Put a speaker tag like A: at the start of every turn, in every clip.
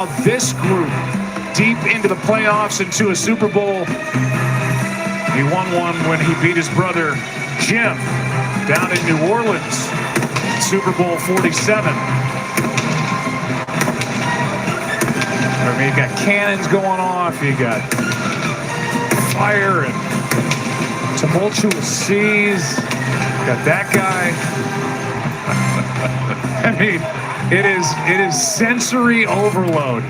A: This group deep into the playoffs, into a Super Bowl. He won one when he beat his brother Jim down in New Orleans, Super Bowl 47. I mean, you got cannons going off, you got fire and tumultuous seas. You got that guy. I mean, it is sensory overload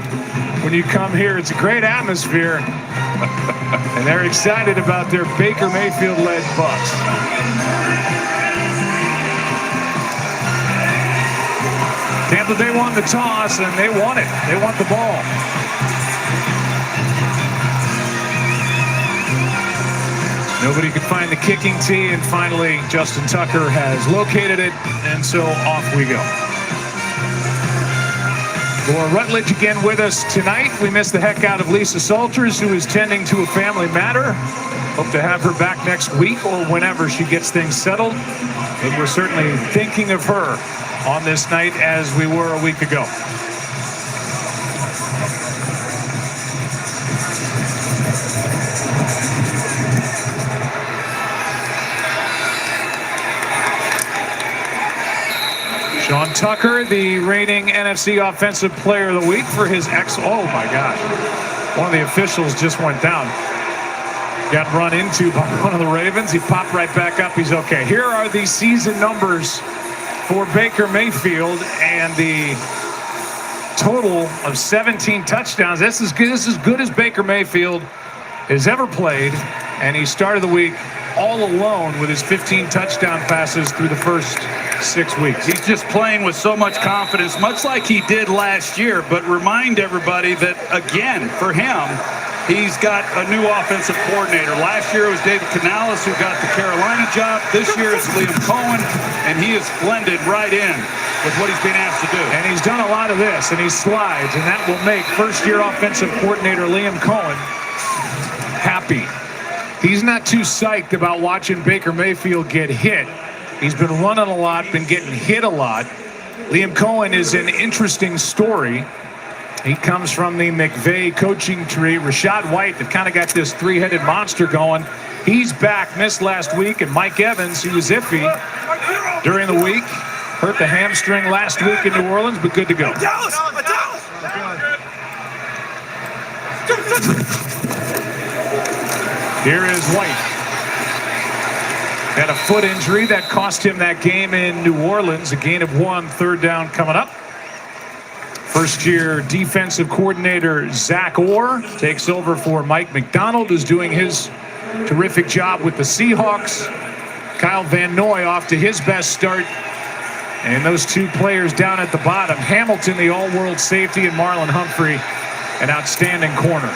A: when you come here. It's a great atmosphere, and they're excited about their Baker Mayfield-led Bucs. Tampa, they won the toss, and they won it. They want the ball. Nobody could find the kicking tee, and finally Justin Tucker has located it, and so off we go. Laura Rutledge again with us tonight. We missed the heck out of Lisa Salters, who is tending to a family matter. Hope to have her back next week or whenever she gets things settled. But we're certainly thinking of her on this night as we were a week ago. Sean Tucker, the reigning NFC Offensive Player of the Week for his oh my gosh. One of the officials just went down. Got run into by one of the Ravens. He popped right back up. He's okay. Here are the season numbers for Baker Mayfield and the total of 17 touchdowns. This is good as Baker Mayfield has ever played. And he started the week all alone with his 15 touchdown passes through the first 6 weeks.
B: He's just playing with so much confidence, much like he did last year. But remind everybody that, again, for him, he's got a new offensive coordinator. Last year it was David Canales who got the Carolina job. This year it's Liam Cohen, and he has blended right in with what he's been asked to do.
A: And he's done a lot of this, and he slides, and that will make first-year offensive coordinator Liam Cohen happy. He's not too psyched about watching Baker Mayfield get hit. He's been running a lot, been getting hit a lot. Liam Cohen is an interesting story. He comes from the McVay coaching tree. Rashad White, that kind of got this three-headed monster going. He's back, missed last week. And Mike Evans, who was iffy during the week, hurt the hamstring last week in New Orleans, but good to go. Here is White. Had a foot injury that cost him that game in New Orleans. A gain of 1, third down coming up. First-year defensive coordinator Zach Orr takes over for Mike McDonald, who's doing his terrific job with the Seahawks. Kyle Van Noy off to his best start. And those two players down at the bottom, Hamilton, the all-world safety, and Marlon Humphrey, an outstanding corner.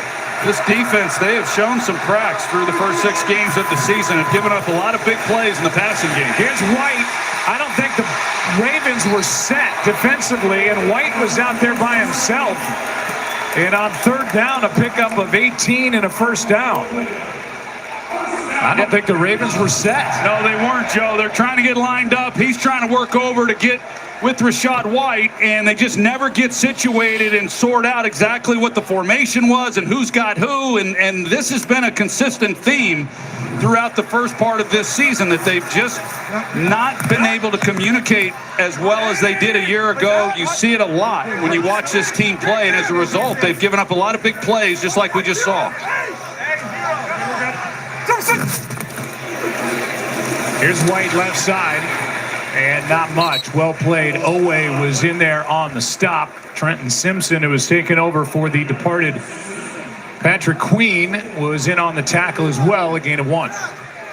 B: This defense, they have shown some cracks through the first 6 games of the season, have given up a lot of big plays in the passing game.
A: Here's White. I don't think the Ravens were set defensively, and White was out there by himself. And on third down, a pickup of 18 and a first down. I don't think the Ravens were set.
B: No, they weren't, Joe. They're trying to get lined up. He's trying to work over to get with Rashad White, and they just never get situated and sort out exactly what the formation was and who's got who. And this has been a consistent theme throughout the first part of this season, that they've just not been able to communicate as well as they did a year ago. You see it a lot when you watch this team play, and as a result, they've given up a lot of big plays, just like we just saw.
A: Here's White left side, and not much. Well played. Owe was in there on the stop. Trenton Simpson, who was taken over for the departed Patrick Queen, was in on the tackle as well, a gain of 1.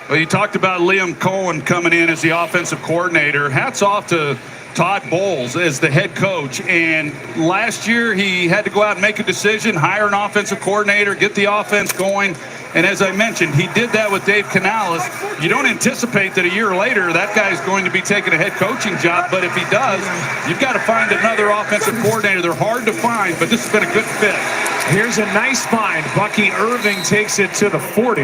B: Well, you talked about Liam Cohen coming in as the offensive coordinator. Hats off to Todd Bowles as the head coach. And last year he had to go out and make a decision, hire an offensive coordinator, get the offense going. And as I mentioned, he did that with Dave Canales. You don't anticipate that a year later that guy's going to be taking a head coaching job, but if he does, you've got to find another offensive coordinator. They're hard to find, but this has been a good fit.
A: Here's a nice find. Bucky Irving takes it to the 40.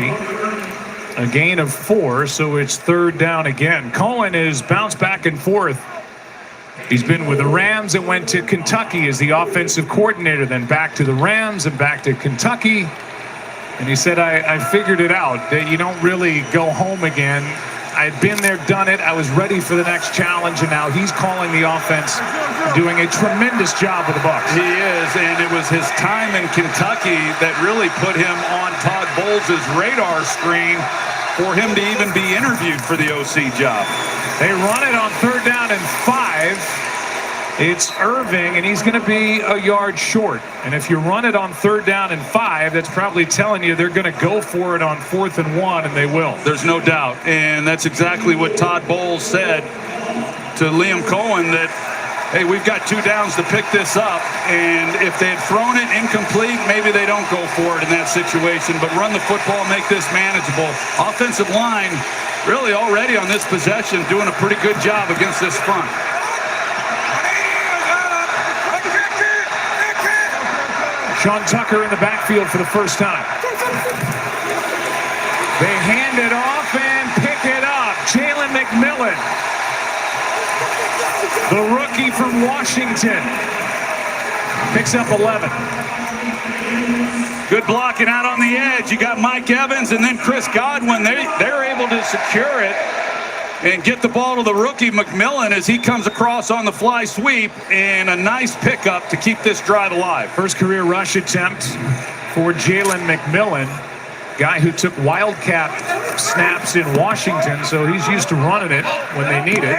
A: A gain of 4, so it's third down again. Cohen is bounced back and forth He's been with the Rams and went to Kentucky as the offensive coordinator, then back to the Rams and back to Kentucky. And he said, I figured it out, that you don't really go home again. I'd been there, done it. I was ready for the next challenge, and now he's calling the offense, doing a tremendous job with the Bucs.
B: He is, and it was his time in Kentucky that really put him on Todd Bowles' radar screen for him to even be interviewed for the OC job.
A: They run it on 3rd down and 5. It's Irving, and he's going to be a yard short. And if you run it on 3rd down and 5, that's probably telling you they're going to go for it on 4th and 1, and they will.
B: There's no doubt. And that's exactly what Todd Bowles said to Liam Cohen, that, hey, we've got 2 downs to pick this up. And if they had thrown it incomplete, maybe they don't go for it in that situation. But run the football, make this manageable. Offensive line really already on this possession doing a pretty good job against this front.
A: Sean Tucker in the backfield for the first time. They hand it off and pick it up. Jalen McMillan, the rookie from Washington, picks up 11.
B: Good blocking out on the edge. You got Mike Evans and then Chris Godwin. They're able to secure it and get the ball to the rookie McMillan as he comes across on the fly sweep, and a nice pickup to keep this drive alive.
A: First career rush attempt for Jalen McMillan, guy who took Wildcat snaps in Washington, so he's used to running it when they need it.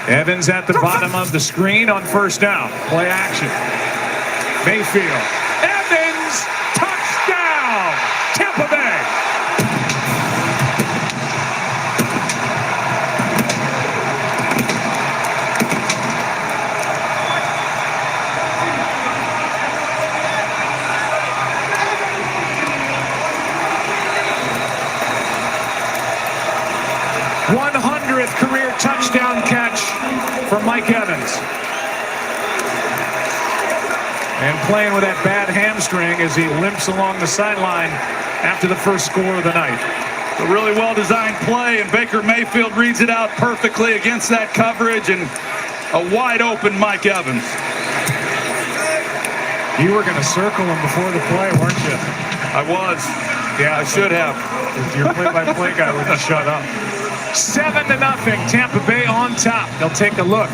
A: Evans at the bottom of the screen on 1st down. Play action. Mayfield. Evans, touchdown, Tampa Bay. Career touchdown catch for Mike Evans. And playing with that bad hamstring as he limps along the sideline after the first score of the night.
B: A really well-designed play, and Baker Mayfield reads it out perfectly against that coverage, and a wide-open Mike Evans.
A: You were going to circle him before the play, weren't you?
B: I was. Yeah, I should have.
A: If your play-by-play guy would just shut up. 7-0, Tampa Bay on top. They'll take a look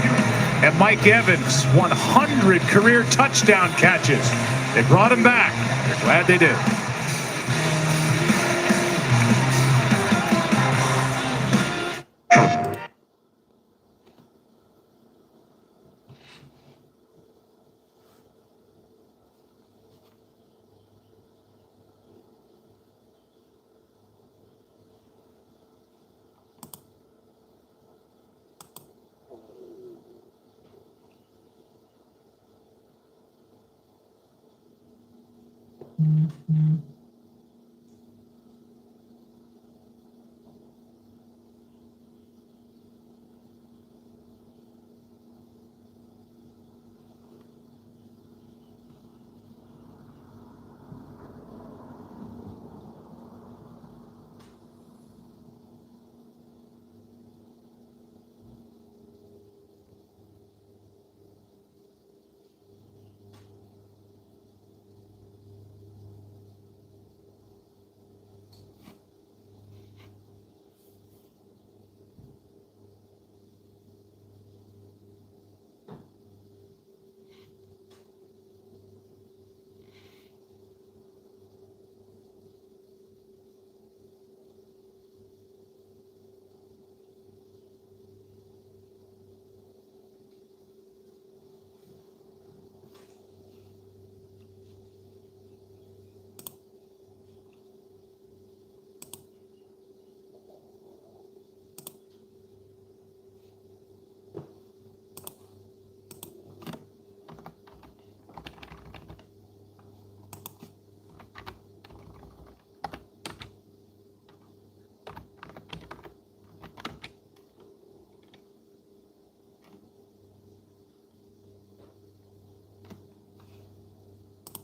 A: at Mike Evans' 100 career touchdown catches. They brought him back. They're glad they did.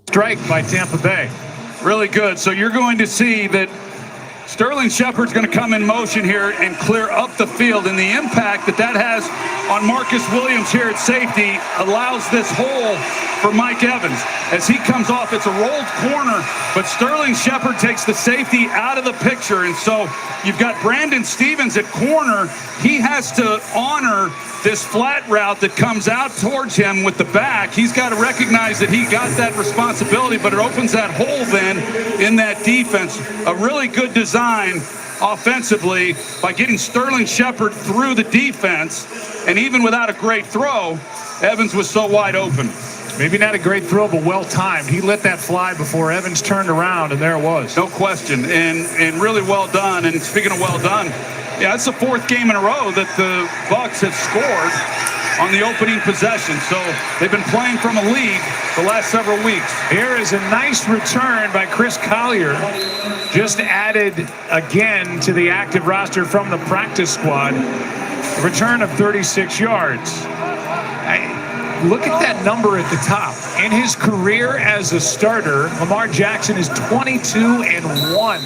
A: Strike by Tampa Bay.
B: Really good. So you're going to see that Sterling Shepard's going to come in motion here and clear up the field, and the impact that has on Marcus Williams here at safety allows this hole for Mike Evans. As he comes off, it's a rolled corner, but Sterling Shepard takes the safety out of the picture, and so you've got Brandon Stevens at corner. He has to honor this flat route that comes out towards him with the back. He's got to recognize that he got that responsibility, but it opens that hole then in that defense. A really good design offensively by getting Sterling Shepard through the defense, and even without a great throw, Evans was so wide open.
A: Maybe not a great throw, but well-timed. He let that fly before Evans turned around, and there it was.
B: No question, and really well done. And speaking of well done, yeah, it's the fourth game in a row that the Bucs have scored on the opening possession. So they've been playing from a lead the last several weeks.
A: Here is a nice return by Chris Collier. Just added again to the active roster from the practice squad. A return of 36 yards. Look at that number at the top. In his career as a starter, Lamar Jackson is 22-1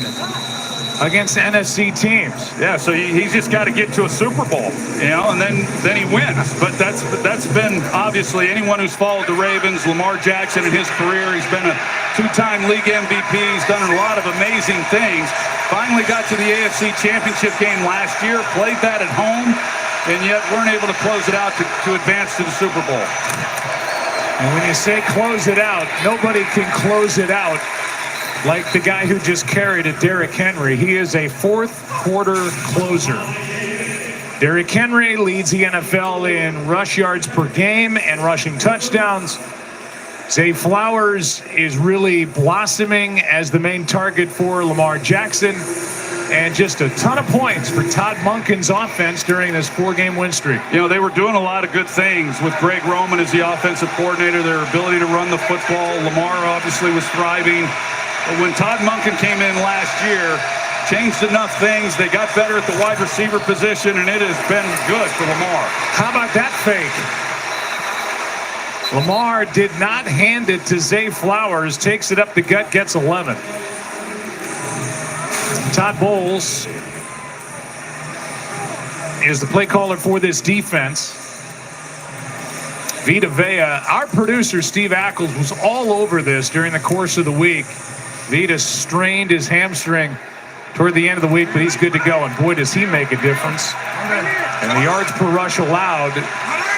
A: against NFC teams.
B: Yeah, so he's just got to get to a Super Bowl, you know, and then he wins. But that's been obviously anyone who's followed the Ravens, Lamar Jackson in his career, he's been a two-time league MVP. He's done a lot of amazing things. Finally got to the AFC Championship game last year, played that at home, and yet weren't able to close it out to advance to the Super Bowl.
A: And when you say close it out, nobody can close it out like the guy who just carried it, Derrick Henry. He is a fourth-quarter closer. Derrick Henry leads the NFL in rush yards per game and rushing touchdowns. Zay Flowers is really blossoming as the main target for Lamar Jackson. And just a ton of points for Todd Monken's offense during this four-game win streak.
B: You know, they were doing a lot of good things with Greg Roman as the offensive coordinator, their ability to run the football. Lamar obviously was thriving. But when Todd Monken came in last year, changed enough things. They got better at the wide receiver position, and it has been good for Lamar.
A: How about that fake? Lamar did not hand it to Zay Flowers, takes it up the gut, gets 11. Todd Bowles is the play caller for this defense. Vita Vea, our producer Steve Ackles was all over this during the course of the week. Vita strained his hamstring toward the end of the week, but he's good to go. And boy, does he make a difference. And the yards per rush allowed,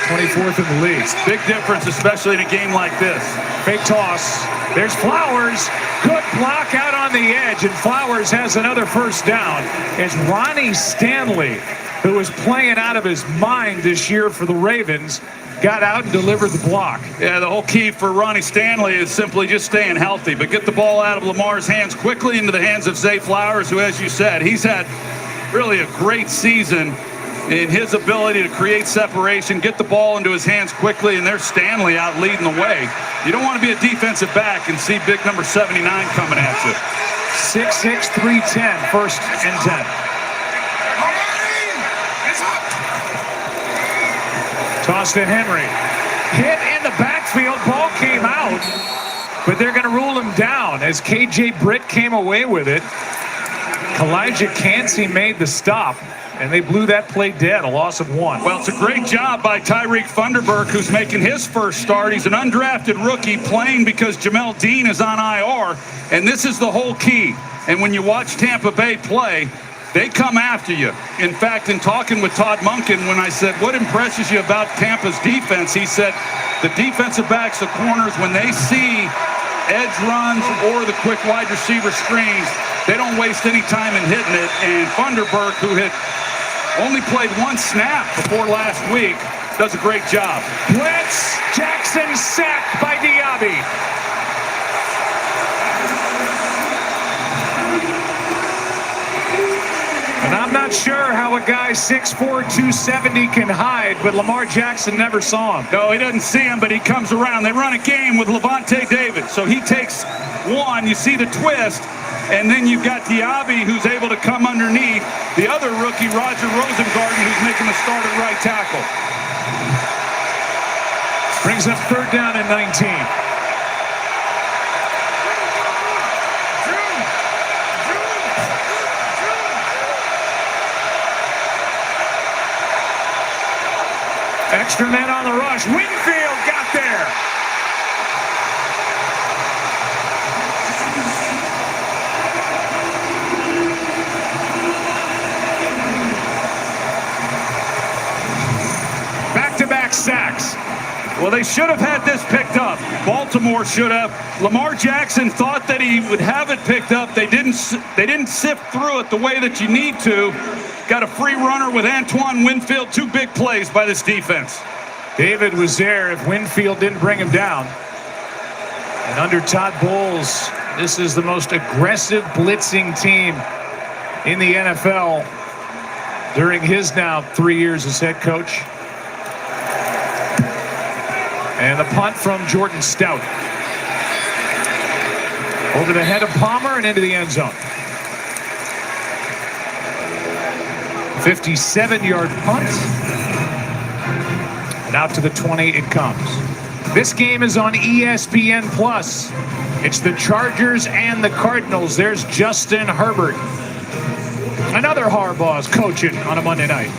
A: 24th in the league.
B: Big difference, especially in a game like this.
A: Fake toss. There's Flowers. Good block out on the edge, and Flowers has another first down. It's Ronnie Stanley, who was playing out of his mind this year for the Ravens, got out and delivered the block.
B: Yeah, the whole key for Ronnie Stanley is simply just staying healthy, but get the ball out of Lamar's hands quickly into the hands of Zay Flowers, who, as you said, he's had really a great season in his ability to create separation, get the ball into his hands quickly, and there's Stanley out leading the way. You don't want to be a defensive back and see big number 79 coming at you.
A: 6'6", 310, first and 10. Toss to Henry. Hit in the backfield, ball came out, but they're going to rule him down as KJ Britt came away with it. Kalijah Cansey made the stop, and they blew that play dead, a loss of 1.
B: Well, it's a great job by Tyreek Funderburk, who's making his first start. He's an undrafted rookie playing because Jamel Dean is on IR, and this is the whole key. And when you watch Tampa Bay play, they come after you. In fact, in talking with Todd Monken, when I said, what impresses you about Tampa's defense, he said, the defensive backs, the corners, when they see edge runs or the quick wide receiver screens, they don't waste any time in hitting it. And Funderburk, who had only played one snap before last week, does a great job.
A: Blitz, Jackson sacked by Diaby. And I'm not sure how a guy 6'4", 270 can hide, but Lamar Jackson never saw him.
B: No, he doesn't see him, but he comes around. They run a game with Levante David, so he takes one. You see the twist, and then you've got Diaby, who's able to come underneath. The other rookie, Roger Rosengarten, who's making the start at right tackle.
A: Brings up third down and 19. extra men on the rush. Winfield got there. Back-to-back sacks.
B: Well, they should have had this picked up. Baltimore should have. Lamar Jackson thought that he would have it picked up. They didn't sift through it the way that you need to. Got a free runner with Antoine Winfield. 2 big plays by this defense.
A: David was there if Winfield didn't bring him down. And under Todd Bowles, this is the most aggressive blitzing team in the NFL during his now 3 years as head coach. And the punt from Jordan Stout. Over the head of Palmer and into the end zone. 57-yard punt. And out to the 20 it comes. This game is on ESPN+. It's the Chargers and the Cardinals. There's Justin Herbert. Another Harbaugh's coaching on a Monday night.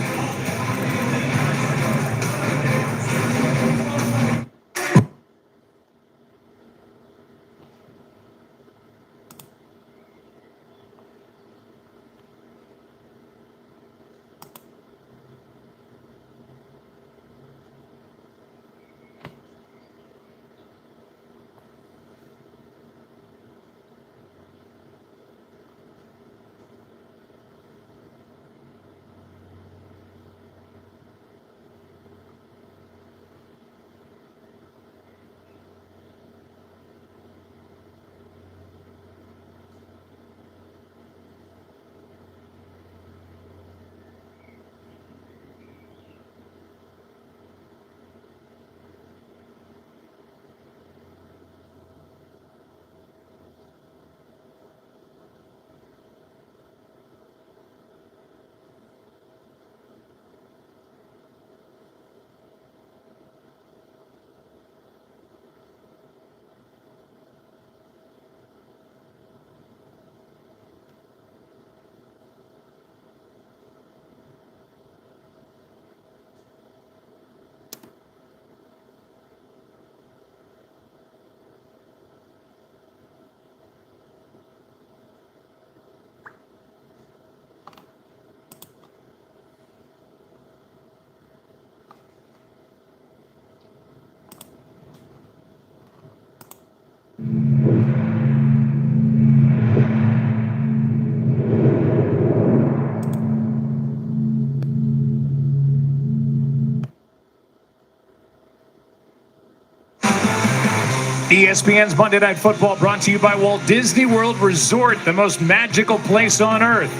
A: ESPN's Monday Night Football brought to you by Walt Disney World Resort, the most magical place on earth.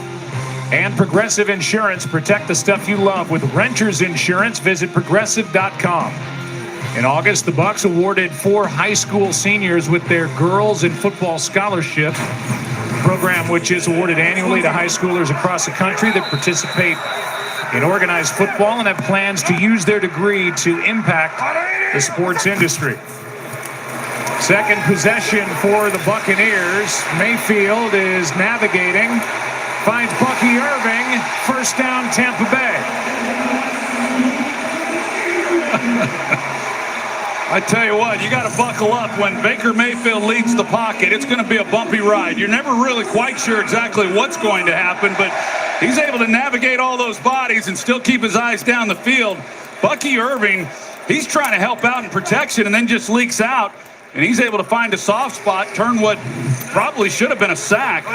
A: And Progressive Insurance. Protect the stuff you love with Renters Insurance. Visit progressive.com. In August, the Bucs awarded 4 high school seniors with their Girls in Football Scholarship, a program which is awarded annually to high schoolers across the country that participate in organized football and have plans to use their degree to impact the sports industry. Second possession for the Buccaneers. Mayfield is navigating, finds Bucky Irving, first down Tampa Bay.
B: I tell you what, you got to buckle up. When Baker Mayfield leads the pocket, it's going to be a bumpy ride. You're never really quite sure exactly what's going to happen, but he's able to navigate all those bodies and still keep his eyes down the field. Bucky Irving, he's trying to help out in protection and then just leaks out. And he's able to find a soft spot, turn what probably should have been a sack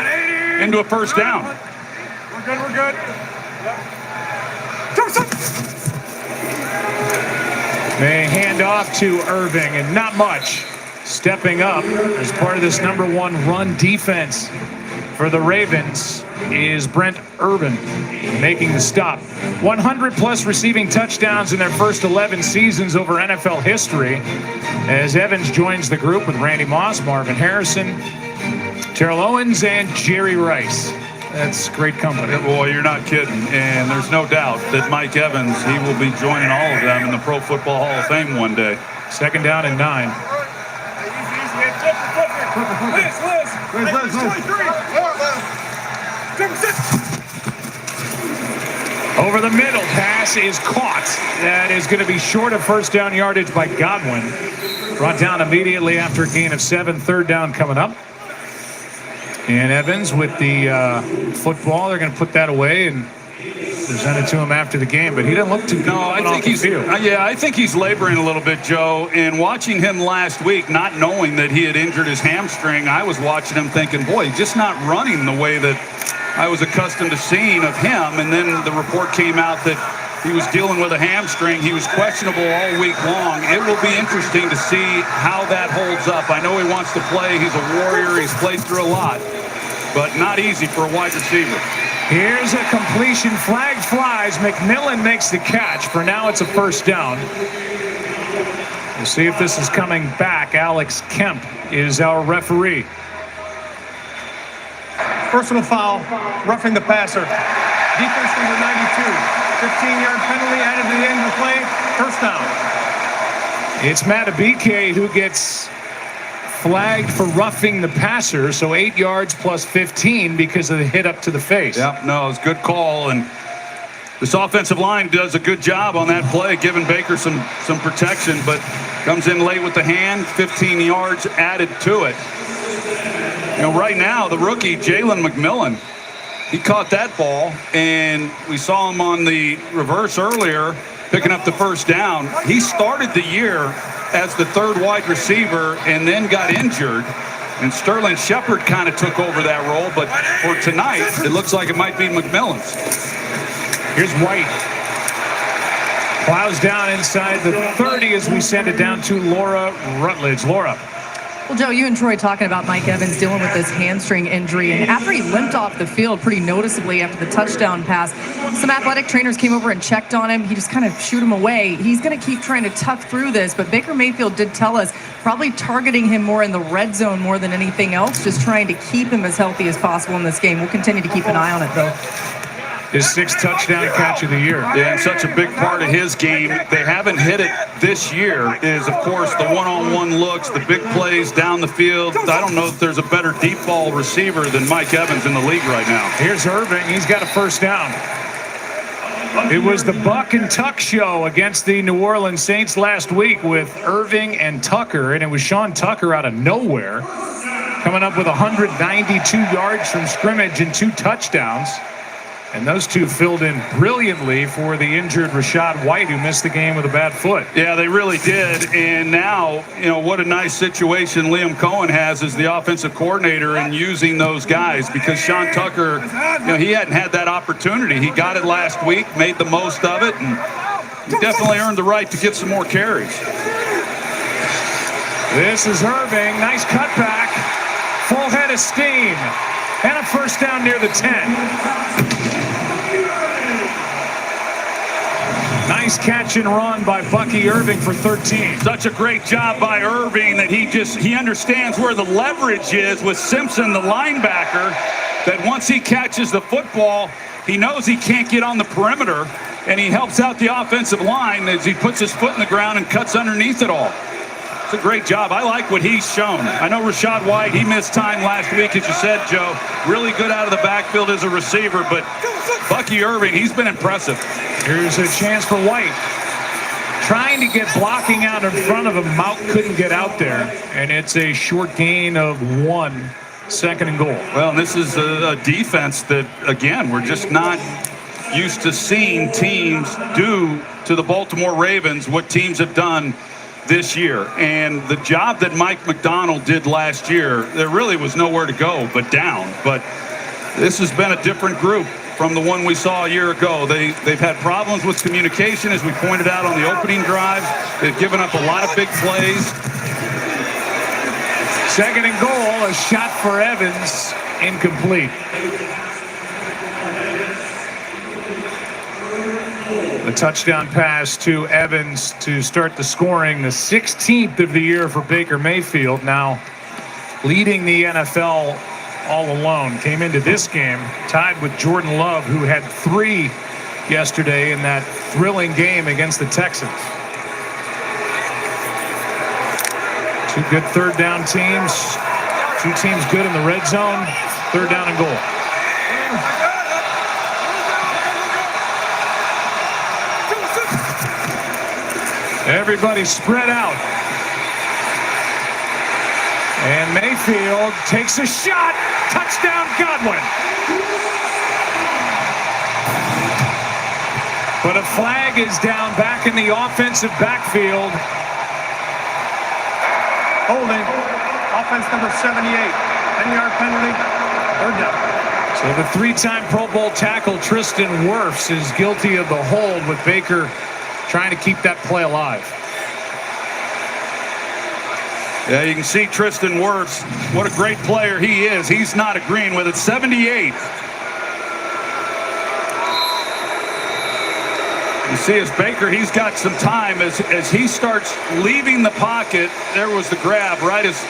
B: into a first down.
C: We're good.
A: They hand off to Irving, and not much. Stepping up as part of this number 1 run defense for the Ravens is Brent Urban making the stop. 100-plus receiving touchdowns in their first 11 seasons over NFL history, as Evans joins the group with Randy Moss, Marvin Harrison, Terrell Owens, and Jerry Rice. That's great company.
B: Boy, you're not kidding. And there's no doubt that Mike Evans, he will be joining all of them in the Pro Football Hall of Fame one day.
A: Second down and 9. Over the middle, pass is caught. That is going to be short of first down yardage by Godwin. Brought down immediately after a gain of 7, third down coming up. And Evans with the football, they're going to put that away and present it to him after the game, but he doesn't look too good.
B: No, I think he's laboring a little bit, Joe. And watching him last week, not knowing that he had injured his hamstring, I was watching him thinking, boy, he's just not running the way that I was accustomed to seeing of him. And then the report came out that he was dealing with a hamstring. He was questionable all week long. It will be interesting to see how that holds up. I know he wants to play. He's a warrior. He's played through a lot, but not easy for a wide receiver.
A: Here's a completion. Flag flies. McMillan makes the catch. For now, it's a first down. We'll see if this is coming back. Alex Kemp is our referee.
C: Personal foul, roughing the passer. Defense number 92. 15-yard penalty added to the end of the play. First down.
A: It's Matabike who gets flagged for roughing the passer, so 8 yards plus 15 because of the hit up to the face.
B: Yep, no, it's a good call, and this offensive line does a good job on that play, giving Baker some protection, but comes in late with the hand, 15 yards added to it. You know, right now, the rookie, Jalen McMillan, he caught that ball, and we saw him on the reverse earlier, picking up the first down. He started the year as the third wide receiver and then got injured. And Sterling Shepard kind of took over that role. But for tonight, it looks like it might be McMillan's.
A: Here's White. Plows down inside the 30 as we send it down to Laura Rutledge. Laura.
D: Well, Joe, you and Troy talking about Mike Evans dealing with this hamstring injury. And after he limped off the field pretty noticeably after the touchdown pass, some athletic trainers came over and checked on him. He just kind of shooed him away. He's going to keep trying to tough through this. But Baker Mayfield did tell us probably targeting him more in the red zone more than anything else, just trying to keep him as healthy as possible in this game. We'll continue to keep an eye on it, though.
A: His 6th touchdown catch of the year.
B: Yeah, and such a big part of his game. They haven't hit it this year is, of course, the one-on-one looks, the big plays down the field. I don't know if there's a better deep ball receiver than Mike Evans in the league right now.
A: Here's Irving. He's got a first down. It was the Buck and Tuck show against the New Orleans Saints last week with Irving and Tucker, and it was Sean Tucker out of nowhere coming up with 192 yards from scrimmage and 2 touchdowns. And those two filled in brilliantly for the injured Rachaad White, who missed the game with a bad foot.
B: Yeah, they really did. And now, you know, what a nice situation Liam Cohen has as the offensive coordinator and using those guys, because Sean Tucker, you know, he hadn't had that opportunity. He got it last week, made the most of it, and he definitely earned the right to get some more carries.
A: This is Irving. Nice cutback. Full head of steam. And a first down near the 10. Nice catch and run by Bucky Irving for 13.
B: Such a great job by Irving that he understands where the leverage is with Simpson, the linebacker, that once he catches the football, he knows he can't get on the perimeter, and he helps out the offensive line as he puts his foot in the ground and cuts underneath it all. It's a great job. I like what he's shown. I know Rachaad White, he missed time last week, as you said, Joe. Really good out of the backfield as a receiver, but Bucky Irving, he's been impressive.
A: Here's a chance for White. Trying to get blocking out in front of him. Mout couldn't get out there, and it's a short gain of 1, 2nd and goal.
B: Well, and this is a defense that, again, we're just not used to seeing teams do to the Baltimore Ravens what teams have done this year. And the job that Mike McDonald did last year, there really was nowhere to go but down. But this has been a different group from the one we saw a year ago. They've had problems with communication, as we pointed out on the opening drive. They've given up a lot of big plays.
A: 2nd and goal, a shot for Evans, incomplete. The touchdown pass to Evans to start the scoring, the 16th of the year for Baker Mayfield, now leading the NFL all alone. Came into this game tied with Jordan Love, who had 3 yesterday in that thrilling game against the Texans. 2 good third down teams. 2 teams good in the red zone. 3rd down and goal. Everybody spread out. And Mayfield takes a shot. Touchdown, Godwin. But a flag is down back in the offensive backfield.
C: Holding. Offense number 78. 10-yard penalty. Third down.
A: So the three-time Pro Bowl tackle Tristan Wirfs is guilty of the hold, with Baker trying to keep that play alive.
B: Yeah, you can see Tristan Wirfs, what a great player he is. He's not agreeing with it. 78. You see as Baker, he's got some time as he starts leaving the pocket. There was the grab right as,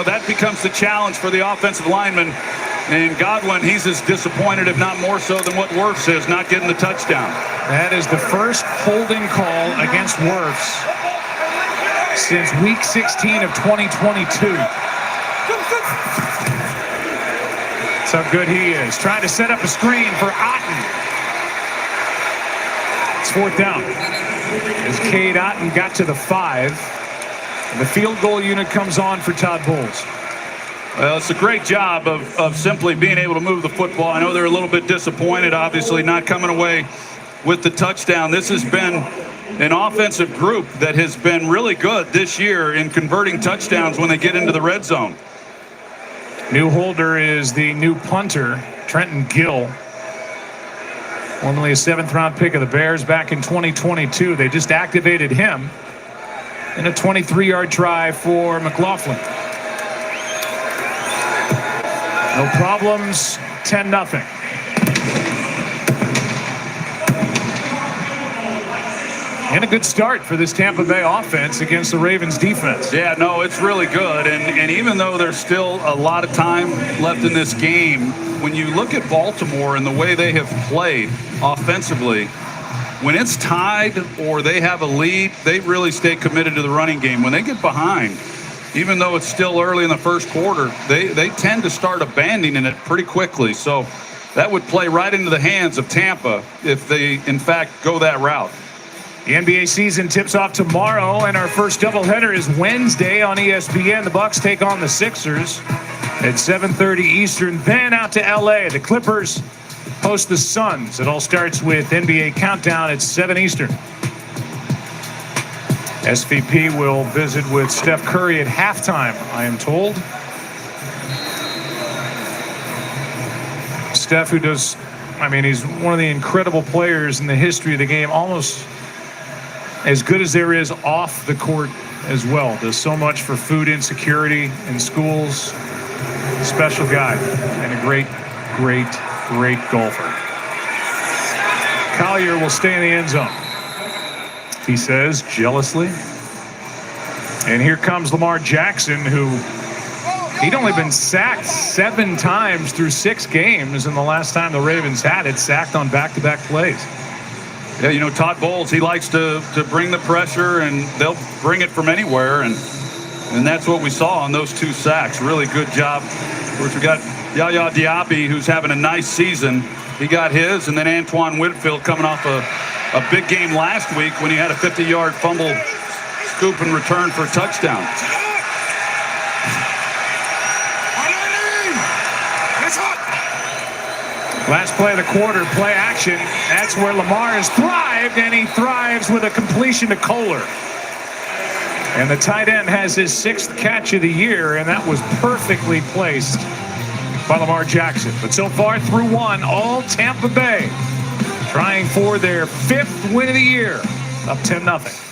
B: that becomes the challenge for the offensive lineman. And Godwin, he's as disappointed, if not more so, than what Wirfs is, not getting the touchdown.
A: That is the first holding call against Wirfs since week 16 of 2022. That's how good he is. Trying to set up a screen for Otten. It's fourth down. As Cade Otten got to the 5. And the field goal unit comes on for Todd Bowles.
B: Well, it's a great job of simply being able to move the football. I know they're a little bit disappointed, obviously, not coming away with the touchdown. This has been an offensive group that has been really good this year in converting touchdowns when they get into the red zone.
A: New holder is the new punter, Trenton Gill. Formerly a 7th-round pick of the Bears back in 2022. They just activated him in a 23-yard try for McLaughlin. No problems, 10-0. And a good start for this Tampa Bay offense against the Ravens defense.
B: Yeah, no, it's really good. And even though there's still a lot of time left in this game, when you look at Baltimore and the way they have played offensively, when it's tied or they have a lead, they really stay committed to the running game. When they get behind, even though it's still early in the first quarter, they tend to start abandoning it pretty quickly. So that would play right into the hands of Tampa if they, in fact, go that route.
A: The NBA season tips off tomorrow, and our first doubleheader is Wednesday on ESPN. The Bucks take on the Sixers at 7:30 Eastern. Then out to LA. The Clippers host the Suns. It all starts with NBA Countdown at 7 Eastern. SVP will visit with Steph Curry at halftime, I am told. Steph, who does, he's one of the incredible players in the history of the game, almost as good as there is off the court as well. Does so much for food insecurity in schools. Special guy and a great golfer. Collier will stay in the end zone, he says jealously. And here comes Lamar Jackson, who he'd only been sacked 7 times through 6 games, and the last time the Ravens had it, sacked on back-to-back plays.
B: Yeah, Todd Bowles, he likes to bring the pressure, and they'll bring it from anywhere, and that's what we saw on those 2 sacks. Really good job. Of course, we got Yaya Diaby, who's having a nice season. He got his, and then Antoine Whitfield coming off a big game last week when he had a 50-yard fumble scoop and return for a touchdown.
A: Last play of the quarter, play action. That's where Lamar has thrived, and he thrives with a completion to Kohler. And the tight end has his 6th catch of the year, and that was perfectly placed by Lamar Jackson. But so far through 1, all Tampa Bay trying for their 5th win of the year, up 10-0.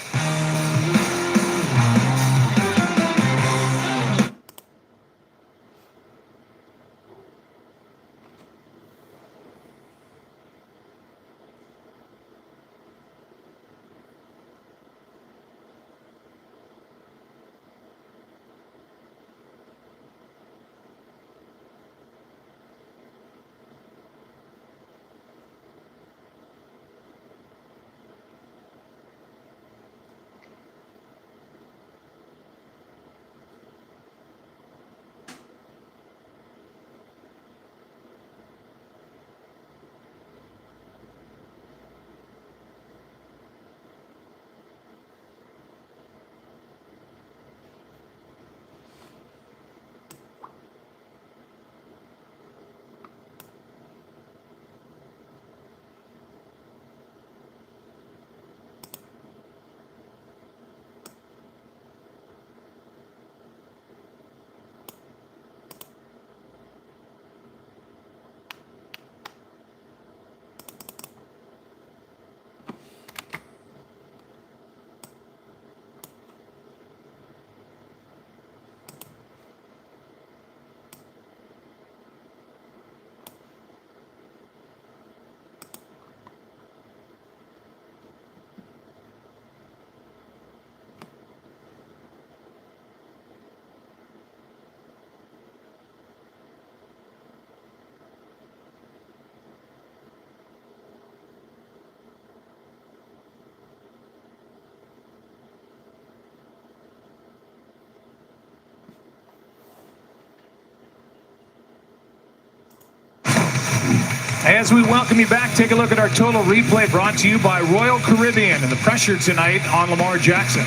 A: As we welcome you back, take a look at our total replay brought to you by Royal Caribbean and the pressure tonight on Lamar Jackson.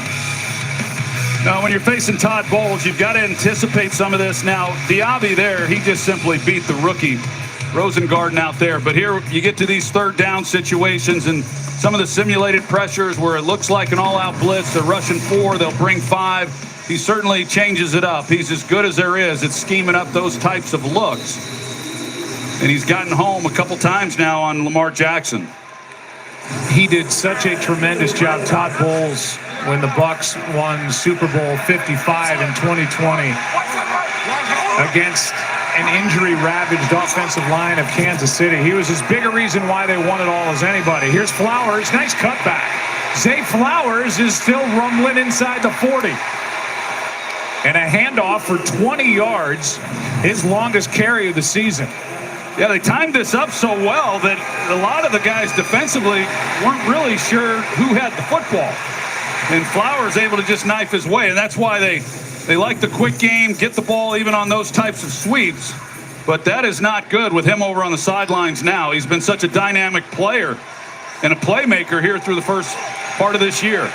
B: Now, when you're facing Todd Bowles, you've got to anticipate some of this. Now, Diaby there, he just simply beat the rookie Rosengarten out there. But here you get to these third down situations and some of the simulated pressures where it looks like an all-out blitz. They're rushing 4, they'll bring 5. He certainly changes it up. He's as good as there is at scheming up those types of looks. And he's gotten home a couple times now on Lamar Jackson.
A: He did such a tremendous job, Todd Bowles, when the Bucs won Super Bowl 55 in 2020 against an injury-ravaged offensive line of Kansas City. He was as big a reason why they won it all as anybody. Here's Flowers, nice cutback. Zay Flowers is still rumbling inside the 40. And a handoff for 20 yards, his longest carry of the season.
B: Yeah, they timed this up so well that a lot of the guys defensively weren't really sure who had the football. And Flowers able to just knife his way, and that's why they like the quick game, get the ball even on those types of sweeps. But that is not good with him over on the sidelines now. He's been such a dynamic player and a playmaker here through the first part of this year.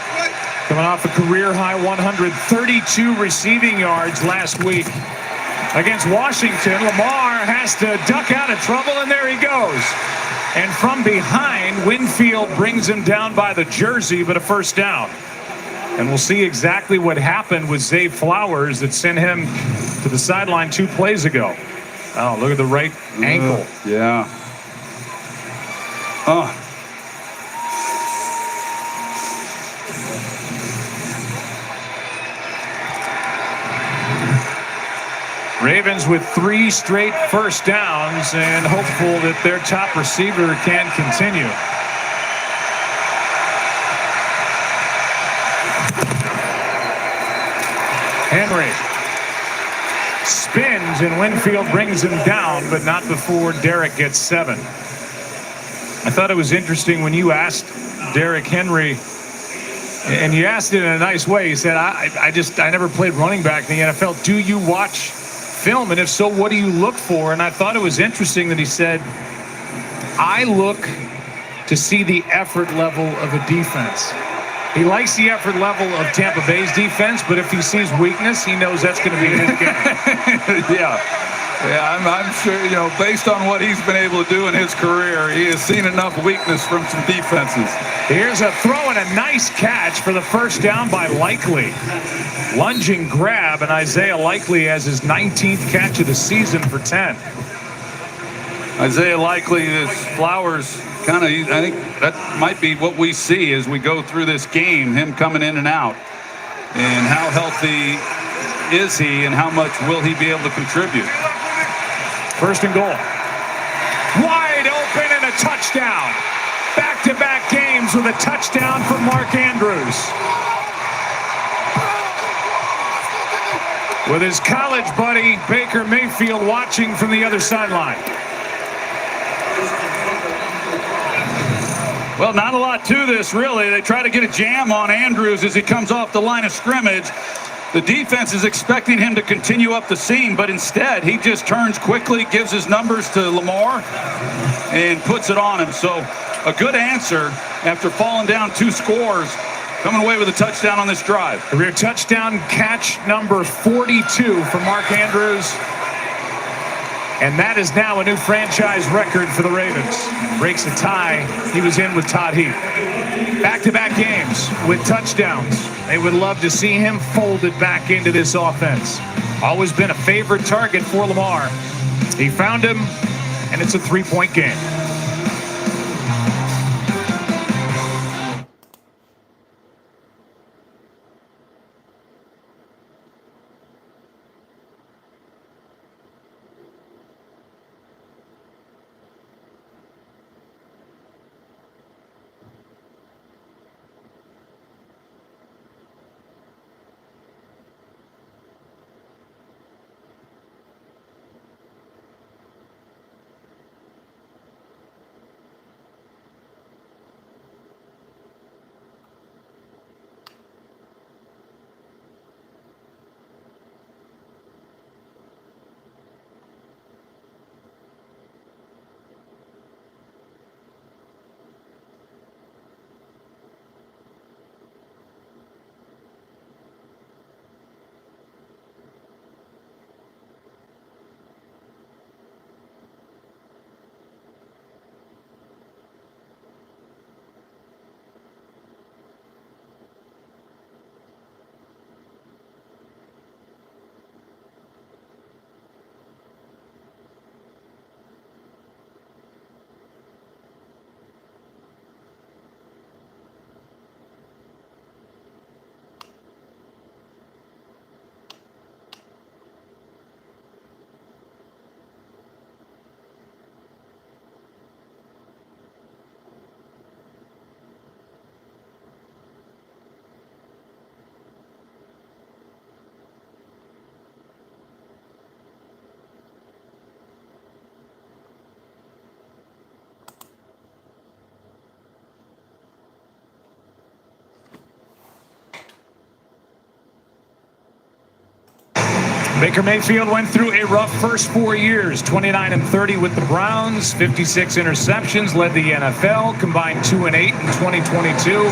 A: Coming off a career-high 132 receiving yards last week against Washington. Lamar has to duck out of trouble, and there he goes. And from behind, Winfield brings him down by the jersey, but a first down. And we'll see exactly what happened with Zay Flowers that sent him to the sideline 2 plays ago. Oh, look at the right ankle.
B: Yeah.
A: Ravens with 3 straight first downs and hopeful that their top receiver can continue. Henry spins and Winfield brings him down, but not before Derek gets 7. I thought it was interesting when you asked Derrick Henry, and you asked it in a nice way. He said, I never played running back in the NFL. Do you watch film? And if so, what do you look for? And I thought it was interesting that he said, I look to see the effort level of a defense. He likes the effort level of Tampa Bay's defense, but if he sees weakness, he knows that's going to be his game.
E: Yeah, I'm sure, based on what he's been able to do in his career, he has seen enough weakness from some defenses.
A: Here's a throw and a nice catch for the first down by Likely. Lunging grab, and Isaiah Likely has his 19th catch of the season for 10.
B: Isaiah Likely, this Flowers, I think that might be what we see as we go through this game, him coming in and out. And how healthy is he and how much will he be able to contribute?
A: First and goal. Wide open and a touchdown. Back-to-back games with a touchdown for Mark Andrews. With his college buddy, Baker Mayfield, watching from the other sideline.
B: Well, not a lot to this, really. They try to get a jam on Andrews as he comes off the line of scrimmage. The defense is expecting him to continue up the seam, but instead he just turns quickly, gives his numbers to Lamar, and puts it on him. So a good answer after falling down 2 scores, coming away with a touchdown on this drive.
A: Career touchdown catch number 42 for Mark Andrews. And that is now a new franchise record for the Ravens. Breaks a tie he was in with Todd Heap. Back-to-back games with touchdowns. They would love to see him folded back into this offense. Always been a favorite target for Lamar. He found him, and it's a 3-point game. Baker Mayfield went through a rough first 4 years, 29-30 with the Browns, 56 interceptions, led the NFL, combined 2-8 in 2022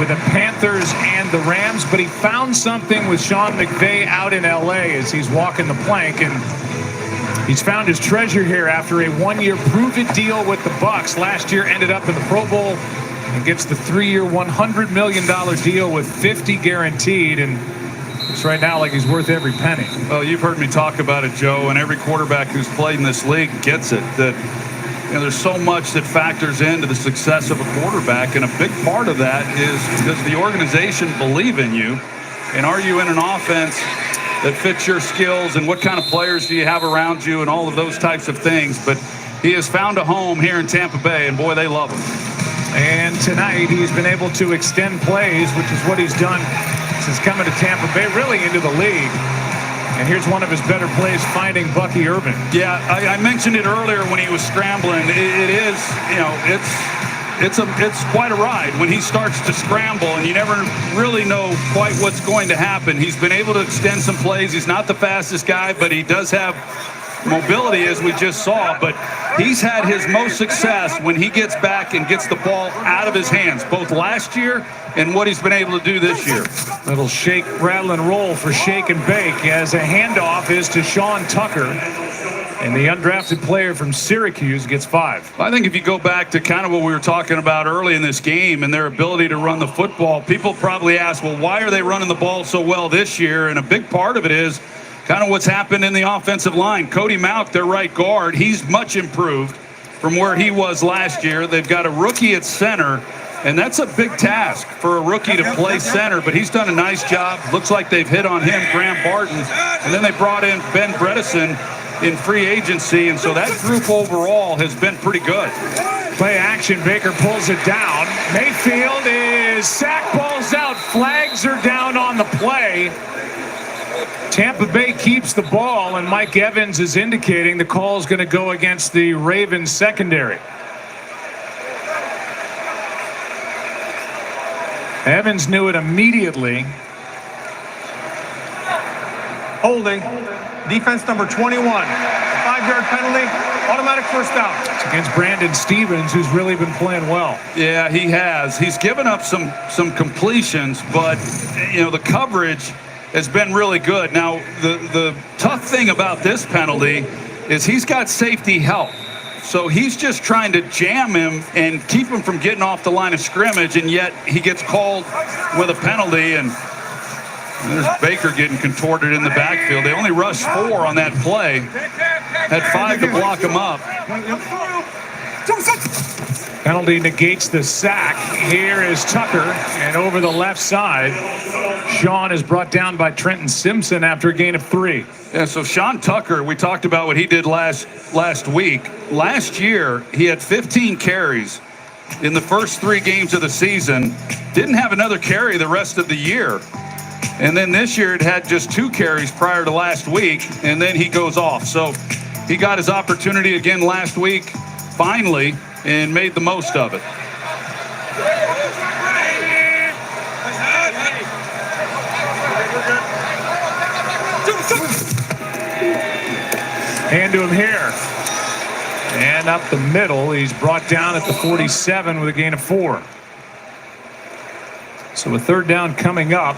A: with the Panthers and the Rams. But he found something with Sean McVay out in LA as he's walking the plank, and he's found his treasure here after a one-year prove-it deal with the Bucs. Last year ended up in the Pro Bowl and gets the 3-year, $100 million deal with 50 guaranteed, and it's right now like he's worth every penny.
B: Well, you've heard me talk about it, Joe, and every quarterback who's played in this league gets it, that there's so much that factors into the success of a quarterback, and a big part of that is, does the organization believe in you, and are you in an offense that fits your skills, and what kind of players do you have around you, and all of those types of things. But he has found a home here in Tampa Bay, and boy, they love him.
A: And tonight he's been able to extend plays, which is what he's done since coming to Tampa Bay, really into the league. And here's one of his better plays, finding Bucky Irvin.
B: Yeah, I mentioned it earlier when he was scrambling. It is, it's quite a ride when he starts to scramble, and you never really know quite what's going to happen. He's been able to extend some plays. He's not the fastest guy, but he does have mobility, as we just saw. But he's had his most success when he gets back and gets the ball out of his hands, both last year and what he's been able to do this year.
A: Little shake, rattle, and roll for shake and bake as a handoff is to Sean Tucker. And the undrafted player from Syracuse gets 5.
B: I think if you go back to kind of what we were talking about early in this game and their ability to run the football, people probably ask, well, why are they running the ball so well this year? And a big part of it is kind of what's happened in the offensive line. Cody Mauch, their right guard, he's much improved from where he was last year. They've got a rookie at center, and that's a big task for a rookie to play center, but he's done a nice job. Looks like they've hit on him, Graham Barton, and then they brought in Ben Bredesen in free agency, and so that group overall has been pretty good.
A: Play action, Baker pulls it down. Mayfield is sacked, balls out, flags are down on the play. Tampa Bay keeps the ball, and Mike Evans is indicating the call is going to go against the Ravens secondary. Evans knew it immediately.
C: Holding. Defense number 21. 5-yard penalty. Automatic first down.
A: It's against Brandon Stevens, who's really been playing well.
B: Yeah, he has. He's given up some completions, but the coverage has been really good. Now, the tough thing about this penalty is he's got safety help. So he's just trying to jam him and keep him from getting off the line of scrimmage, and yet he gets called with a penalty, and there's Baker getting contorted in the backfield. They only rushed 4 on that play. Had 5 to block him up.
A: Penalty negates the sack. Here is Tucker, and over the left side, Sean is brought down by Trenton Simpson after a gain of 3.
B: Yeah, so Sean Tucker, we talked about what he did last week. Last year, he had 15 carries in the first 3 games of the season. Didn't have another carry the rest of the year. And then this year, it had just 2 carries prior to last week, and then he goes off. So he got his opportunity again last week, finally, and made the most of it.
A: Hand to him here. And up the middle, he's brought down at the 47 with a gain of 4. So a third down coming up.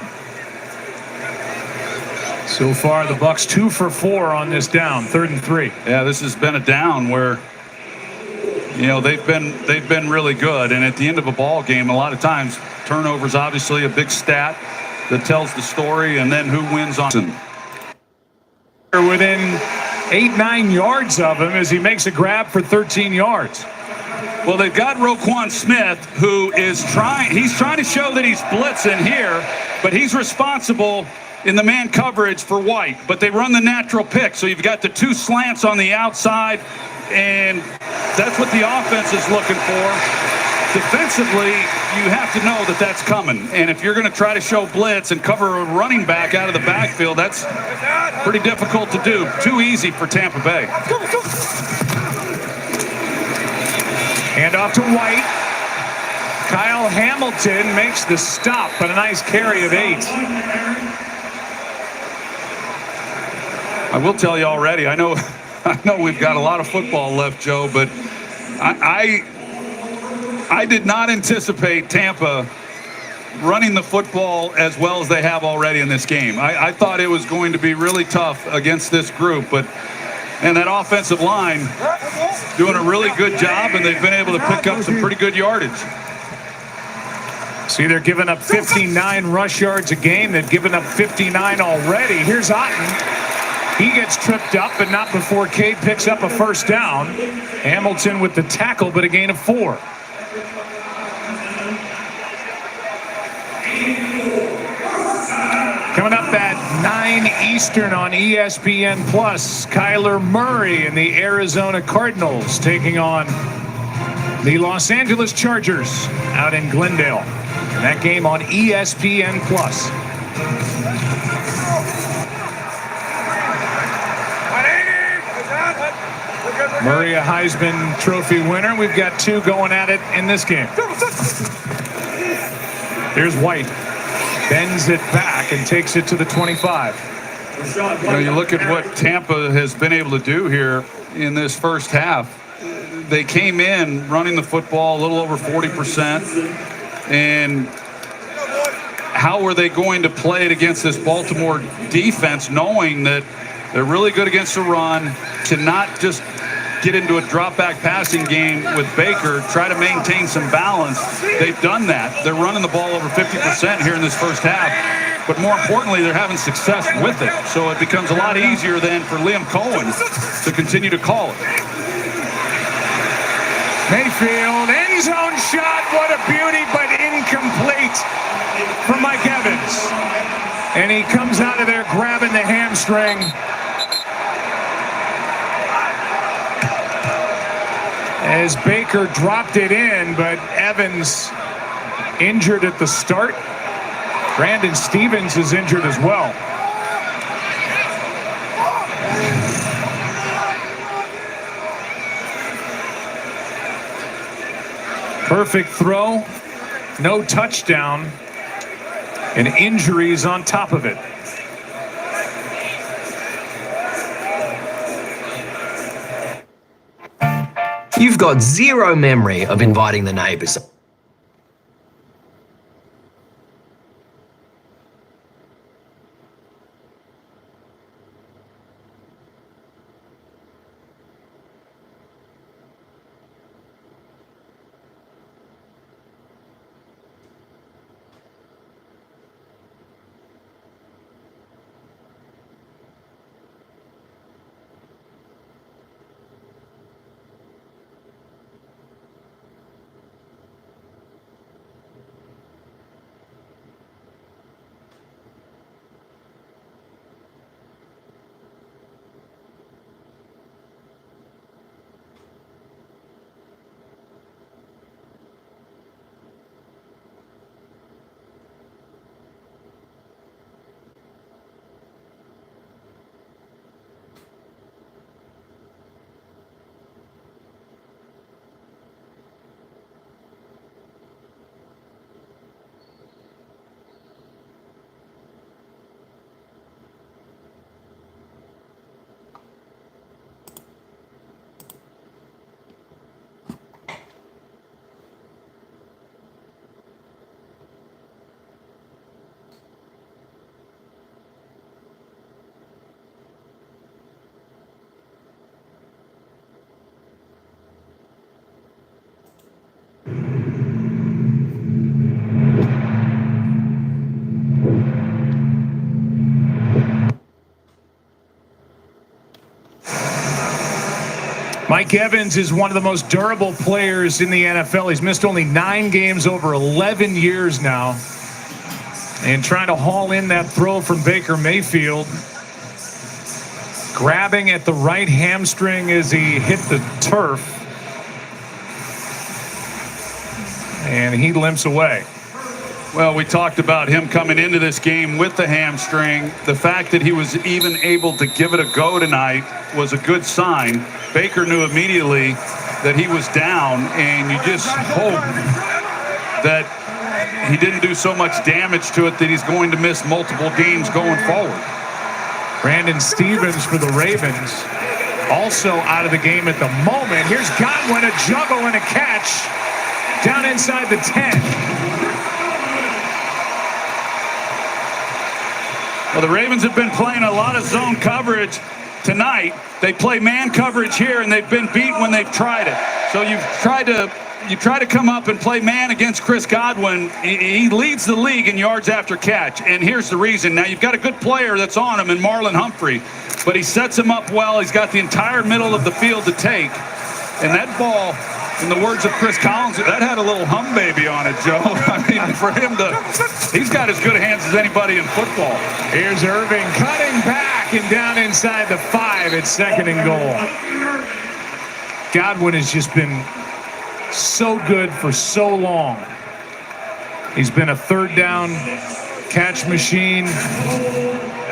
A: So far, the Bucs 2 for 4 on this down, 3rd and 3.
B: Yeah, this has been a down where they've been really good, and at the end of a ball game, a lot of times turnovers obviously a big stat that tells the story, and then who wins on.
A: Within 8-9 yards of him as he makes a grab for 13 yards.
B: Well, they've got Roquan Smith, who is trying to show that he's blitzing here, but he's responsible in the man coverage for White. But they run the natural pick, so you've got the 2 slants on the outside, and that's what the offense is looking for. Defensively, you have to know that that's coming. And if you're going to try to show blitz and cover a running back out of the backfield, that's pretty difficult to do. Too easy for Tampa Bay.
A: Hand off to White. Kyle Hamilton makes the stop, but a nice carry of 8.
E: I will tell you already, I know we've got a lot of football left, Joe, but I did not anticipate Tampa running the football as well as they have already in this game. I thought it was going to be really tough against this group, and that offensive line doing a really good job, and they've been able to pick up some pretty good yardage.
A: See, they're giving up 59 rush yards a game. They've given up 59 already. Here's Otten. He gets tripped up, but not before Cade picks up a first down. Hamilton with the tackle, but a gain of 4. Coming up at 9 Eastern on ESPN Plus, Kyler Murray and the Arizona Cardinals taking on the Los Angeles Chargers out in Glendale. And that game on ESPN Plus. Murray, a Heisman Trophy winner. We've got 2 going at it in this game. Here's White. Bends it back and takes it to the 25.
E: You look at what Tampa has been able to do here in this first half. They came in running the football a little over 40%. And how were they going to play it against this Baltimore defense, knowing that they're really good against the run, cannot just get into a drop-back passing game with Baker, try to maintain some balance. They've done that. They're running the ball over 50% here in this first half. But more importantly, they're having success with it. So it becomes a lot easier then for Liam Cohen to continue to call it.
A: Mayfield, end zone shot. What a beauty, but incomplete for Mike Evans. And he comes out of there grabbing the hamstring. As Baker dropped it in, but Evans injured at the start. Brandon Stevens is injured as well. Perfect throw, no touchdown, and injuries on top of it.
F: You've got zero memory of inviting the neighbours.
A: Mike Evans is one of the most durable players in the NFL. He's missed only 9 games over 11 years now. And trying to haul in that throw from Baker Mayfield. Grabbing at the right hamstring as he hit the turf. And he limps away.
E: Well, we talked about him coming into this game with the hamstring. The fact that he was even able to give it a go tonight was a good sign. Baker knew immediately that he was down, and you just hope that he didn't do so much damage to it that he's going to miss multiple games going forward.
A: Brandon Stevens for the Ravens, also out of the game at the moment. Here's Godwin, a juggle and a catch down inside the 10.
B: Well, the Ravens have been playing a lot of zone coverage tonight. They play man coverage here, and they've been beat when they've tried it. So you try to come up and play man against Chris Godwin. He leads the league in yards after catch, and here's the reason. Now, you've got a good player that's on him in Marlon Humphrey, but he sets him up well. He's got the entire middle of the field to take, and that ball, in the words of Chris Collins, that had a little hum baby on it, Joe. I mean, for him he's got as good hands as anybody in football.
A: Here's Irving cutting back and down inside the 5 at 2nd and goal. Godwin has just been so good for so long. He's been a third down catch machine.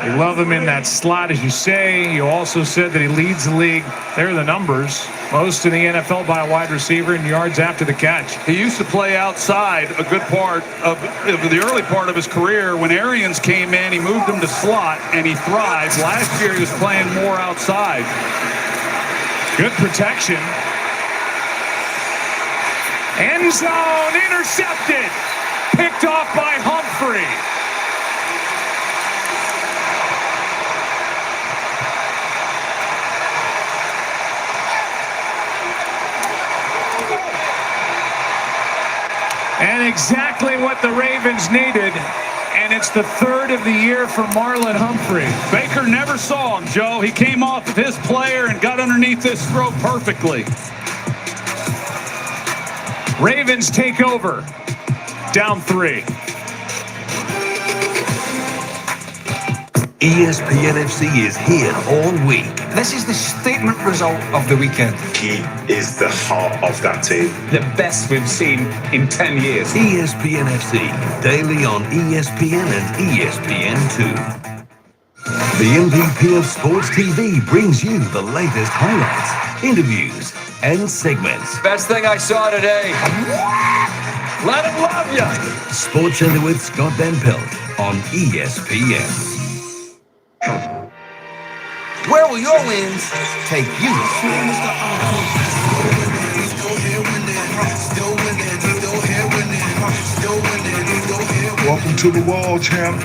A: You love him in that slot, as you say. You also said that he leads the league. There are the numbers. Most in the NFL by a wide receiver in yards after the catch.
B: He used to play outside a good part of the early part of his career. When Arians came in, he moved him to slot, and he thrived. Last year, he was playing more outside.
A: Good protection. End zone, intercepted. Picked off by Humphrey. And exactly what the Ravens needed. And it's the 3rd of the year for Marlon Humphrey.
B: Baker never saw him, Joe. He came off of his player and got underneath this throw perfectly.
A: Ravens take over. Down 3.
G: ESPN FC is here all week.
H: This is the statement result of the weekend.
I: He is the heart of that team.
H: The best we've seen in 10 years.
G: ESPN FC, daily on ESPN and ESPN2. The MVP of Sports TV brings you the latest highlights, interviews, and segments.
H: Best thing I saw today. Let him love you.
G: Sports Center with Scott Van Pelt on ESPN.
H: Where will your wins take you?
J: Welcome to the wall, champ.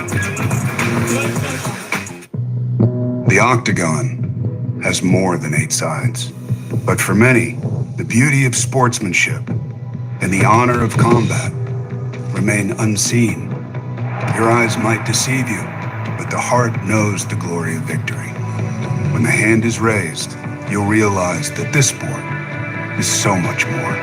J: The octagon has more than 8 sides. But for many, the beauty of sportsmanship and the honor of combat remain unseen. Your eyes might deceive you, but the heart knows the glory of victory. When the hand is raised, you'll realize that this sport is so much more.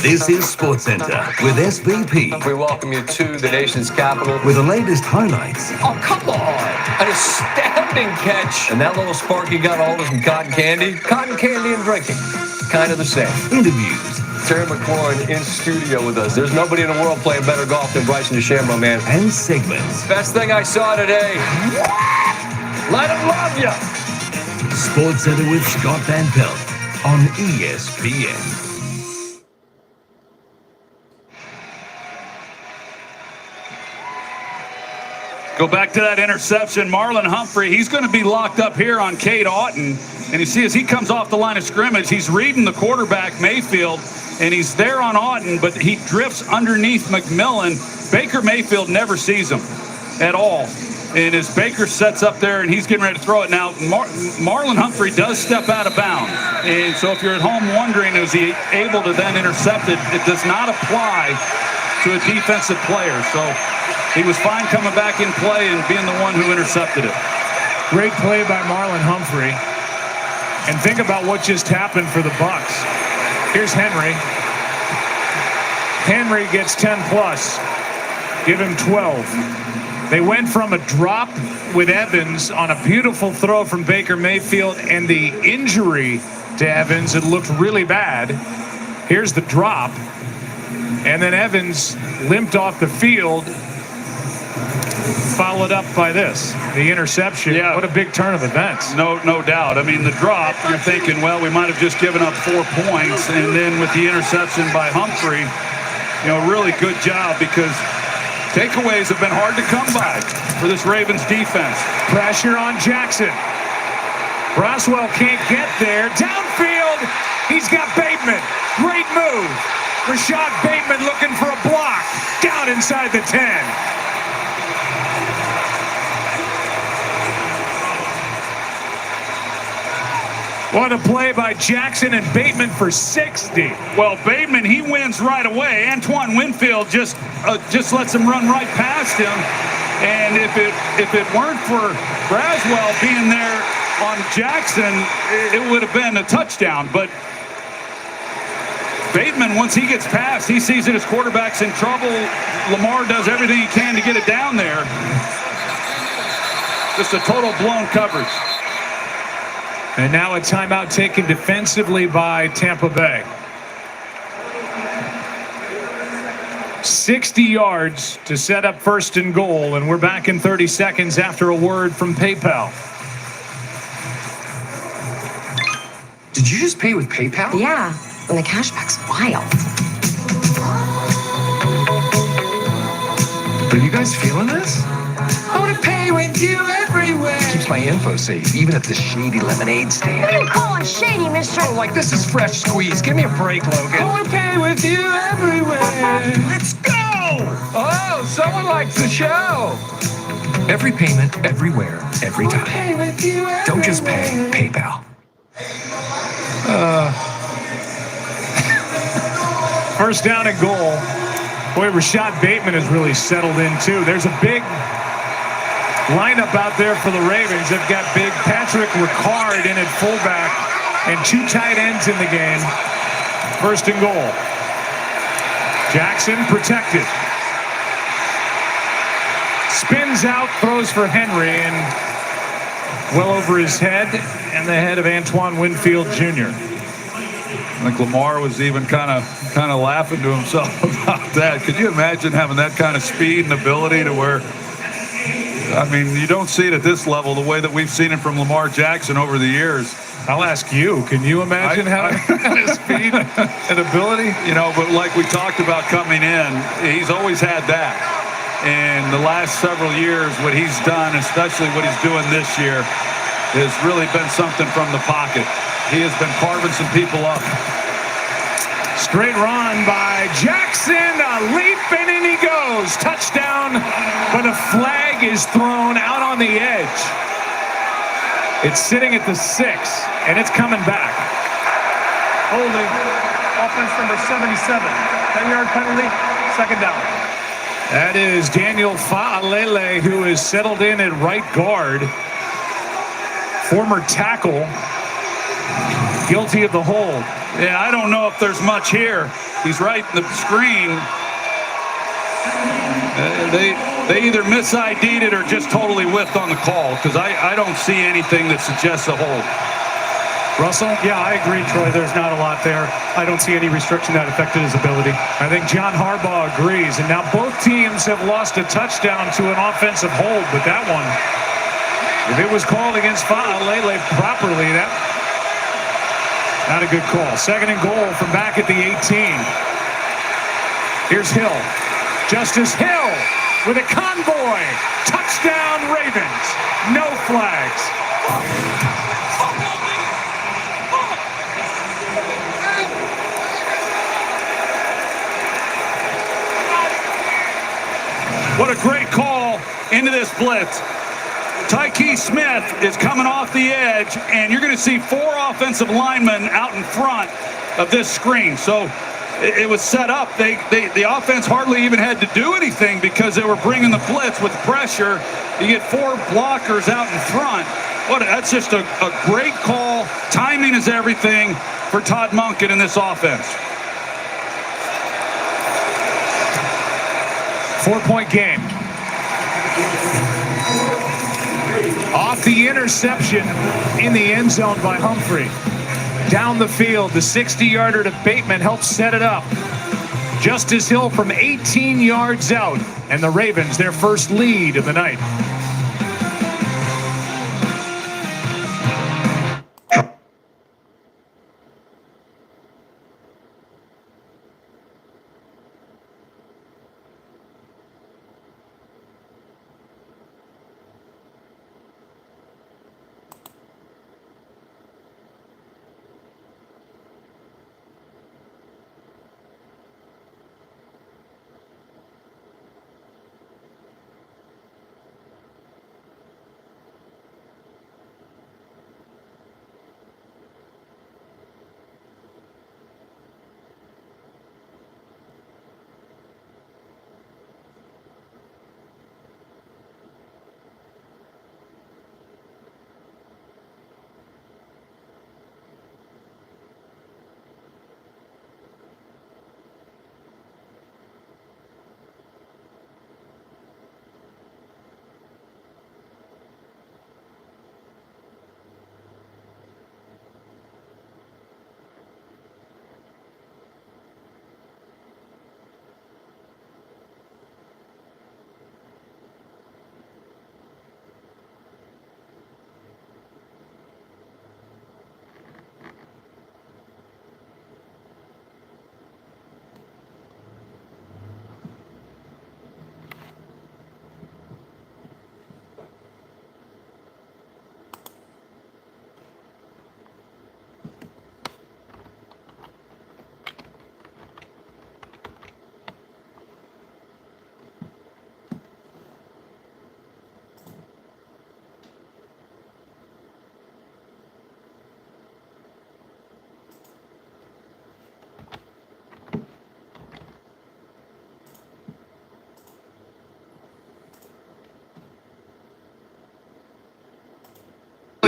G: This is Sports Center with SVP.
H: We welcome you to the nation's capital.
G: With the latest highlights.
H: Oh, come on. An astounding catch. And that little spark you got all of from cotton candy? Cotton candy and drinking. Kind of the same.
G: Interviews.
H: Terry McLaurin in studio with us. There's nobody in the world playing better golf than Bryson DeChambeau, man.
G: And segments.
H: Best thing I saw today. Let him love you.
G: Sports Center with Scott Van Pelt on ESPN.
B: Go back to that interception. Marlon Humphrey, he's going to be locked up here on Cade Otton. And you see as he comes off the line of scrimmage, he's reading the quarterback, Mayfield, and he's there on Otton, but he drifts underneath McMillan. Baker Mayfield never sees him at all. And as Baker sets up there and he's getting ready to throw it now, Marlon Humphrey does step out of bounds. And so if you're at home wondering, is he able to then intercept it, it does not apply to a defensive player. So he was fine coming back in play and being the one who intercepted it.
A: Great play by Marlon Humphrey. And think about what just happened for the Bucs. Here's Henry. Henry gets 10 plus. Give him 12. They went from a drop with Evans on a beautiful throw from Baker Mayfield, and the injury to Evans, it looked really bad. Here's the drop. And then Evans limped off the field. followed up by this, the interception.
E: Yeah.
A: What a big turn of events.
E: No doubt. I mean, the drop, you're thinking, well, we might have just given up 4 points. And then with the interception by Humphrey, really good job, because takeaways have been hard to come by for this Ravens defense.
A: Pressure on Jackson. Braswell can't get there. Downfield, he's got Bateman. Great move. Rashad Bateman looking for a block. Down inside the 10. What a play by Jackson and Bateman for 60.
E: Well, Bateman, he wins right away. Antoine Winfield just lets him run right past him. And if it weren't for Braswell being there on Jackson, it would have been a touchdown. But Bateman, once he gets past, he sees that his quarterback's in trouble. Lamar does everything he can to get it down there. Just a total blown coverage.
A: And now a timeout taken defensively by Tampa Bay. 60 yards to set up 1st and goal, and we're back in 30 seconds after a word from PayPal.
F: Did you just pay with PayPal?
K: Yeah, and the cashback's wild.
F: Are you guys feeling this? I want to pay with you everywhere. Keeps my info safe, even at the shady lemonade stand.
K: What are you calling shady, mister?
F: Oh, like this is fresh squeeze. Give me a break, Logan. I want to pay with you everywhere. Let's go! Oh, someone likes the show. Every payment, everywhere, every time. Pay with you everywhere. Don't just pay, PayPal.
A: First down and goal. Boy, Rashad Bateman has really settled in, too. There's a big lineup out there for the Ravens. They've got big Patrick Ricard in at fullback and 2 tight ends in the game. 1st and goal. Jackson protected. Spins out, throws for Henry, and well over his head and the head of Antoine Winfield Jr.
E: I think Lamar was even kind of laughing to himself about that. Could you imagine having that kind of speed and ability to where, I mean, you don't see it at this level the way that we've seen it from Lamar Jackson over the years.
A: I'll ask you, can you imagine having that speed and ability?
E: But like we talked about coming in, he's always had that. And the last several years, what he's done, especially what he's doing this year, has really been something from the pocket. He has been carving some people up.
A: Straight run by Jackson, a leap, and in he goes. Touchdown, but a flag is thrown out on the edge. It's sitting at the 6, and it's coming back.
C: Holding. Offense number 77. 10-yard penalty. 2nd down.
A: That is Daniel Fa'alele, who is settled in at right guard. Former tackle. Guilty of the hold.
E: Yeah, I don't know if there's much here. He's right in the screen. They either mis-ID'd it or just totally whiffed on the call, because I don't see anything that suggests a hold.
A: Russell?
C: Yeah, I agree, Troy. There's not a lot there. I don't see any restriction that affected his ability.
A: I think John Harbaugh agrees. And now both teams have lost a touchdown to an offensive hold, but that one, if it was called against Fa'alele properly, that not a good call. 2nd and goal from back at the 18. Here's Hill. Justice Hill with a convoy. Touchdown Ravens. No flags.
E: What a great call into this blitz. Tyke Smith is coming off the edge, and you're going to see 4 offensive linemen out in front of this screen. So it was set up. The offense hardly even had to do anything because they were bringing the blitz with pressure. You get 4 blockers out in front. That's just a great call. Timing is everything for Todd Monken in this offense.
A: 4-point game. Off the interception in the end zone by Humphrey. Down the field, the 60-yarder to Bateman helps set it up. Justice Hill from 18 yards out And the Ravens, their first lead of the night.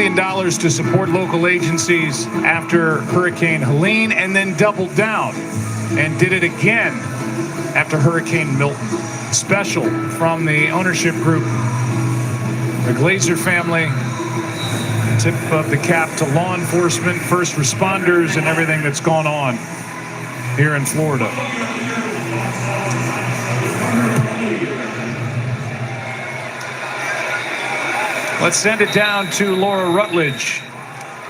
A: $1 million to support local agencies after Hurricane Helene, and then doubled down and did it again after Hurricane Milton. Special from the ownership group, the Glazer family. Tip of the cap to law enforcement, first responders, and everything that's gone on here in Florida. Let's send it down to Laura Rutledge.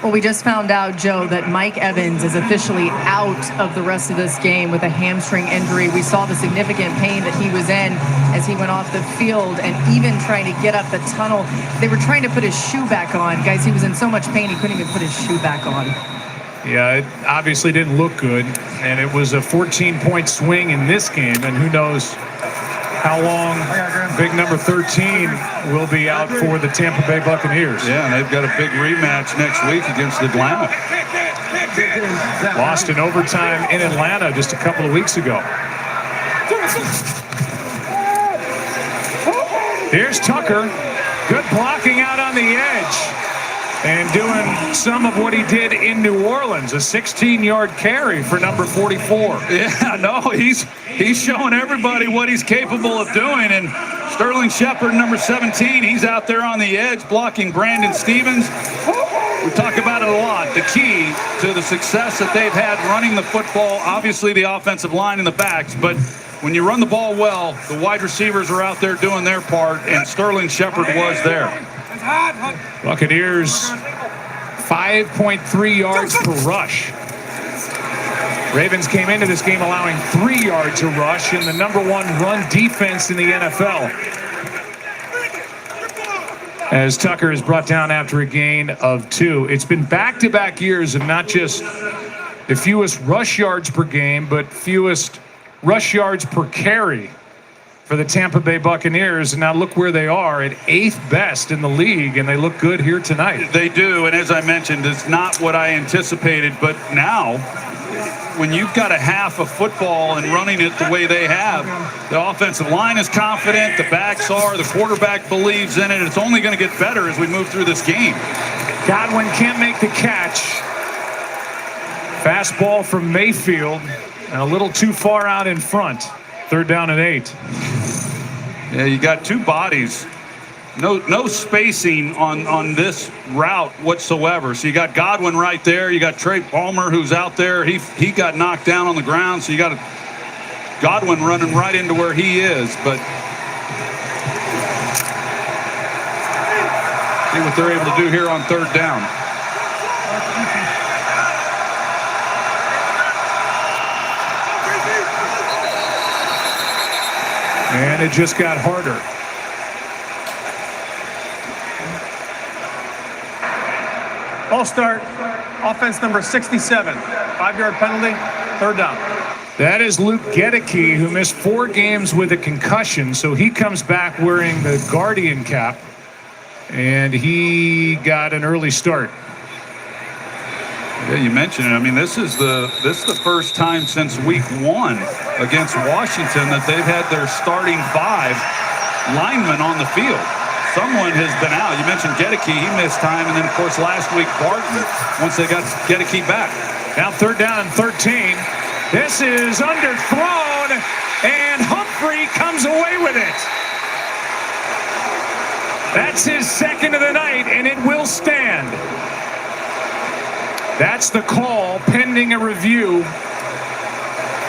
D: Well, we just found out, Joe, that Mike Evans is officially out of the rest of this game with a hamstring injury. We saw the significant pain that he was in as he went off the field, and even trying to get up the tunnel. They were trying to put his shoe back on. Guys, he was in so much pain he couldn't even put his shoe back on.
A: Yeah, it obviously didn't look good, and it was a 14-point swing in this game, and who knows how long big number 13 will be out for the Tampa Bay Buccaneers.
E: Yeah, and they've got a big rematch next week against Atlanta.
A: Lost in overtime in Atlanta just a couple of weeks ago. Here's Tucker. Good blocking out on the edge. And doing some of what he did in New Orleans, a 16-yard carry for number 44.
E: Yeah, no, he's showing everybody what he's capable of doing. And Sterling Shepard, number 17, he's out there on the edge blocking Brandon Stevens. We talk about it a lot. The key to the success that they've had running the football, obviously the offensive line and the backs, but when you run the ball well, the wide receivers are out there doing their part, and Sterling Shepard was there.
A: Buccaneers 5.3 yards per rush. Ravens came into this game allowing 3 yards a rush in the #1 run defense in the NFL. As Tucker is brought down after a gain of 2. It's been back-to-back years of not just the fewest rush yards per game, but fewest rush yards per carry for the Tampa Bay Buccaneers, and now look where they are at 8th best in the league, and they look good here tonight.
E: They do, and as I mentioned, it's not what I anticipated, but now when you've got a half of football and running it the way they have, the offensive line is confident, the backs are, the quarterback believes in it. It's only going to get better as we move through this game.
A: Godwin can't make the catch. Fastball from Mayfield, and a little too far out in front. 3rd down and 8.
E: Yeah, you got two bodies. No spacing on this route whatsoever. So you got Godwin right there. You got Trey Palmer who's out there. He got knocked down on the ground. So you got Godwin running right into where he is. But See what they're able to do here on third down.
A: And it just got harder.
C: Ball start. Offense number 67. 5-yard penalty. Third down.
A: That is Luke Gedeke, who missed 4 games with a concussion. So he comes back wearing the Guardian cap. And he got an early start.
E: Yeah, you mentioned it. I mean, this is the first time since week 1 against Washington that they've had their starting 5 linemen on the field. Someone has been out. You mentioned Gedeke, he missed time, and then of course last week Barton once they got Gedeke back.
A: Now third down and 13. This is underthrown, and Humphrey comes away with it. That's his second of the night, and it will stand. That's the call pending a review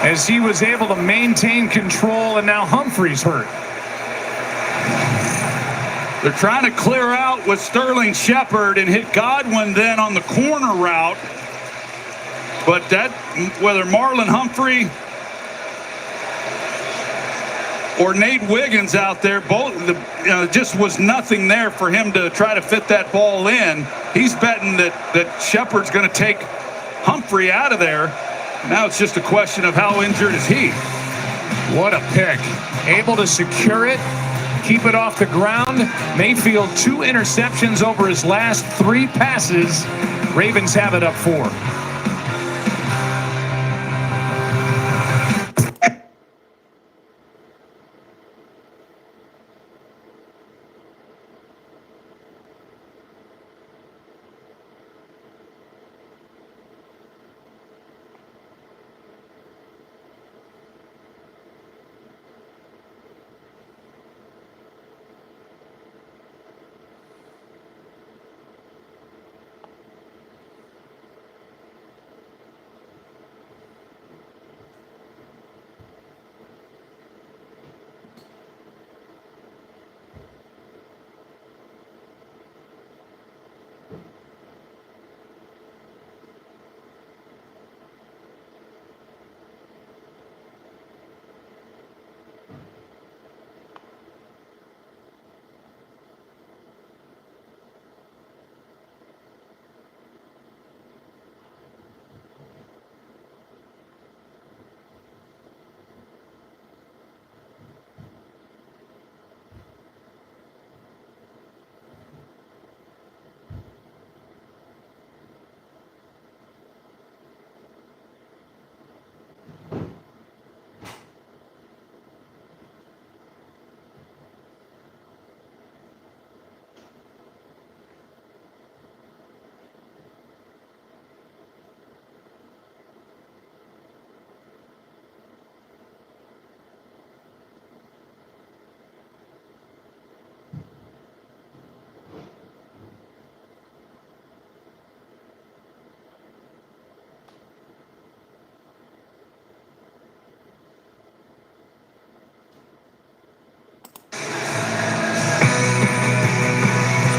A: as he was able to maintain control, and now Humphrey's hurt.
B: They're trying to clear out with Sterling Shepard and hit Godwin then on the corner route. But that, whether Marlon Humphrey or Nate Wiggins out there, both just was nothing there for him to try to fit that ball in. He's betting that Shepard's going to take Humphrey out of there. Now it's just a question of how injured is he.
A: What a pick. Able to secure it, keep it off the ground. Mayfield 2 interceptions over his last 3 passes. Ravens have it up 4.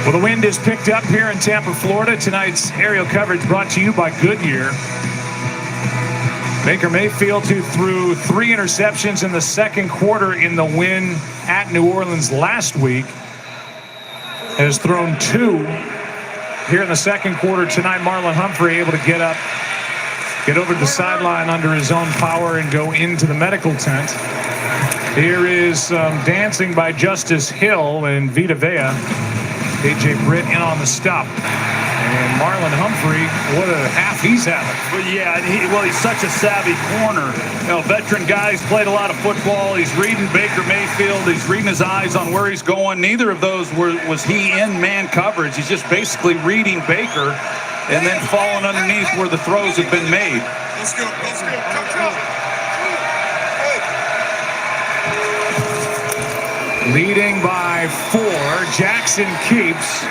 A: Well, the wind is picked up here in Tampa, Florida. Tonight's aerial coverage brought to you by Goodyear. Baker Mayfield, who threw 3 interceptions in the second quarter in the win at New Orleans last week, has thrown 2 here in the second quarter tonight. Marlon Humphrey able to get up, get over to the sideline under his own power and go into the medical tent. Here is dancing by Justice Hill and Vita Vea. AJ Britt in on the stop. And Marlon Humphrey, what a half he's having.
B: Well, yeah, he's such a savvy corner. Veteran guy's played a lot of football. He's reading Baker Mayfield. He's reading his eyes on where he's going. Neither of those was he in man coverage. He's just basically reading Baker and then falling underneath where the throws have been made.
L: Let's go. Come.
A: Leading by 4. Jackson keeps.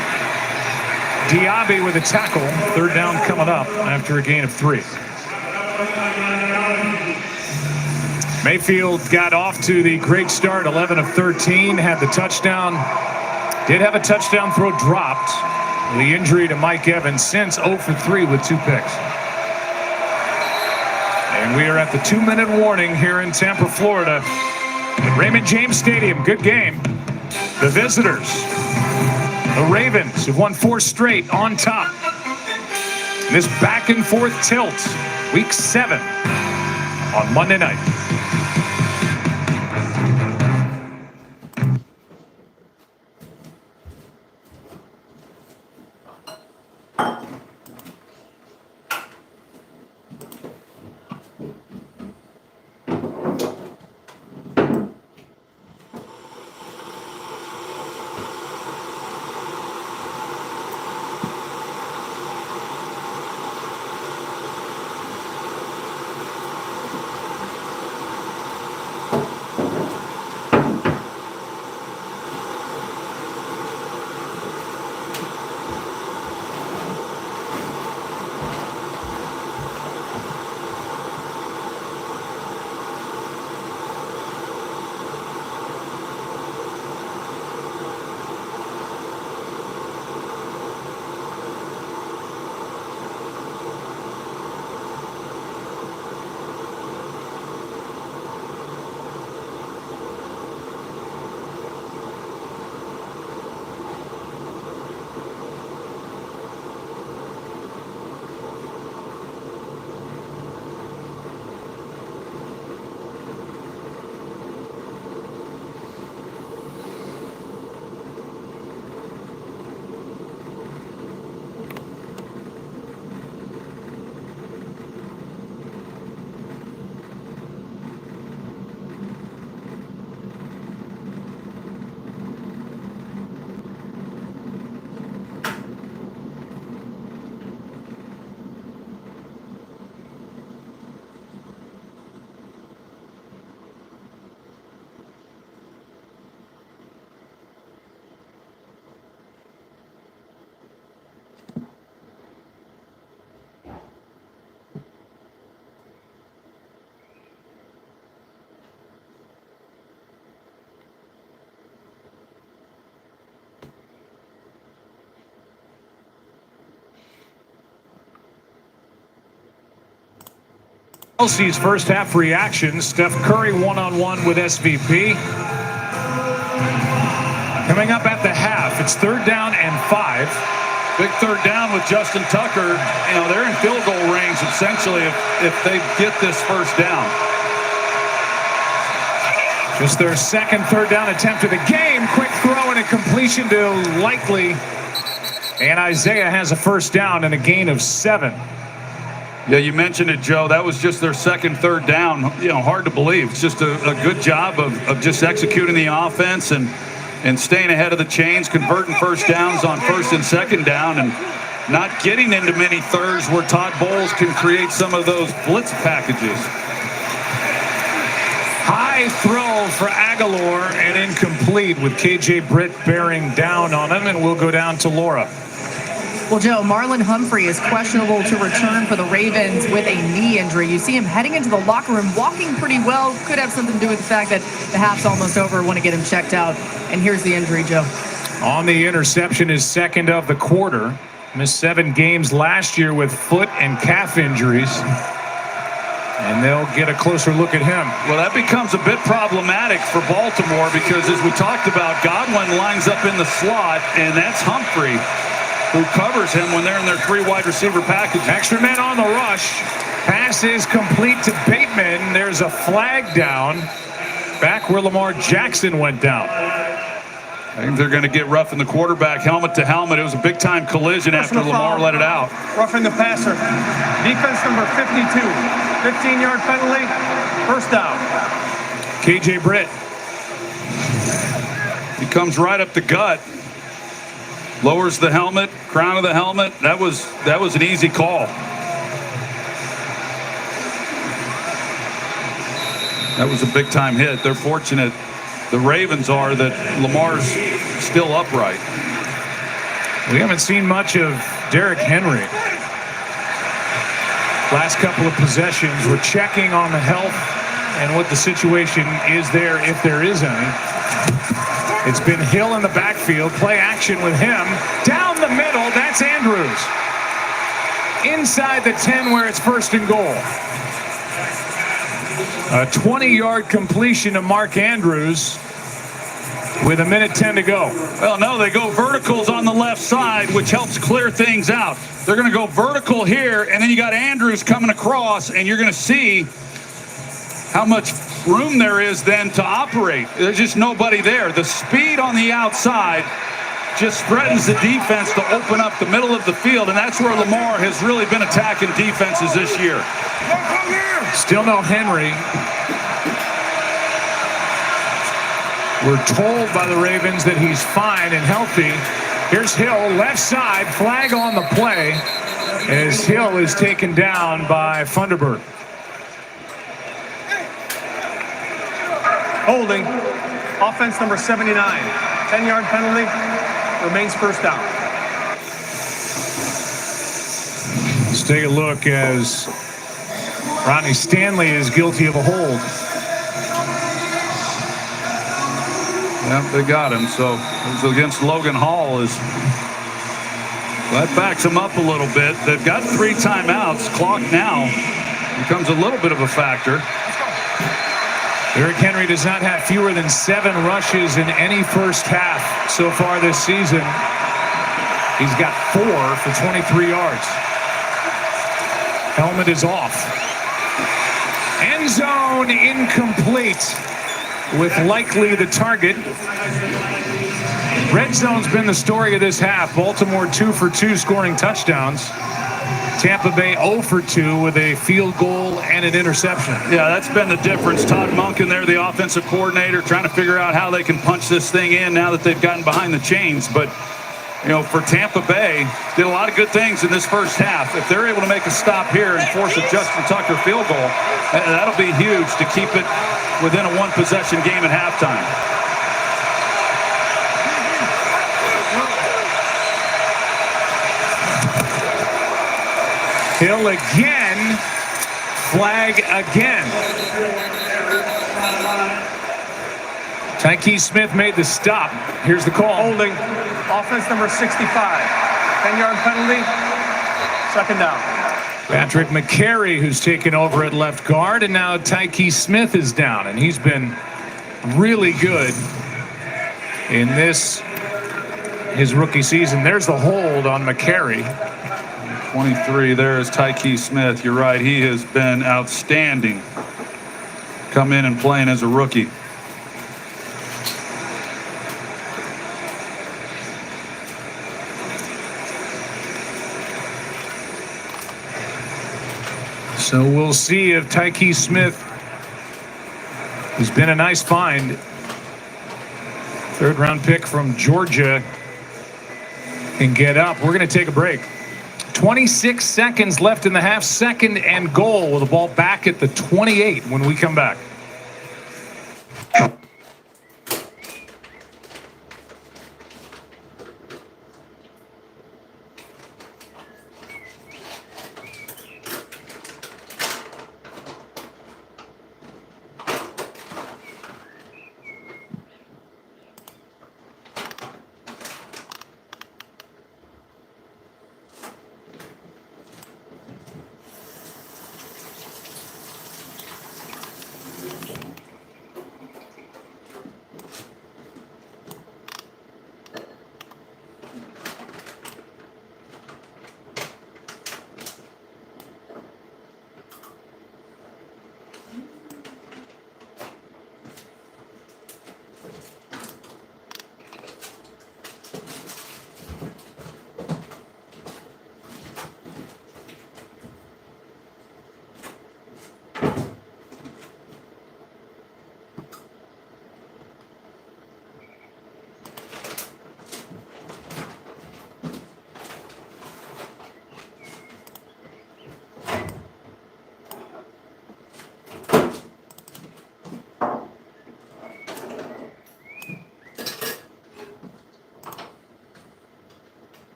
A: Diaby with a tackle. Third down coming up after a gain of 3. Mayfield got off to the great start, 11 of 13, had the touchdown. Did have a touchdown throw dropped. The injury to Mike Evans since 0 for 3 with 2 picks. And we are at the 2-minute warning here in Tampa, Florida. At Raymond James Stadium. Good game. The visitors, the Ravens, have won 4 straight on top. This back and forth tilt, week 7 on Monday night. Chelsea's first half reaction. Steph Curry one-on-one with SVP. Coming up at the half, it's 3rd down and 5.
E: Big 3rd down with Justin Tucker. You know, they're in field goal range essentially if they get this first down.
A: Just their second 3rd down attempt of the game. Quick throw and a completion to Likely. And Isaiah has a first down and a gain of 7.
E: Yeah, you mentioned it, Joe. That was just their second 3rd down. You know, hard to believe. It's just a good job of just executing the offense and staying ahead of the chains, converting first downs on 1st and 2nd down, and not getting into many thirds where Todd Bowles can create some of those blitz packages.
A: High throw for Aguilar and incomplete with KJ Britt bearing down on him, and we'll go down to Laura.
D: Well, Joe, Marlon Humphrey is questionable to return for the Ravens with a knee injury. You see him heading into the locker room, walking pretty well. Could have something to do with the fact that the half's almost over. Want to get him checked out. And here's the injury, Joe.
A: On the interception, his 2nd of the quarter. Missed 7 games last year with foot and calf injuries. And they'll get a closer look at him.
E: Well, that becomes a bit problematic for Baltimore because, as we talked about, Godwin lines up in the slot, and that's Humphrey who covers him when they're in their 3 wide receiver package.
A: Extra men on the rush. Pass is complete to Bateman. There's a flag down back where Lamar Jackson went down.
E: I think they're going to get rough in the quarterback, helmet to helmet. It was a big-time collision after Lamar let it out.
C: Roughing the passer. Defense number 52. 15-yard penalty. First down.
A: KJ Britt.
E: He comes right up the gut. Lowers the helmet, crown of the helmet. That was an easy call. That was a big-time hit. They're fortunate, the Ravens are, that Lamar's still upright.
A: We haven't seen much of Derrick Henry. Last couple of possessions, we're checking on the health and what the situation is there, if there is any. It's been Hill in the backfield. Play action with him. Down the middle. That That's Andrews. Inside the 10 where it's first and goal. A 20-yard completion to Mark Andrews with 1:10 to go.
B: Well, no, they go verticals on the left side, which helps clear things out. They're going to go vertical here, and then you got Andrews coming across, and you're going to see how much room there is then to operate. There's just nobody there. The speed on the outside just threatens the defense to open up the middle of the field, and that's where Lamar has really been attacking defenses this year.
A: Still no Henry. We're told by the Ravens that he's fine and healthy. Here's Hill, left side, flag on the play as Hill is taken down by Funderburg.
C: Holding. Offense number 79. 10-yard penalty. Remains first down.
A: Let's take a look as Ronnie Stanley is guilty of a hold.
E: Yep, they got him. So it was against Logan Hall. That backs them up a little bit. They've got 3 timeouts. Clock now becomes a little bit of a factor.
A: Derrick Henry does not have fewer than 7 rushes in any first half so far this season. He's got 4 for 23 yards. Helmet is off. End zone incomplete with likely the target. Red zone's been the story of this half. Baltimore 2 for 2 scoring touchdowns. Tampa Bay 0 for 2 with a field goal and an interception.
B: Yeah, that's been the difference. Todd Monken there, the offensive coordinator, trying to figure out how they can punch this thing in now that they've gotten behind the chains. But, you know, for Tampa Bay, did a lot of good things in this first half. If they're able to make a stop here and force a Justin Tucker field goal, that'll be huge to keep it within a 1-possession game at halftime.
A: Hill again, flag again. Tyke Smith made the stop. Here's the call.
C: Holding. Offense number 65. 10-yard penalty. Second down.
A: Patrick McCary, who's taken over at left guard, and now Tyke Smith is down, and he's been really good in his rookie season. There's the hold on McCary.
E: 23 there is Tyke Smith. You're right, he has been outstanding. Come in and playing as a rookie.
A: So we'll see if Tyke Smith, who's been a nice find, 3rd-round pick from Georgia, can get up. We're going to take a break. 26 seconds left in the half, 2nd and goal with the ball back at the 28 when we come back.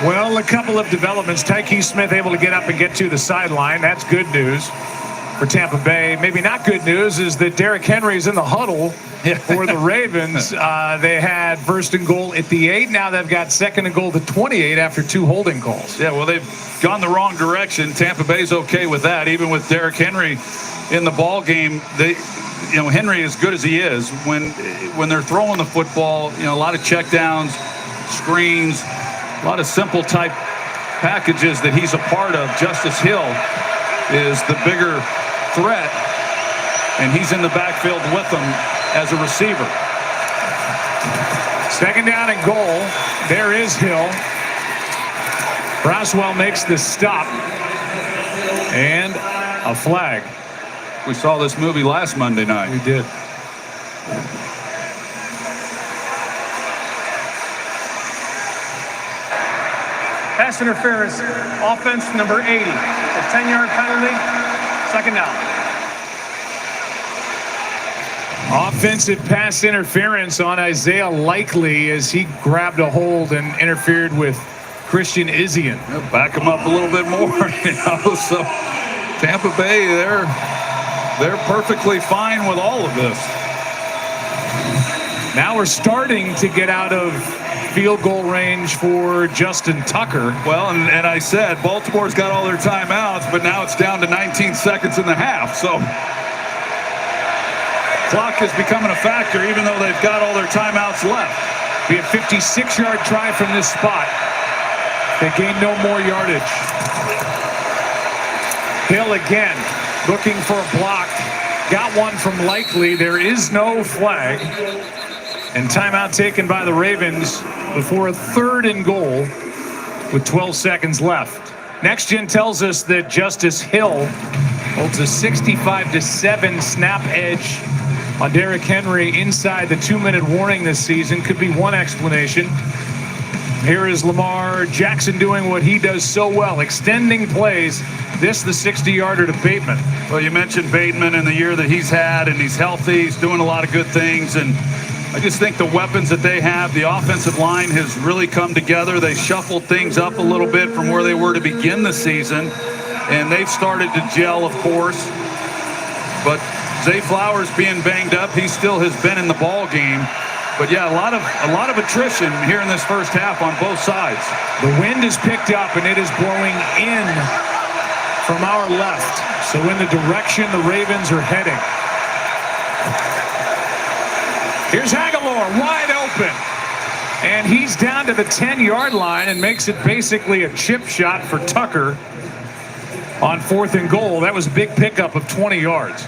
A: Well, a couple of developments. Tyke Smith able to get up and get to the sideline. That's good news. for Tampa Bay. Maybe not good news is that Derrick Henry's in the huddle for the Ravens. They had first and goal at the 8. Now they've got second and goal at the 28 after 2 holding calls.
E: Yeah, well, they've gone the wrong direction. Tampa Bay's okay with that. Even with Derrick Henry in the ball game, Henry, as good as he is, when they're throwing the football, a lot of checkdowns, screens, a lot of simple type packages that he's a part of. Justice Hill is the bigger threat, and he's in the backfield with them as a receiver.
A: Second down and goal. There is Hill. Braswell makes the stop, and a flag.
E: We saw this movie last Monday night.
A: We did.
C: Pass interference, offense number 80. A 10-yard penalty, second down.
A: Offensive pass interference on Isaiah Likely as he grabbed a hold and interfered with Christian Isian.
E: Back him up a little bit more. So Tampa Bay, they're perfectly fine with all of this.
A: Now we're starting to get out of field goal range for Justin Tucker.
E: Well, and I said Baltimore's got all their timeouts, but now it's down to 19 seconds in the half. So clock is becoming a factor, even though they've got all their timeouts left.
A: Be a 56-yard try from this spot. They gain no more yardage. Hill again looking for a block. Got one from Likely. There is no flag. And timeout taken by the Ravens before a third and goal with 12 seconds left. Next Gen tells us that Justice Hill holds a 65-7 snap edge on Derrick Henry inside the 2-minute warning this season. Could be one explanation. Here is Lamar Jackson doing what he does so well, extending plays. This the 60-yarder to Bateman.
E: Well, you mentioned Bateman and the year that he's had, and he's healthy. He's doing a lot of good things, and I just think the weapons that they have, the offensive line has really come together. They shuffled things up a little bit from where they were to begin the season, and they've started to gel, of course. But Zay Flowers being banged up, he still has been in the ball game. But yeah, a lot of attrition here in this first half on both sides.
A: The wind is picked up and it is blowing in from our left. So in the direction the Ravens are heading. Here's Aguilar wide open. And he's down to the 10-yard line and makes it basically a chip shot for Tucker on 4th and goal. That was a big pickup of 20 yards.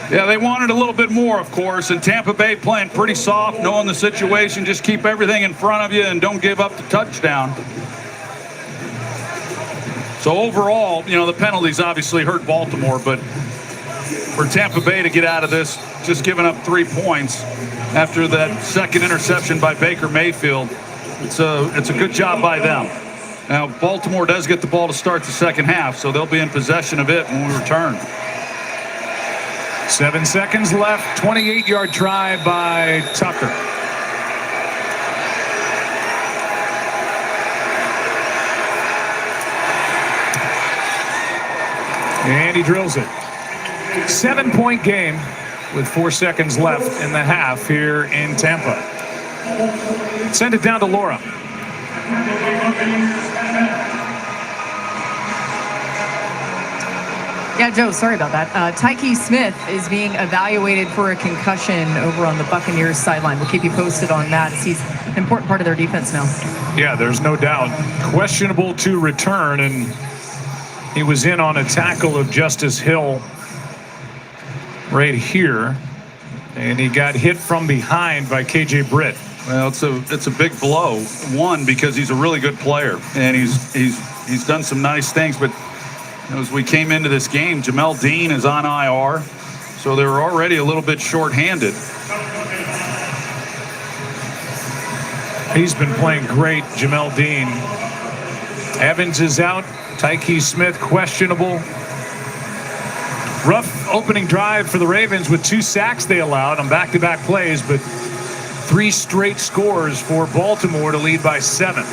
E: Yeah, they wanted a little bit more, of course, and Tampa Bay playing pretty soft, knowing the situation. Just keep everything in front of you and don't give up the touchdown. So overall, the penalties obviously hurt Baltimore, but for Tampa Bay to get out of this, just giving up 3 points after that second interception by Baker Mayfield, it's a good job by them. Now, Baltimore does get the ball to start the second half, so they'll be in possession of it when we return.
A: 7 seconds left, 28-yard try by Tucker. And he drills it. 7-point game with 4 seconds left in the half here in Tampa. Send it down to Laura.
D: Yeah, Joe, sorry about that. Tyke Smith is being evaluated for a concussion over on the Buccaneers sideline. We'll keep you posted on that as he's an important part of their defense now.
A: Yeah, there's no doubt. Questionable to return, and he was in on a tackle of Justice Hill right here, and he got hit from behind by KJ Britt.
E: Well, it's a big blow. One, because he's a really good player, and he's done some nice things, but as we came into this game, Jamel Dean is on IR, so they were already a little bit short-handed.
A: He's been playing great, Jamel Dean. Evans is out. Tyke Smith questionable. Rough opening drive for the Ravens with 2 sacks they allowed on back-to-back plays, but 3 straight scores for Baltimore to lead by 7.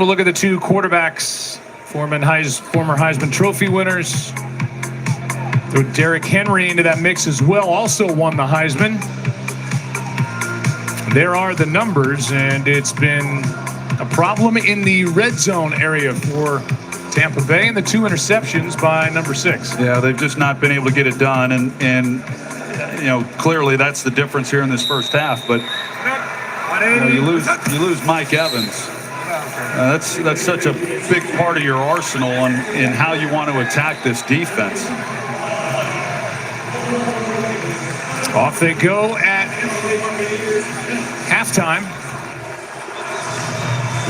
A: we'll look at the two quarterbacks, former Heisman Trophy winners. Throw Derrick Henry into that mix as well, also won the Heisman. There are the numbers, and it's been a problem in the red zone area for Tampa Bay, and the 2 interceptions by number 6.
E: Yeah, they've just not been able to get it done, and you know, clearly that's the difference here in this first half. But you lose Mike Evans. That's such a big part of your arsenal in how you want to attack this defense.
A: Off they go at halftime.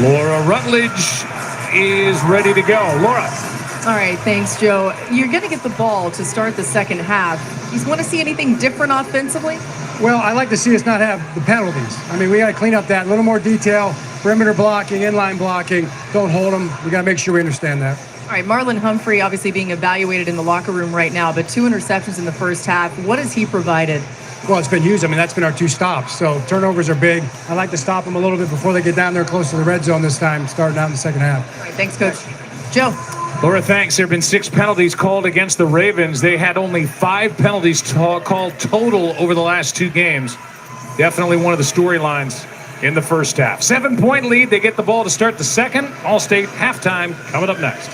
A: Laura Rutledge is ready to go. Laura.
D: All right, thanks, Joe. You're going to get the ball to start the second half. You want to see anything different offensively?
C: Well, I like to see us not have the penalties. I mean, we got to clean up that. A little more detail, perimeter blocking, inline blocking. Don't hold them. We got to make sure we understand that.
D: All right, Marlon Humphrey obviously being evaluated in the locker room right now, but 2 interceptions in the first half. What has he provided?
C: Well, it's been used. I mean, that's been our 2 stops. So turnovers are big. I like to stop them a little bit before they get down there close to the red zone this time, starting out in the second half.
D: All right, thanks, Coach. Joe.
A: Laura, thanks. There have been 6 penalties called against the Ravens. They had only 5 penalties called total over the last 2 games. Definitely one of the storylines in the first half. 7-point lead. They get the ball to start the second. All-State halftime coming up next.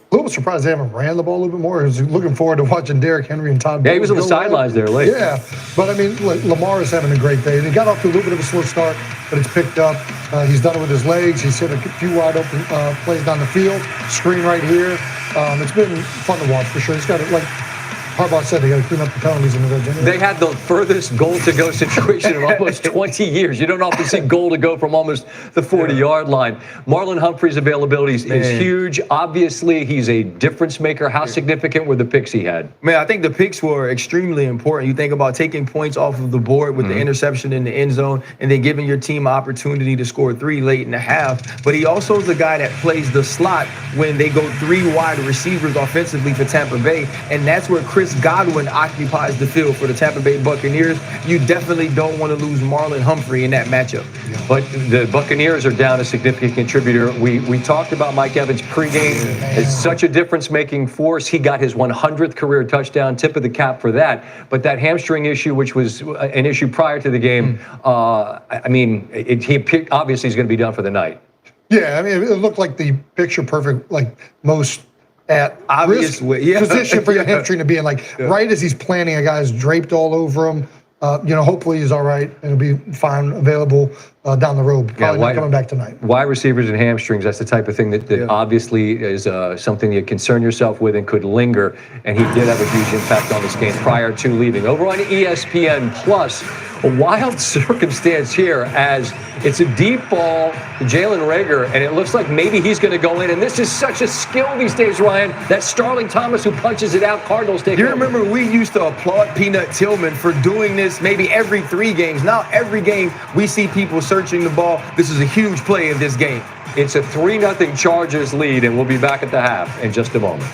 M: A little surprised they haven't ran the ball a little bit more. I was looking forward to watching Derrick Henry and Todd.
H: Yeah, he was on the sidelines there late.
M: Yeah, but I mean, Lamar is having a great day. And he got off to a little bit of a slow start, but it's picked up. He's done it with his legs. He's hit a few wide open plays down the field. Screen right here. It's been fun to watch for sure. He's got it like Harbaugh said, they got to clean up the penalties in the red zone.
H: They had the furthest goal-to-go situation in almost 20 years. You don't often see goal to go from almost the 40-yard line. Marlon Humphrey's availability is huge. Obviously, he's a difference maker. How significant were the picks he had?
N: Man, I think the picks were extremely important. You think about taking points off of the board with the interception in the end zone and then giving your team an opportunity to score 3 late in the half. But he also is the guy that plays the slot when they go 3 wide receivers offensively for Tampa Bay. And that's where Chris Godwin occupies the field for the Tampa Bay Buccaneers. You definitely don't want to lose Marlon Humphrey in that matchup.
H: But the Buccaneers are down a significant contributor. We talked about Mike Evans pregame. It's such a difference-making force. He got his 100th career touchdown, tip of the cap for that. But that hamstring issue, which was an issue prior to the game, I mean, he obviously is going to be done for the night.
M: Yeah, I mean, it looked like the picture perfect, like most at obvious position for your hamstring to be in. Like right as he's planning, a guy's draped all over him. Hopefully he's all right and he'll be fine, available down the road. Probably not coming back tonight.
H: Wide receivers and hamstrings, that's the type of thing that obviously is something you concern yourself with and could linger. And he did have a huge impact on this game prior to leaving. Over on ESPN Plus, a wild circumstance here as it's a deep ball to Jalen Reagor, and it looks like maybe he's going to go in. And this is such a skill these days, Ryan. That's Starling Thomas who punches it out. Cardinals take it.
N: You remember we used to applaud Peanut Tillman for doing this maybe every 3 games. Now every game we see people searching the ball. This is a huge play in this game.
H: It's a 3-0 Chargers lead, and we'll be back at the half in just a moment.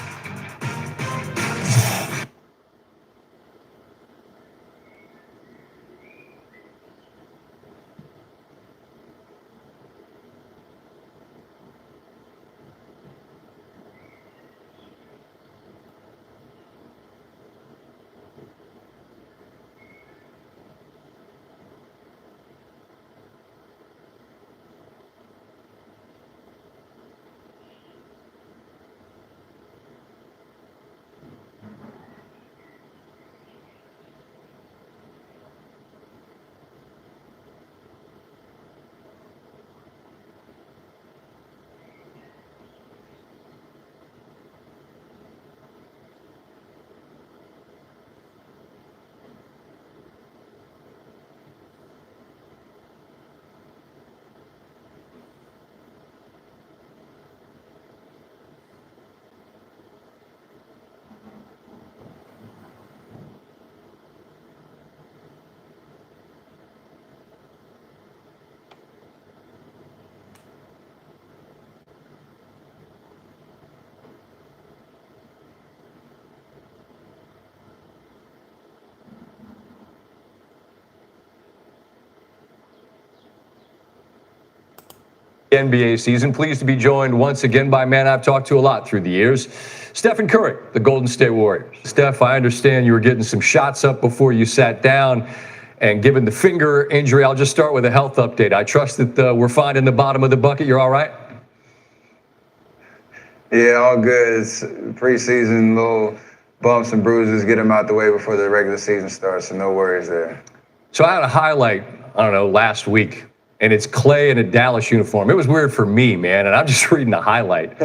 H: NBA season. Pleased to be joined once again by a man I've talked to a lot through the years, Stephen Curry, the Golden State Warriors. Steph, I understand you were getting some shots up before you sat down. And given the finger injury, I'll just start with a health update. I trust that we're fine in the bottom of the bucket. You're all right?
O: Yeah, all good. It's preseason, little bumps and bruises, get them out the way before the regular season starts, so no worries there.
H: So I had a highlight, I don't know, last week, and it's Clay in a Dallas uniform. It was weird for me, man, and I'm just reading the highlight.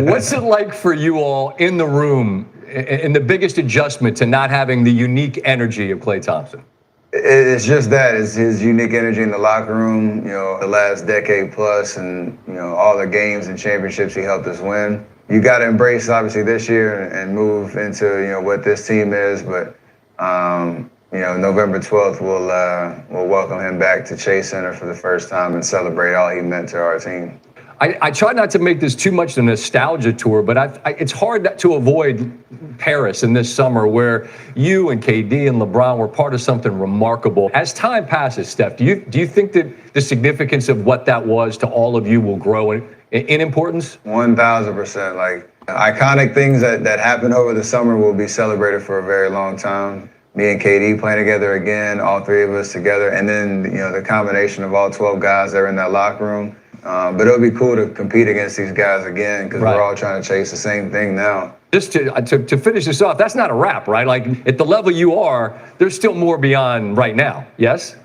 H: What's it like for you all in the room, and the biggest adjustment to not having the unique energy of Klay Thompson?
O: It's just that. It's his unique energy in the locker room, the last decade plus, and, all the games and championships he helped us win. You got to embrace, obviously, this year and move into, what this team is. But, November 12th, we'll welcome him back to Chase Center for the first time and celebrate all he meant to our team.
H: I try not to make this too much a nostalgia tour, but it's hard to avoid Paris in this summer where you and KD and LeBron were part of something remarkable. As time passes, Steph, do you think that the significance of what that was to all of you will grow in importance?
O: 1,000%. Like, iconic things that happened over the summer will be celebrated for a very long time. Me and KD playing together again, all three of us together, and then, the combination of all 12 guys that are in that locker room. But it'll be cool to compete against these guys again because we're all trying to chase the same thing now.
H: Just to finish this off, that's not a wrap, right? Like, at the level you are, there's still more beyond right now, yes?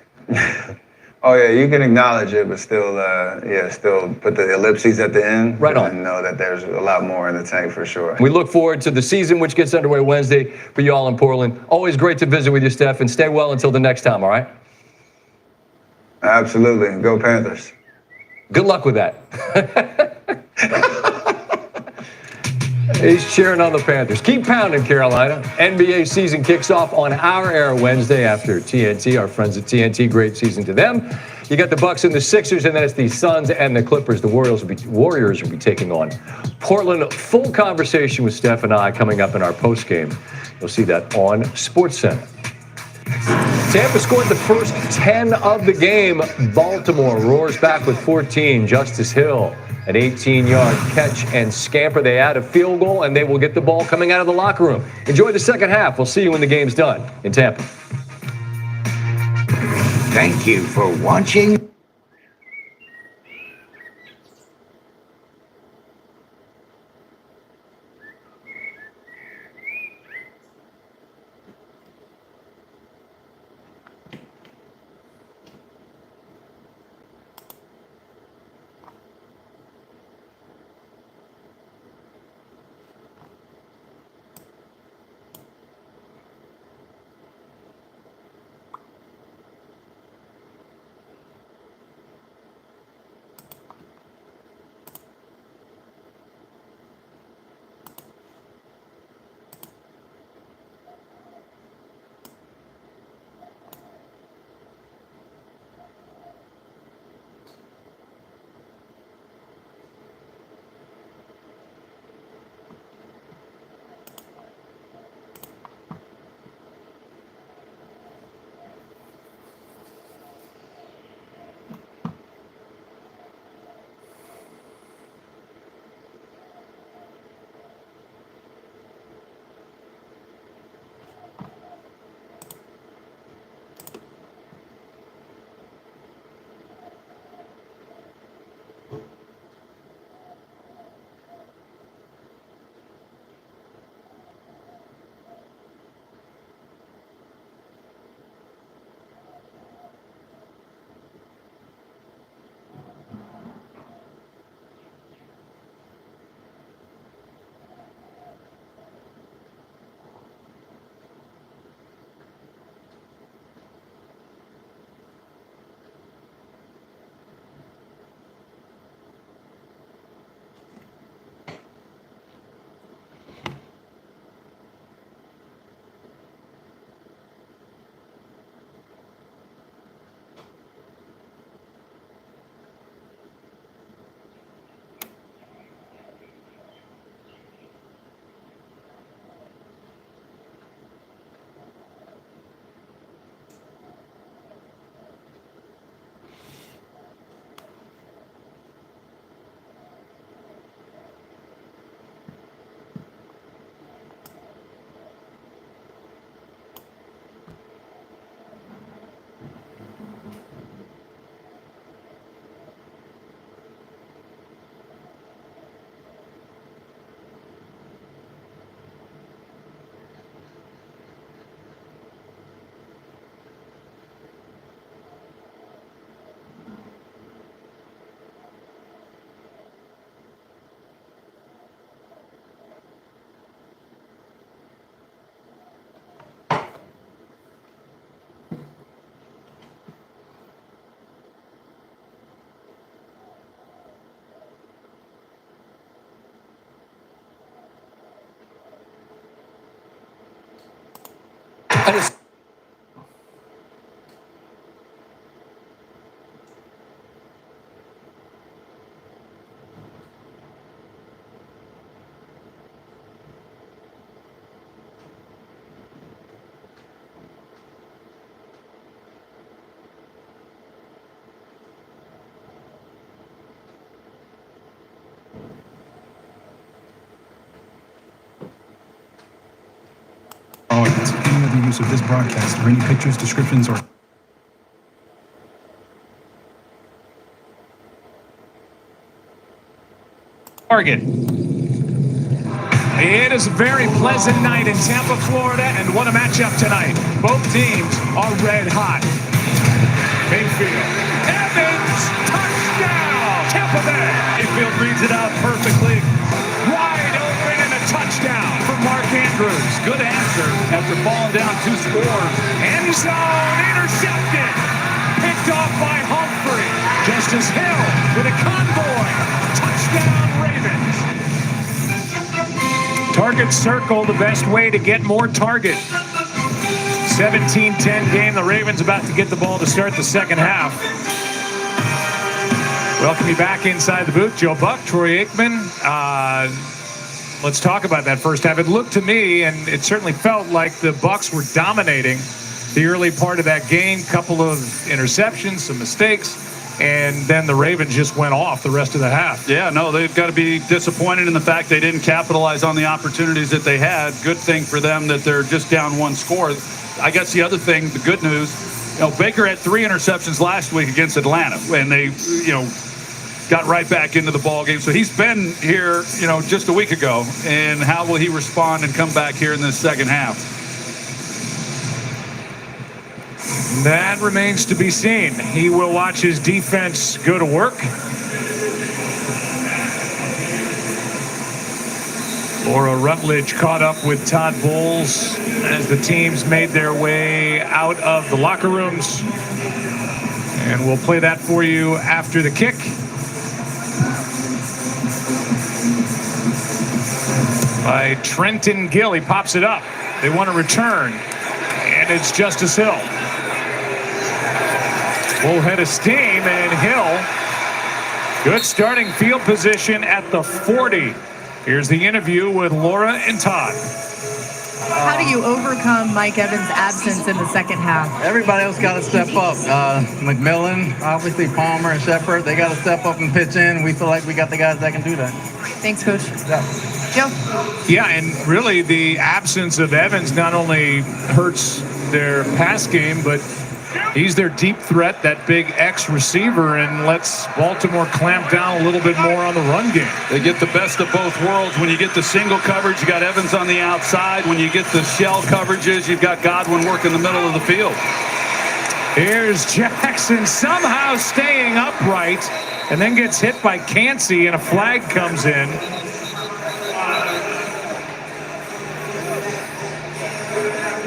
O: Oh, yeah, you can acknowledge it, but still put the ellipses at the end.
H: Right on.
O: And know that there's a lot more in the tank for sure.
H: We look forward to the season, which gets underway Wednesday for you all in Portland. Always great to visit with you, Steph, and stay well until the next time, all right?
O: Absolutely. Go Panthers.
H: Good luck with that. He's cheering on the Panthers. Keep pounding, Carolina. NBA season kicks off on our air Wednesday after TNT. Our friends at TNT, great season to them. You got the Bucks and the Sixers, and then it's the Suns and the Clippers. The Warriors will be taking on Portland. Full conversation with Steph and I coming up in our postgame. You'll see that on SportsCenter. Tampa scored the first 10 of the game. Baltimore roars back with 14. Justice Hill, an 18-yard catch and scamper. They add a field goal, and they will get the ball coming out of the locker room. Enjoy the second half. We'll see you when the game's done in Tampa.
P: Thank you for watching.
Q: Any other use of this broadcast or any pictures, descriptions, or
A: target. It is a very pleasant night in Tampa, Florida, and what a matchup tonight. Both teams are red hot. Mayfield, Evans, touchdown, Tampa Bay.
B: Mayfield reads it out perfectly.
A: Wide open and a touchdown for Mark Andrews.
B: Good answer after falling down 2 scores.
A: End zone intercepted. Picked off by Humphrey. Justice Hill with a convoy. Touchdown Ravens. Target circle, the best way to get more target. 17-10 game. The Ravens about to get the ball to start the second half. Welcome you back inside the booth. Joe Buck, Troy Aikman. Let's talk about that first half. It looked to me, and it certainly felt like the Bucs were dominating the early part of that game. Couple of interceptions, some mistakes, and then the Ravens just went off the rest of the half.
B: Yeah, no, they've got to be disappointed in the fact they didn't capitalize on the opportunities that they had. Good thing for them that they're just down 1 score. I guess the other thing, the good news, Baker had 3 interceptions last week against Atlanta, and they, got right back into the ball game. So he's been here, just a week ago. And how will he respond and come back here in this second half?
A: That remains to be seen. He will watch his defense go to work. Laura Rutledge caught up with Todd Bowles as the teams made their way out of the locker rooms. And we'll play that for you after the kick. By Trenton Gill. He pops it up. They want to return. And it's Justice Hill. Full head of steam, and Hill. Good starting field position at the 40. Here's the interview with Laura and Todd.
D: How do you overcome Mike Evans' absence in the second half?
R: Everybody else got to step up. McMillan, obviously Palmer and Shepard, they got to step up and pitch in. We feel like we got the guys that can do that.
D: Thanks, Coach.
R: Yeah.
D: Joe?
A: Yeah, and really the absence of Evans not only hurts their pass game, but he's their deep threat, that big X receiver, and lets Baltimore clamp down a little bit more on the run game.
B: They get the best of both worlds. When you get the single coverage, you got Evans on the outside. When you get the shell coverages, you've got Godwin working the middle of the field.
A: Here's Jackson somehow staying upright and then gets hit by Cansey, and a flag comes in.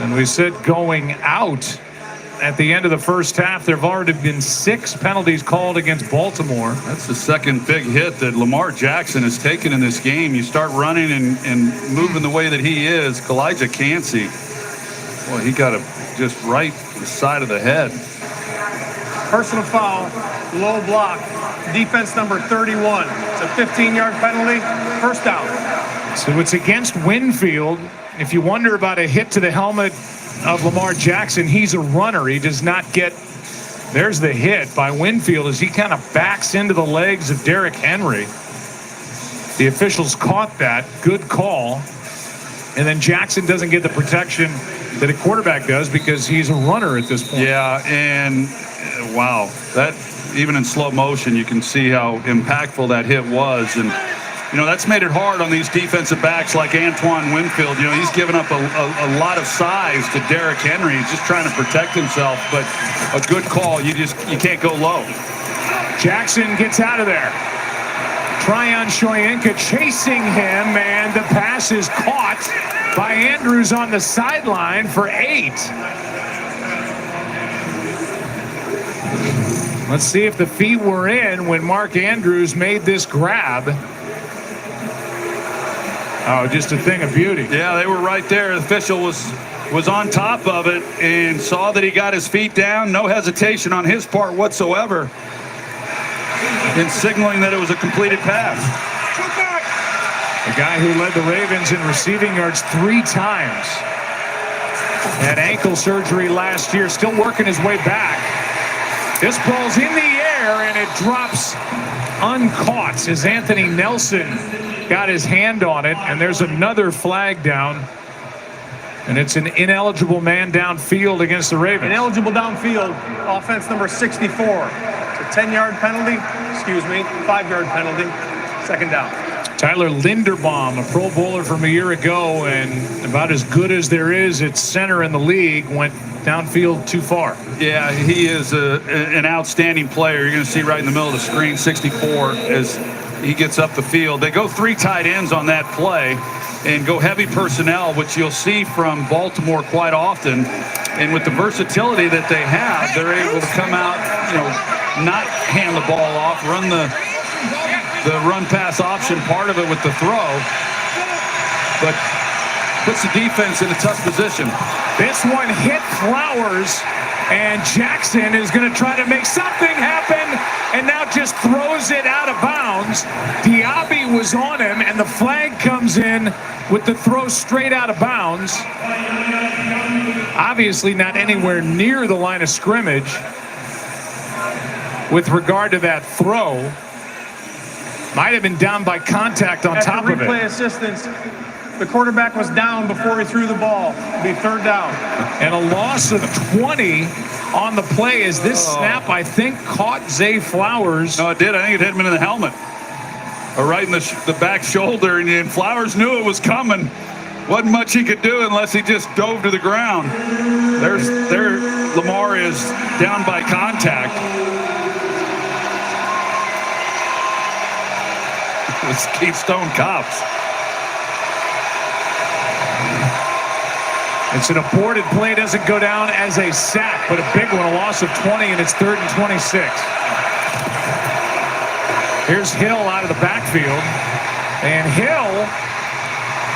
A: And we said going out. At the end of the first half, there have already been 6 penalties called against Baltimore.
B: That's the second big hit that Lamar Jackson has taken in this game. You start running and moving the way that he is. Kalijah Cansey, boy, he got it just right to the side of the head.
S: Personal foul, low block, defense number 31. It's a 15-yard penalty, first down.
A: So it's against Winfield. If you wonder about a hit to the helmet of Lamar Jackson, he's a runner. He does not get, there's the hit by Winfield as he kind of backs into the legs of Derrick Henry. The officials caught that. Good call. And then Jackson doesn't get the protection that a quarterback does because he's a runner at this point.
B: Yeah, and wow, that even in slow motion, you can see how impactful that hit was. And that's made it hard on these defensive backs like Antoine Winfield. He's given up a lot of size to Derrick Henry. He's just trying to protect himself, but a good call. You can't go low.
A: Jackson gets out of there. Tryon Shoyinka chasing him, and the pass is caught by Andrews on the sideline for 8. Let's see if the feet were in when Mark Andrews made this grab. Oh, just a thing of beauty.
B: Yeah, they were right there. The official was
E: was on top of it and saw that he got his feet down. No hesitation on his part whatsoever in signaling that it was a completed pass.
A: The guy who led the Ravens in receiving yards 3 times. Had ankle surgery last year, still working his way back. This ball's in the air and it drops uncaught as Anthony Nelson got his hand on it, and there's another flag down. And it's an ineligible man downfield against the Ravens.
S: Ineligible downfield, offense number 64. It's a 10-yard penalty, 5-yard penalty, second down.
A: Tyler Linderbaum, a Pro Bowler from a year ago and about as good as there is at center in the league, went downfield too far.
E: Yeah, he is an outstanding player. You're going to see right in the middle of the screen, 64, as he gets up the field. They go 3 tight ends on that play and go heavy personnel, which you'll see from Baltimore quite often. And with the versatility that they have, they're able to come out, not hand the ball off, run the run-pass option part of it with the throw, but puts the defense in a tough position.
A: This one hit Flowers, and Jackson is going to try to make something happen, and now just throws it out of bounds. Diaby was on him, and the flag comes in with the throw straight out of bounds. Obviously not anywhere near the line of scrimmage with regard to that throw. Might have been down by contact on top of it.
S: Replay assistance. The quarterback was down before he threw the ball. It'll be 3rd down.
A: And a loss of 20 on the play as this snap, I think, caught Zay Flowers.
E: No, it did. I think it hit him in the helmet. Or right in the back shoulder. And Flowers knew it was coming. Wasn't much he could do unless he just dove to the ground. There Lamar is down by contact. It's Keystone Cops.
A: It's an aborted play, doesn't go down as a sack, but a big one, a loss of 20, and it's 3rd and 26. Here's Hill out of the backfield, and Hill,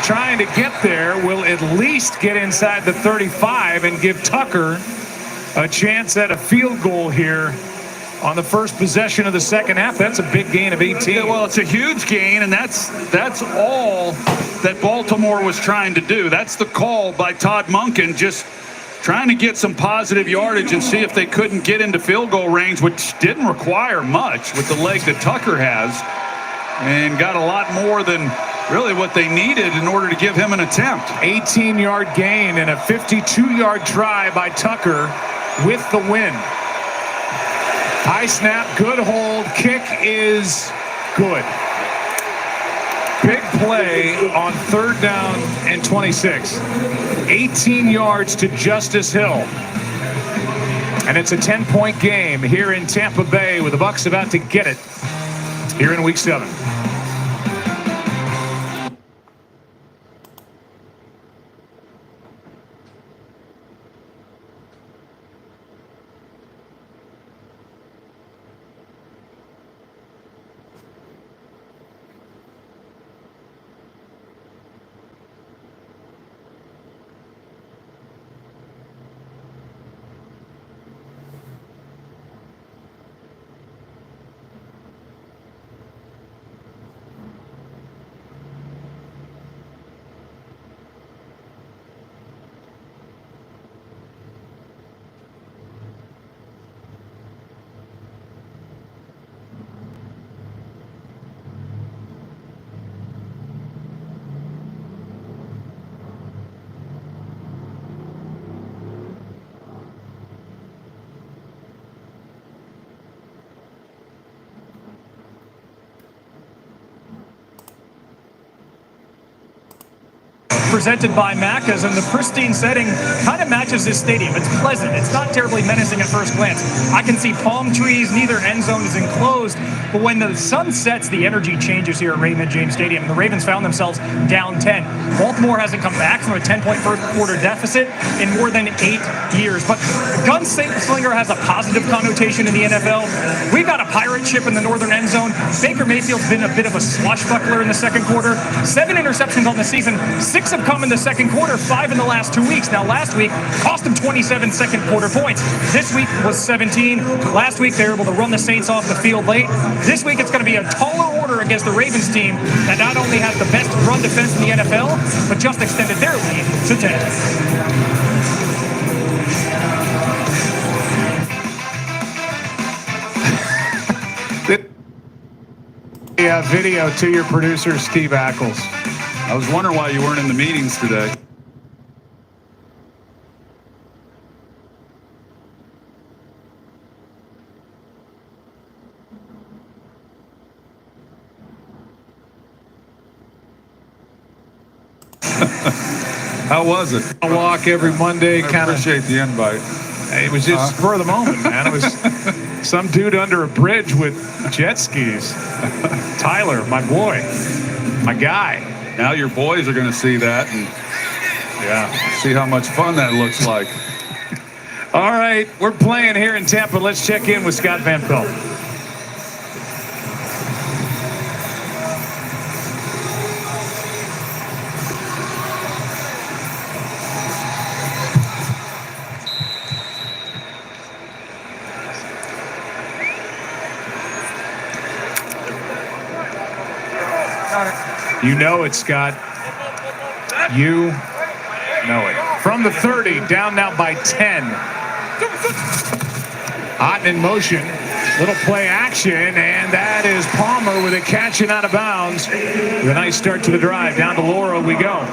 A: trying to get there, will at least get inside the 35 and give Tucker a chance at a field goal here on the first possession of the second half. That's a big gain of 18.
E: Yeah, well, it's a huge gain, and that's all that Baltimore was trying to do. That's the call by Todd Monken, just trying to get some positive yardage and see if they couldn't get into field goal range, which didn't require much with the leg that Tucker has, and got a lot more than really what they needed in order to give him an attempt.
A: 18-yard gain and a 52-yard try by Tucker with the win. High snap, good hold, kick is good. Big play on 3rd down and 26. 18 yards to Justice Hill. And it's a 10-point game here in Tampa Bay with the Bucs about to get it here in Week 7.
T: presented by Macca's, and the pristine setting kind of matches this stadium. It's pleasant. It's not terribly menacing at first glance. I can see palm trees. Neither end zone is enclosed. But when the sun sets, the energy changes here at Raymond James Stadium. The Ravens found themselves down 10. Baltimore hasn't come back from a 10-point first quarter deficit in more than 8 years. But gunslinger has a positive connotation in the NFL. We've got a pirate ship in the northern end zone. Baker Mayfield's been a bit of a swashbuckler in the second quarter. 7 interceptions on the season. 6 have come in the second quarter, 5 in the last 2 weeks. Now, last week cost him 27 second quarter points. This week was 17. Last week they were able to run the Saints off the field late. This week it's going to be a taller order against the Ravens team that not only has the best run defense in the NFL, but just extended their lead to 10.
A: Video to your producer, Steve Ackles.
E: I was wondering why you weren't in the meetings today. How was it?
A: I walk every Monday.
E: I appreciate the invite.
A: It was just spur of the moment, man. It was some dude under a bridge with jet skis. Tyler, my boy, my guy.
E: Now your boys are going to see that and see how much fun that looks like.
A: All right, we're playing here in Tampa. Let's check in with Scott Van Pelt. You know it, Scott. You know it. From the 30, down now by 10. Hot in motion. Little play action, and that is Palmer with a catch and out of bounds. With a nice start to the drive. Down to Laura we go.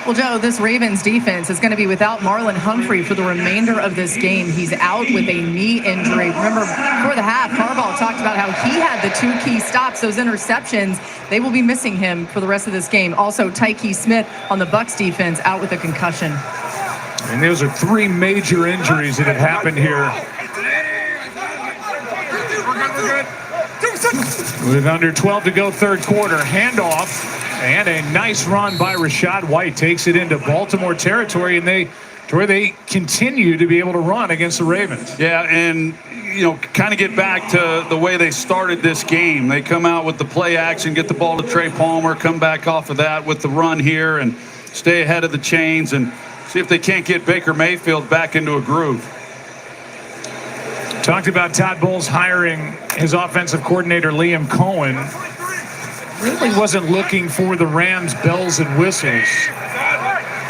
D: Well, Joe, this Ravens defense is going to be without Marlon Humphrey for the remainder of this game. He's out with a knee injury. Remember, before the half, Harbaugh talked about how he had the 2 key stops, those interceptions. They will be missing him for the rest of this game. Also, Tyke Smith on the Bucs defense out with a concussion.
A: And those are 3 major injuries that have happened here. With under 12 to go, third quarter, handoff. And a nice run by Rachaad White takes it into Baltimore territory, and where they continue to be able to run against the Ravens.
E: Yeah, and kind of get back to the way they started this game. They come out with the play action, get the ball to Trey Palmer, come back off of that with the run here, and stay ahead of the chains and see if they can't get Baker Mayfield back into a groove.
A: Talked about Todd Bowles hiring his offensive coordinator, Liam Cohen. Really wasn't looking for the Rams' bells and whistles.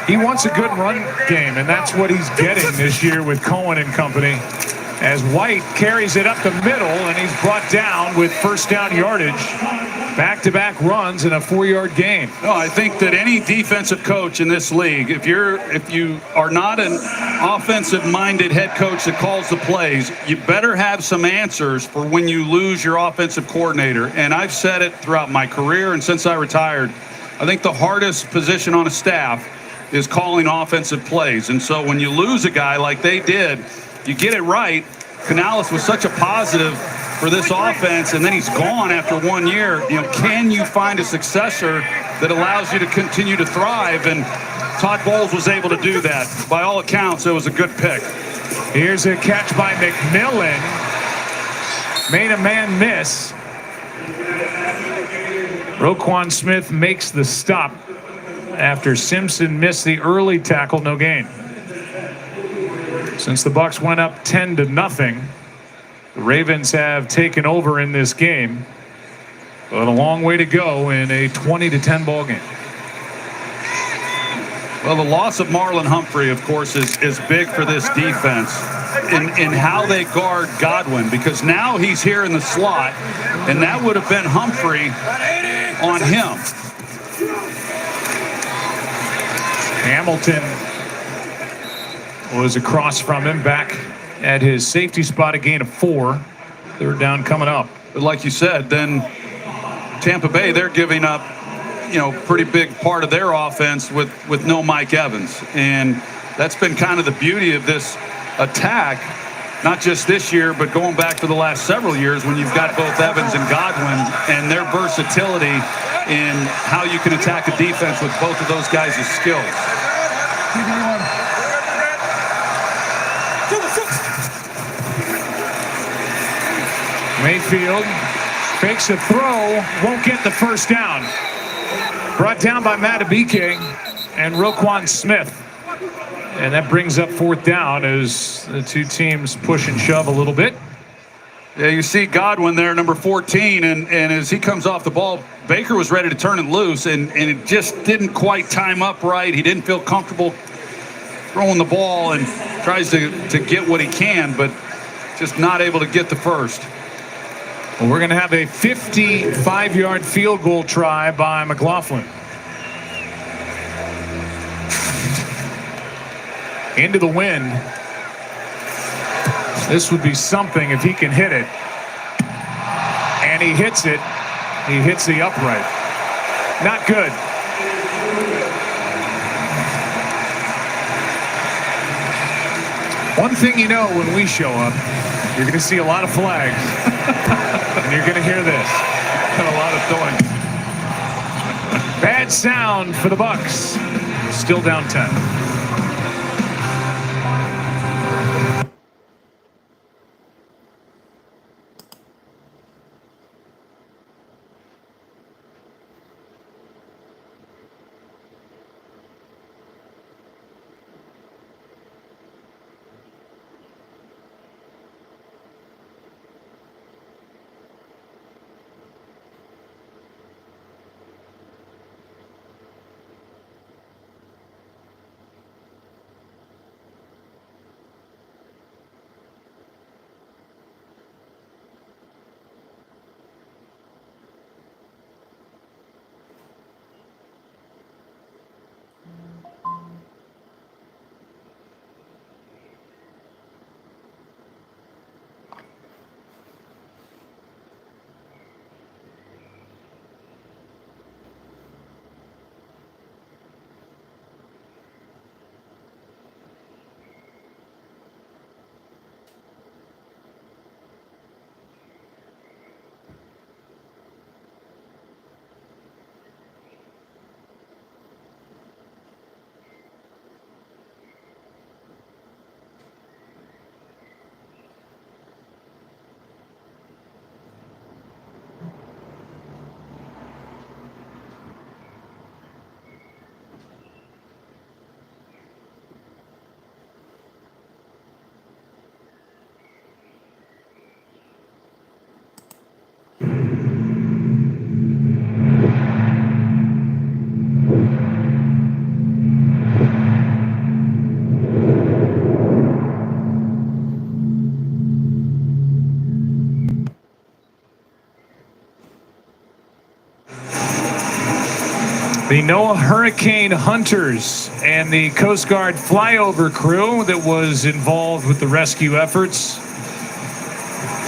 A: He wants a good run game, and that's what he's getting this year with Cohen and company. As White carries it up the middle, and he's brought down with first down yardage. Back-to-back runs in a 4-yard gain.
E: No, I think that any defensive coach in this league, if you are not an offensive-minded head coach that calls the plays, you better have some answers for when you lose your offensive coordinator. And I've said it throughout my career and since I retired. I think the hardest position on a staff is calling offensive plays. And so when you lose a guy like they did, you get it right. Canales was such a positive for this offense, and then he's gone after 1 year. Can you find a successor that allows you to continue to thrive? And Todd Bowles was able to do that. By all accounts, it was a good pick.
A: Here's a catch by McMillan. Made a man miss. Roquan Smith makes the stop after Simpson missed the early tackle, no gain. Since the Bucs went up 10-0, the Ravens have taken over in this game, but a long way to go in a 20-10 ball game.
E: Well, the loss of Marlon Humphrey, of course, is big for this defense in how they guard Godwin, because now he's here in the slot, and that would have been Humphrey on him.
A: Hamilton was across from him, back at his safety spot, a gain of 4. Third down coming up.
E: But like you said, then Tampa Bay, they're giving up, pretty big part of their offense with no Mike Evans. And that's been kind of the beauty of this attack, not just this year, but going back for the last several years when you've got both Evans and Godwin and their versatility in how you can attack a defense with both of those guys' skills.
A: Mayfield fakes a throw, won't get the first down. Brought down by Matabike and Roquan Smith. And that brings up 4th down as the two teams push and shove a little bit.
E: Yeah, you see Godwin there, number 14, and as he comes off the ball, Baker was ready to turn it loose, and it just didn't quite time up right. He didn't feel comfortable throwing the ball and tries to get what he can, but just not able to get the first.
A: Well, we're going to have a 55-yard field goal try by McLaughlin. Into the wind. This would be something if he can hit it. And he hits it. He hits the upright. Not good. One thing you know when we show up, you're going to see a lot of flags. And you're going to hear this.
E: And a lot of throwing.
A: Bad sound for the Bucs. Still down 10. The NOAA Hurricane Hunters and the Coast Guard flyover crew that was involved with the rescue efforts.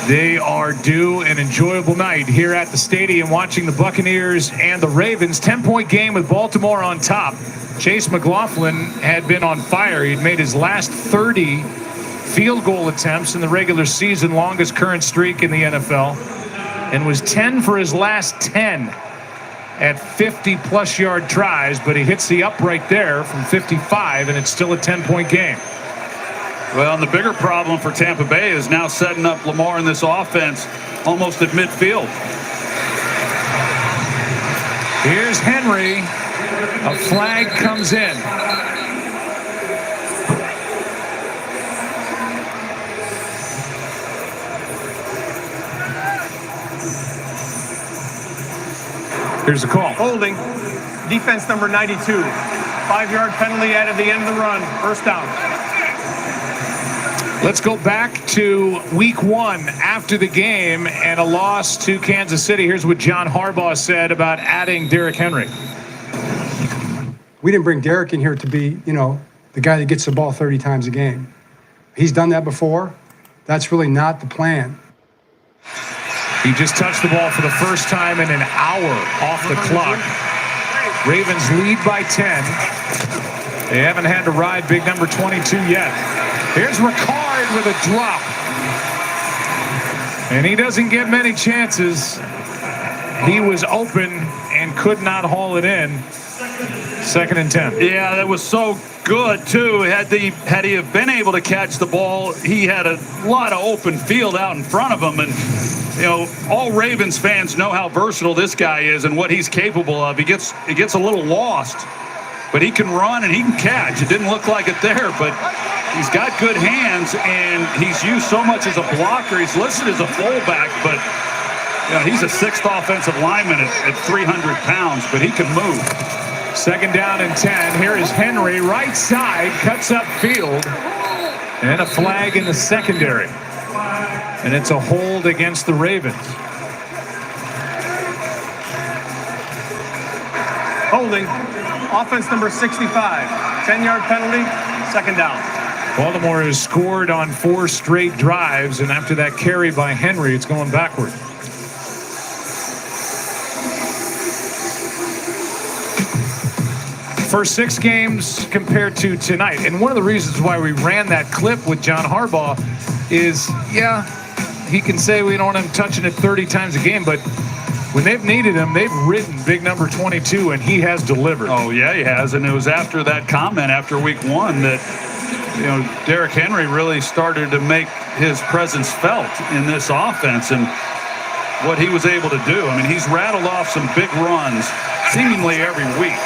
A: They are due an enjoyable night here at the stadium watching the Buccaneers and the Ravens. 10-point game with Baltimore on top. Chase McLaughlin had been on fire. He'd made his last 30 field goal attempts in the regular season, longest current streak in the NFL, and was 10 for his last 10. At 50-plus yard tries, but he hits the upright there from 55, and it's still a 10-point game.
E: Well, and the bigger problem for Tampa Bay is now setting up Lamar in this offense almost at midfield.
A: Here's Henry. A flag comes in. Here's the call.
S: Holding. Defense number 92. 5-yard penalty added the end of the run. First down.
A: Let's go back to week 1 after the game and a loss to Kansas City. Here's what John Harbaugh said about adding Derrick Henry.
C: We didn't bring Derrick in here to be, the guy that gets the ball 30 times a game. He's done that before. That's really not the plan.
A: He just touched the ball for the first time in an hour off the clock. Ravens lead by 10. They haven't had to ride big number 22 yet. Here's Ricard with a drop. And he doesn't get many chances. He was open and could not haul it in. 2nd and 10.
B: Yeah, that was so good, too. Had he have been able to catch the ball, he had a lot of open field out in front of him. And, you know, all Ravens fans know how versatile this guy is and what he's capable of. He gets a little lost, but he can run and he can catch. It didn't look like it there, but he's got good hands, and he's used so much as a blocker. He's listed as a fullback, but you know, he's a 6th offensive lineman at 300 pounds, but he can move.
A: 2nd down and 10. Here is Henry, right side, cuts up field, and a flag in the secondary. And it's a hold against the Ravens.
S: Holding. Offense number 65. 10-yard penalty. 2nd down.
A: Baltimore has scored on 4 straight drives, and after that carry by Henry, it's going backward. First 6 games compared to tonight. And one of the reasons why we ran that clip with John Harbaugh is, yeah, he can say we don't want him touching it 30 times a game, but when they've needed him, they've ridden big number 22, and he has delivered.
B: Oh, yeah, he has. And it was after that comment after week 1 that, you know, Derrick Henry really started to make his presence felt in this offense and what he was able to do. I mean, he's rattled off some big runs seemingly every week.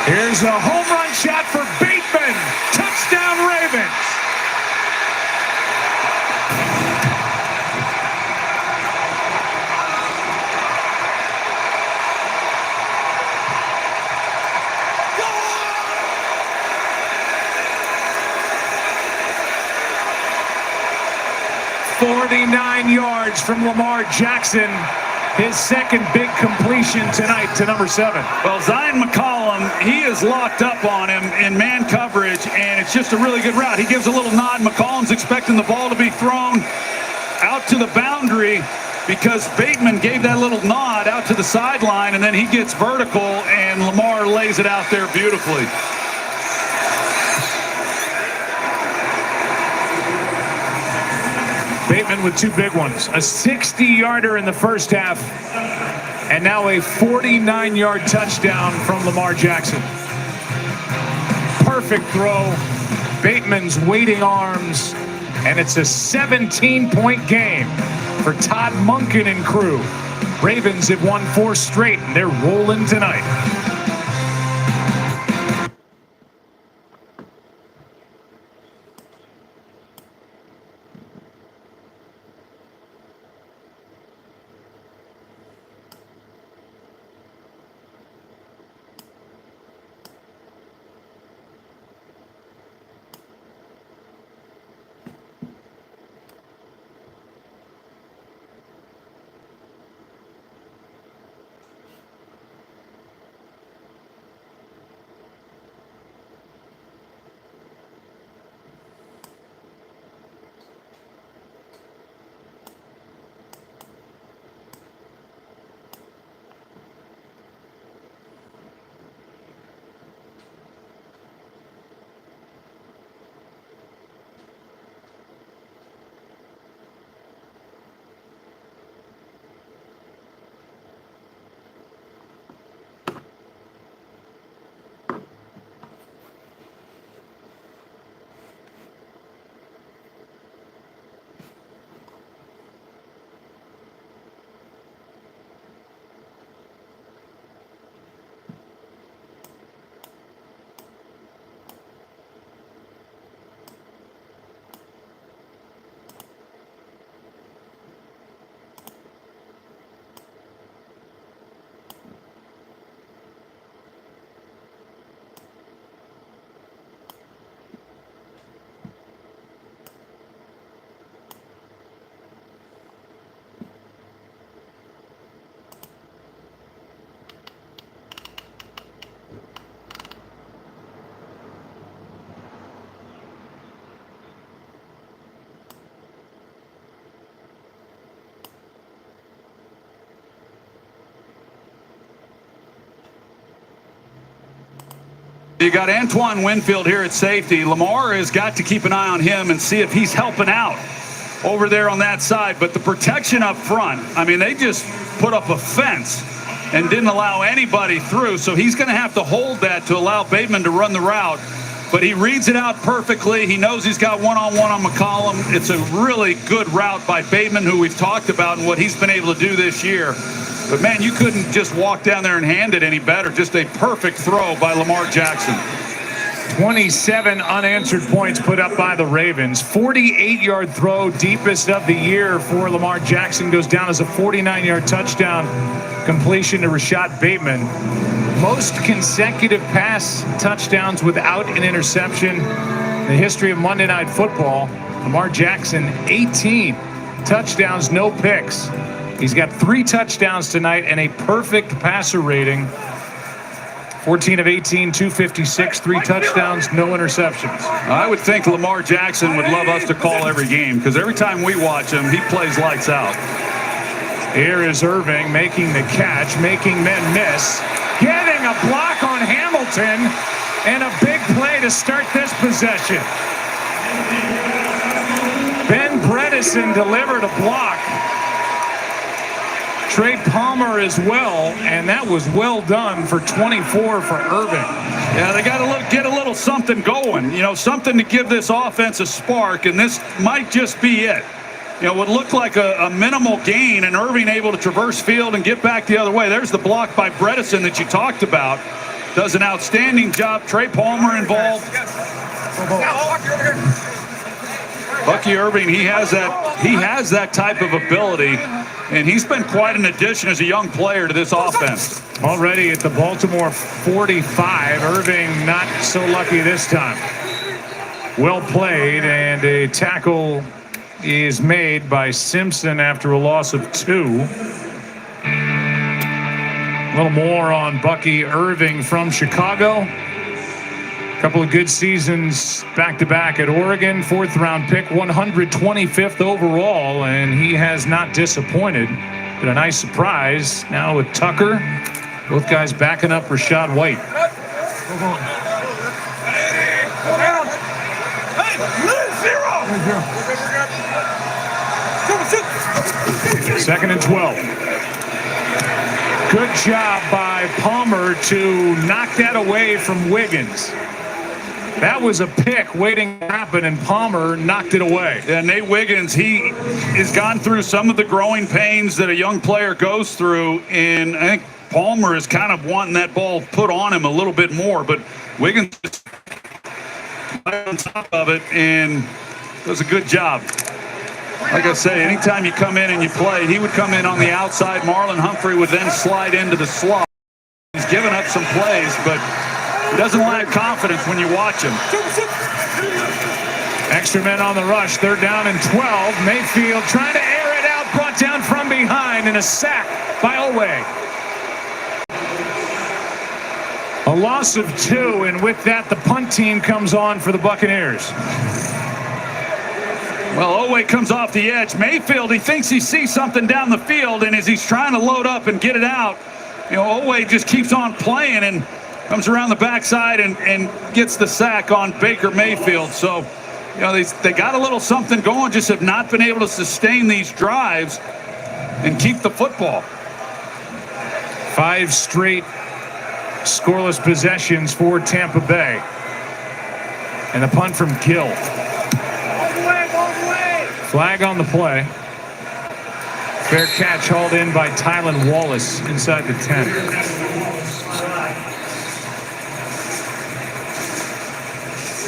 A: Here's a home run shot for Bateman. Touchdown, Ravens. "49 yards from Lamar Jackson." His 2nd big completion tonight to number 7.
B: Well, Zion McCollum, he is locked up on him in man coverage, and it's just a really good route. He gives a little nod. McCollum's expecting the ball to be thrown out to the boundary because Bateman gave that little nod out to the sideline, and then he gets vertical, and Lamar lays it out there beautifully.
A: Bateman with 2 big ones. A 60-yarder in the first half, and now a 49-yard touchdown from Lamar Jackson. Perfect throw. Bateman's waiting arms, and it's a 17-point game for Todd Monken and crew. Ravens have won 4 straight, and they're rolling tonight.
B: You got Antoine Winfield here at safety. Lamar has got to keep an eye on him and see if he's helping out over there on that side. But the protection up front, I mean, they just put up a fence and didn't allow anybody through. So he's going to have to hold that to allow Bateman to run the route. But he reads it out perfectly. He knows he's got one-on-one on McCollum. It's a really good route by Bateman, who we've talked about and what he's been able to do this year. But, man, you couldn't just walk down there and hand it any better. Just a perfect throw by Lamar Jackson.
A: 27 unanswered points put up by the Ravens. 48-yard throw, deepest of the year for Lamar Jackson. Goes down as a 49-yard touchdown completion to Rashad Bateman. Most consecutive pass touchdowns without an interception in the history of Monday Night Football. Lamar Jackson, 18 touchdowns, no picks. He's got 3 touchdowns tonight and a perfect passer rating. 14 of 18, 256, 3 touchdowns, no interceptions.
B: I would think Lamar Jackson would love us to call every game, because every time we watch him, he plays lights out.
A: Here is Irving making the catch, making men miss. Getting a block on Hamilton, and a big play to start this possession. Ben Bredesen delivered a block. Trey Palmer as well, and that was well done for 24 for Irving.
B: Yeah, they got to get a little something going, something to give this offense a spark, and this might just be it. It would look like a minimal gain, and Irving able to traverse field and get back the other way. There's the block by Bredesen that you talked about. Does an outstanding job. Trey Palmer involved. Bucky Irving, he has that type of ability, and he's been quite an addition as a young player to this offense.
A: Already at the Baltimore 45, Irving not so lucky this time. Well played, and a tackle is made by Simpson after a loss of 2. A little more on Bucky Irving from Chicago. A couple of good seasons back-to-back at Oregon. 4th-round pick, 125th overall, and he has not disappointed. Been a nice surprise now with Tucker. Both guys backing up Rashad White. Second and 12. Good job by Palmer to knock that away from Wiggins. That was a pick waiting to happen, and Palmer knocked it away.
B: Yeah, Nate Wiggins, he has gone through some of the growing pains that a young player goes through, and I think Palmer is kind of wanting that ball put on him a little bit more, but Wiggins is on top of it and does a good job. Like I say, anytime you come in and you play, he would come in on the outside. Marlon Humphrey would then slide into the slot. He's given up some plays, but he doesn't lack confidence when you watch him.
A: Extra men on the rush. 3rd down and 12. Mayfield trying to air it out. Brought down from behind, and a sack by Oweh. A loss of 2, and with that, the punt team comes on for the Buccaneers.
B: Well, Oweh comes off the edge. Mayfield, he thinks he sees something down the field, and as he's trying to load up and get it out, Oweh just keeps on playing and comes around the backside and gets the sack on Baker Mayfield. So, they got a little something going, just have not been able to sustain these drives and keep the football.
A: 5 straight scoreless possessions for Tampa Bay. And the punt from Gill. Flag on the play. Fair catch hauled in by Tylan Wallace inside the 10.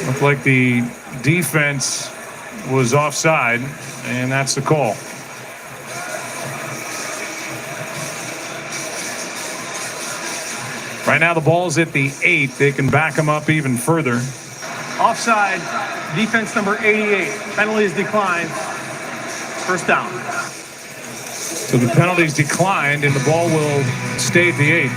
A: Looked like the defense was offside, and that's the call. Right now the ball's at the 8. They can back them up even further.
S: Offside, defense number 88. Penalties declined. First down.
A: So the penalties declined, and the ball will stay at the 8.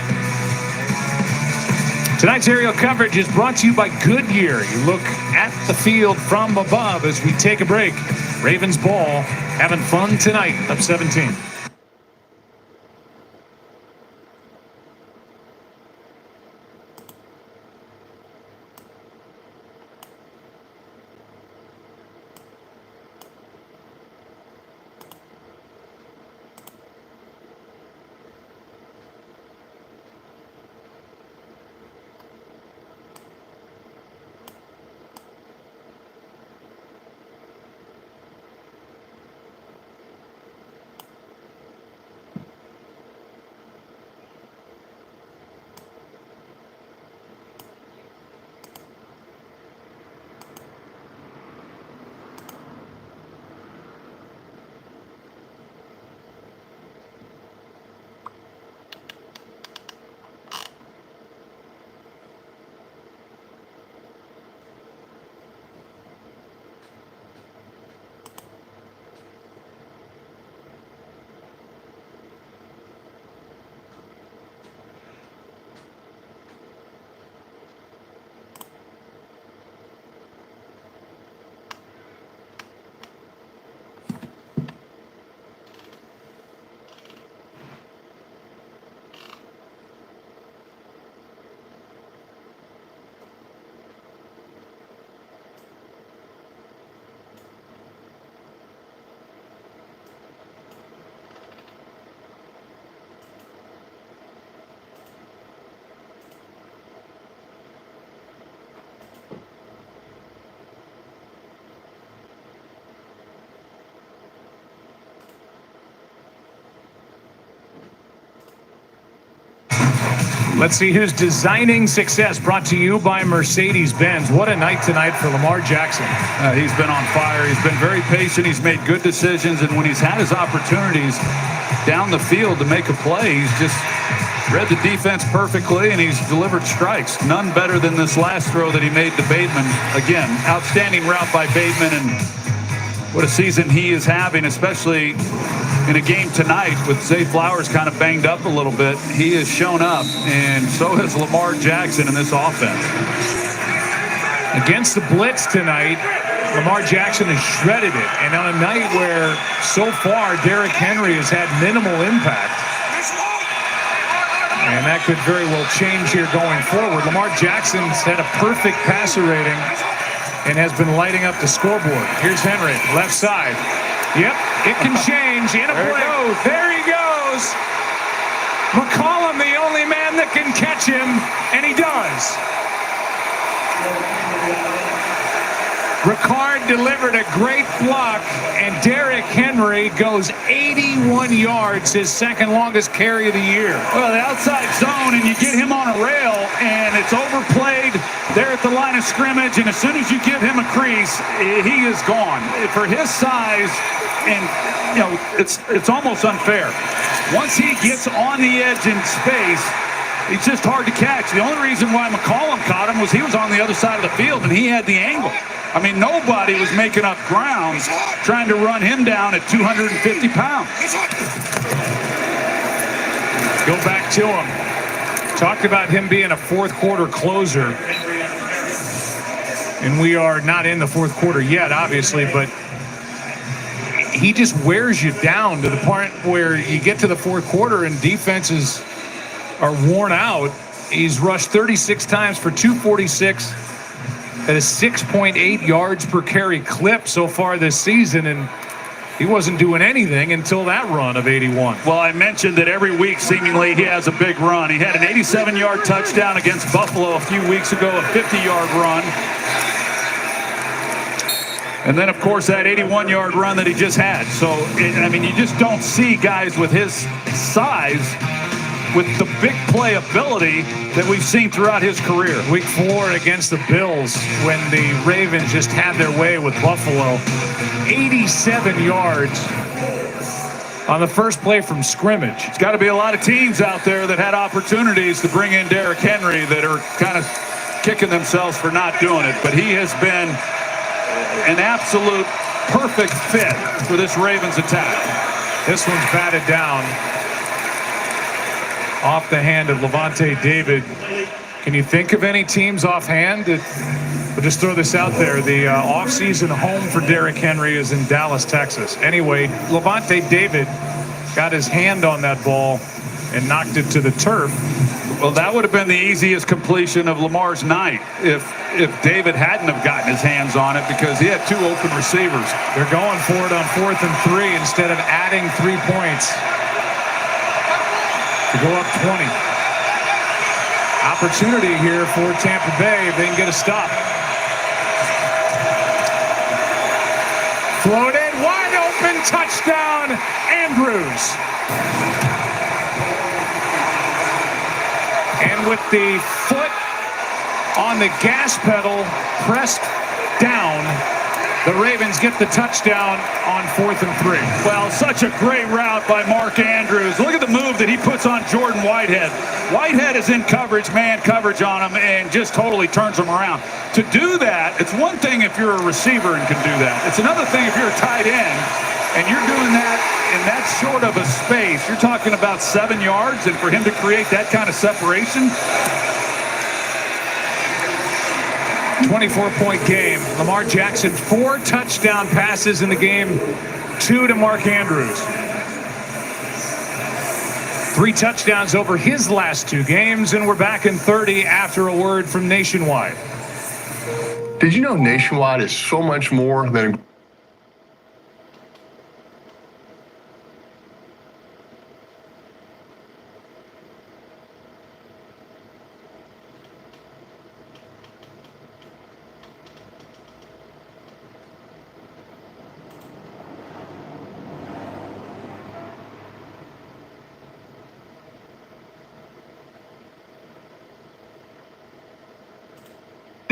A: Tonight's aerial coverage is brought to you by Goodyear. You look at the field from above as we take a break. Ravens ball, having fun tonight, up 17. Let's see who's designing success, brought to you by Mercedes-Benz. What a night tonight for Lamar Jackson.
E: He's been on fire. He's been very patient. He's made good decisions. And when he's had his opportunities down the field to make a play, he's just read the defense perfectly, and he's delivered strikes. None better than this last throw that he made to Bateman. Again, outstanding route by Bateman, and what a season he is having, especially in a game tonight with Zay Flowers kind of banged up a little bit. He has shown up, and so has Lamar Jackson in this offense.
A: Against the blitz tonight, Lamar Jackson has shredded it. And on a night where so far Derrick Henry has had minimal impact, and that could very well change here going forward. Lamar Jackson's had a perfect passer rating and has been lighting up the scoreboard. Here's Henry, left side. Yep, it can change in a blink. There he goes. McCollum, the only man that can catch him, and he does. Ricard delivered a great block, and Derrick Henry goes 81 yards, his second longest carry of the year.
B: Well, the outside zone, and you get him on a rail, and it's overplayed there at the line of scrimmage, and as soon as you give him a crease, he is gone. For his size, and you know, it's almost unfair. Once he gets on the edge in space, it's just hard to catch. The only reason why McCollum caught him was he was on the other side of the field, and he had the angle. I mean, nobody was making up ground trying to run him down at 250 pounds.
A: Go back to him. Talked about him being a fourth quarter closer. And we are not in the fourth quarter yet, obviously, but he just wears you down to the point where you get to the fourth quarter and defenses are worn out. He's rushed 36 times for 246 at a 6.8 yards per carry clip so far this season, and he wasn't doing anything until that run of 81.
B: Well, I mentioned that every week seemingly he has a big run. He had an 87-yard touchdown against Buffalo a few weeks ago, a 50-yard run. And then, of course, that 81-yard run that he just had. So, I mean, you just don't see guys with his size with the big play ability that we've seen throughout his career.
A: Week 4 against the Bills, when the Ravens just had their way with Buffalo. 87 yards on the first play from scrimmage.
B: It's got to be a lot of teams out there that had opportunities to bring in Derrick Henry that are kind of kicking themselves for not doing it. But he has been an absolute perfect fit for this Ravens attack.
A: This one's batted down off the hand of Levante David. Can you think of any teams offhand? We'll just throw this out there. The offseason home for Derrick Henry is in Dallas, Texas. Anyway, Levante David got his hand on that ball and knocked it to the turf.
B: Well, that would have been the easiest completion of Lamar's night if David hadn't have gotten his hands on it, because he had 2 open receivers.
A: They're going for it on 4th and 3 instead of adding 3 points to go up 20. Opportunity here for Tampa Bay if they can get a stop. Floated, wide open, touchdown, Andrews. And with the foot on the gas pedal pressed down, the Ravens get the touchdown on 4th and 3.
B: Well, such a great route by Mark Andrews. Look at the move that he puts on Jordan Whitehead. Whitehead is in coverage, man coverage on him, and just totally turns him around. To do that, it's one thing if you're a receiver and can do that. It's another thing if you're a tight end and you're doing that in that short of a space. You're talking about 7 yards, and for him to create that kind of separation.
A: 24-point game. Lamar Jackson, 4 touchdown passes in the game, 2 to Mark Andrews. 3 touchdowns over his last 2 games, and we're back in 30 after a word from Nationwide.
U: Did you know Nationwide is so much more than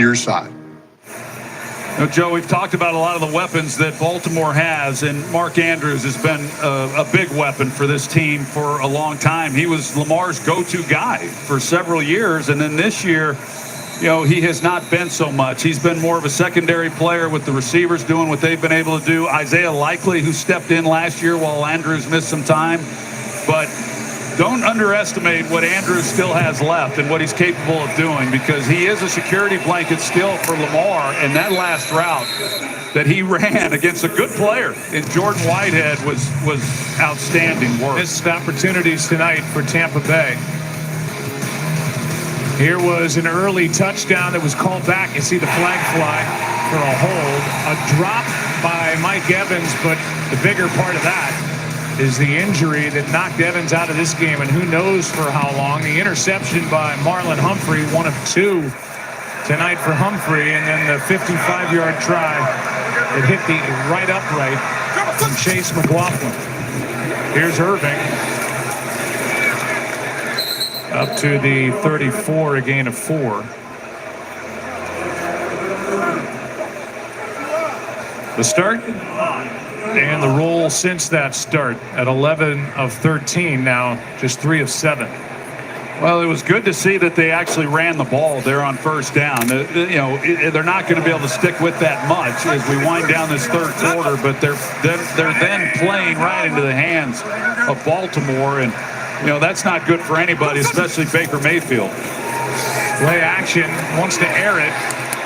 U: your side.
E: Now, Joe, we've talked about a lot of the weapons that Baltimore has, and Mark Andrews has been a big weapon for this team for a long time. He was Lamar's go-to guy for several years, and then this year, he has not been so much. He's been more of a secondary player with the receivers doing what they've been able to do. Isaiah Likely, who stepped in last year while Andrews missed some time. But don't underestimate what Andrews still has left and what he's capable of doing, because he is a security blanket still for Lamar. And that last route that he ran against a good player in Jordan Whitehead was outstanding work.
A: Missed opportunities tonight for Tampa Bay. Here was an early touchdown that was called back. You see the flag fly for a hold. A drop by Mike Evans, but the bigger part of that is the injury that knocked Evans out of this game, and who knows for how long. The interception by Marlon Humphrey, one of two tonight for Humphrey, and then the 55-yard try that hit the right upright from Chase McLaughlin. Here's Irving. Up to the 34, a gain of 4. The start and the roll since that start at 11 of 13, now just 3 of 7.
E: Well, it was good to see that they actually ran the ball there on first down. They're not going to be able to stick with that much as we wind down this third quarter, but they're then playing right into the hands of Baltimore, and that's not good for anybody, especially Baker Mayfield.
A: Play action, wants to air it.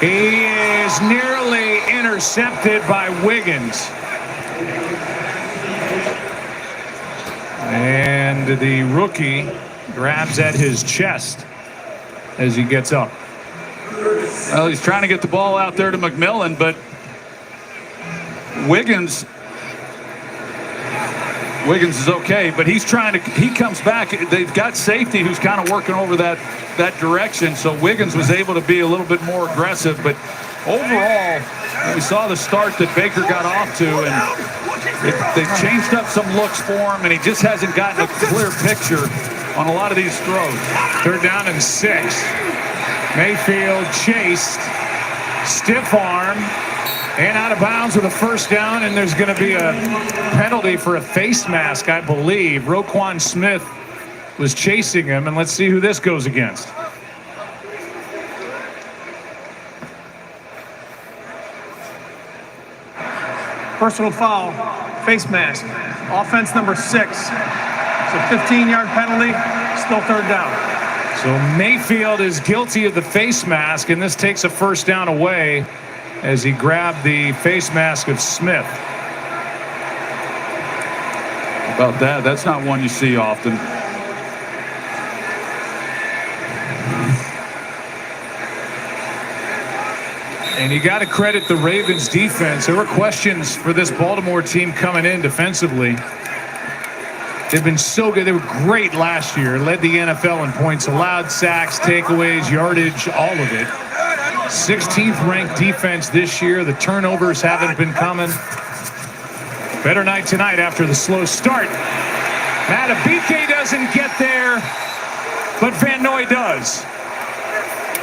A: He is nearly intercepted by Wiggins. And the rookie grabs at his chest as he gets up.
E: Well, he's trying to get the ball out there to McMillan, but Wiggins is okay, but he comes back. They've got safety who's kind of working over that direction, so Wiggins was able to be a little bit more aggressive. But overall, we saw the start that Baker got off to, and they've changed up some looks for him, and he just hasn't gotten a clear picture on a lot of these throws.
A: 3rd down and 6. Mayfield chased, stiff arm, and out of bounds with a 1st down, and there's going to be a penalty for a face mask, I believe. Roquan Smith was chasing him, and let's see who this goes against.
S: Personal foul, face mask. Offense number 6. It's a 15-yard penalty, still 3rd down.
A: So Mayfield is guilty of the face mask, and this takes a 1st down away as he grabbed the face mask of Smith.
E: About that, that's not one you see often.
A: And you got to credit the Ravens defense. There were questions for this Baltimore team coming in defensively. They've been so good. They were great last year. Led the NFL in points allowed, sacks, takeaways, yardage, all of it. 16th ranked defense this year. The turnovers haven't been coming. Better night tonight after the slow start. BK doesn't get there, but Van Noy does.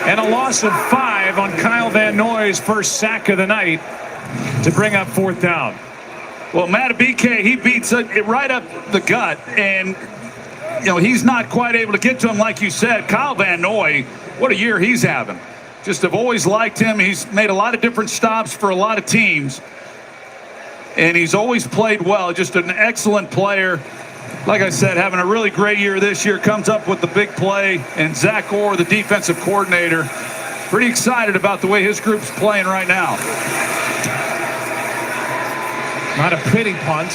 A: And a loss of 5 on Kyle Van Noy's first sack of the night to bring up 4th down.
E: Well, BK, he beats it right up the gut, and he's not quite able to get to him like you said. Kyle Van Noy, what a year he's having. Just have always liked him. He's made a lot of different stops for a lot of teams, and he's always played well. Just an excellent player. Like I said, having a really great year this year, comes up with the big play, and Zach Orr, the defensive coordinator, pretty excited about the way his group's playing right now.
A: Not a pity punt,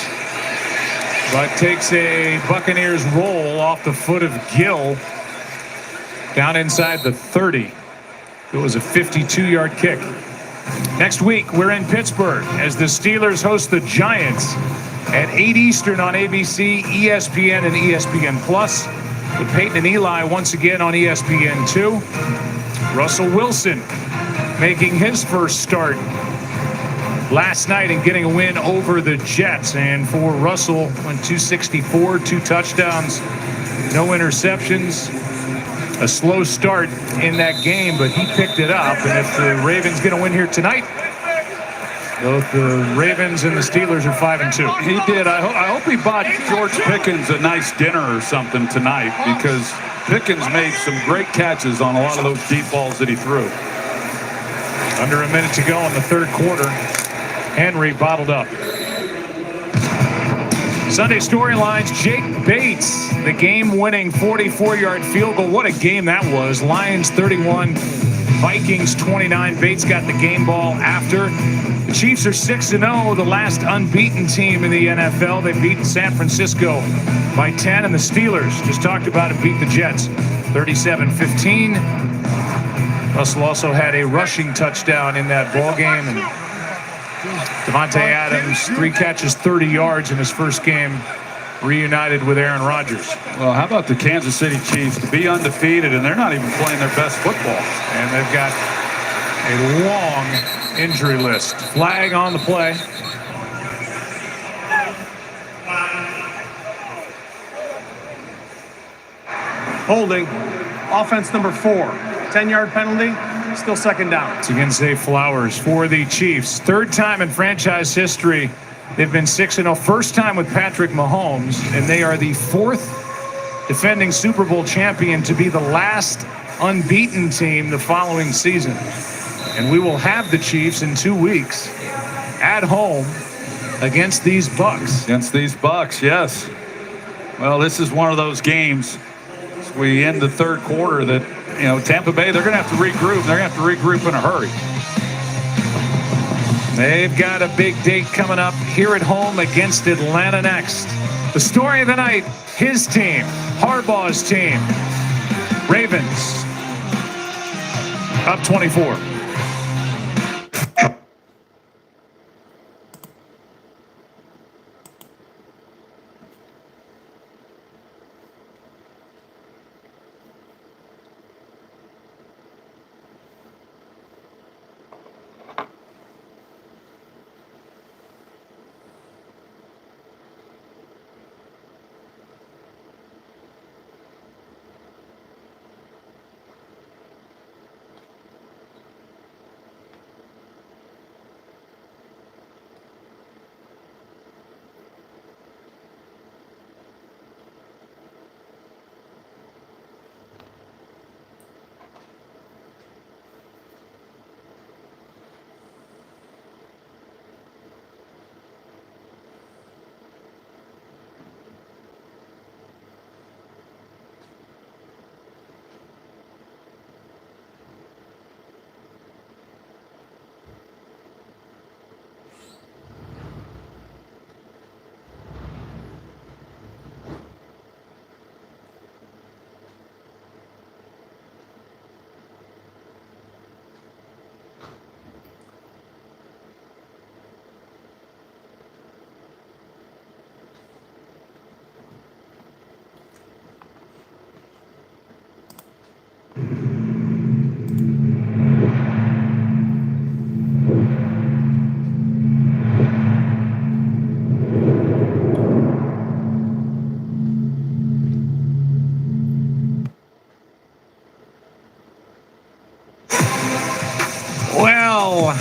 A: but takes a Buccaneers roll off the foot of Gill down inside the 30. It was a 52-yard kick. Next week, we're in Pittsburgh as the Steelers host the Giants at 8 Eastern on ABC, ESPN, and ESPN Plus. With Peyton and Eli once again on ESPN2. Russell Wilson making his first start last night and getting a win over the Jets. And for Russell, went 264, 2 touchdowns, no interceptions. A slow start in that game, but he picked it up. And if the Ravens going to win here tonight, both the Ravens and the Steelers are 5-2.
E: He did. I hope he bought George Pickens a nice dinner or something tonight, because Pickens made some great catches on a lot of those deep balls that he threw.
A: Under a minute to go in the third quarter. Henry bottled up. Sunday storylines, Jake Bates, the game-winning 44-yard field goal. What a game that was. Lions 31, Vikings 29. Bates got the game ball after. The Chiefs are 6-0, the last unbeaten team in the NFL. They beat San Francisco by 10, and the Steelers, just talked about it, beat the Jets 37-15. Russell also had a rushing touchdown in that ball game, and Devontae Adams, 3 catches, 30 yards in his first game, reunited with Aaron Rodgers.
E: Well, how about the Kansas City Chiefs to be undefeated, and they're not even playing their best football.
A: And they've got a long injury list. Flag on the play.
S: Holding. Offense number 4. 10-yard penalty. Still second down.
A: It's against Zay Flowers for the Chiefs. Third time in franchise history they've been 6-0. First time with Patrick Mahomes, and they are the 4th defending Super Bowl champion to be the last unbeaten team the following season. And we will have the Chiefs in 2 weeks at home against these Bucs.
E: Against these Bucs, yes. Well, this is one of those games. As we end the third quarter that, Tampa Bay, they're going to have to regroup. They're going to have to regroup in a hurry.
A: They've got a big date coming up here at home against Atlanta next. The story of the night, his team, Harbaugh's team, Ravens, up 24.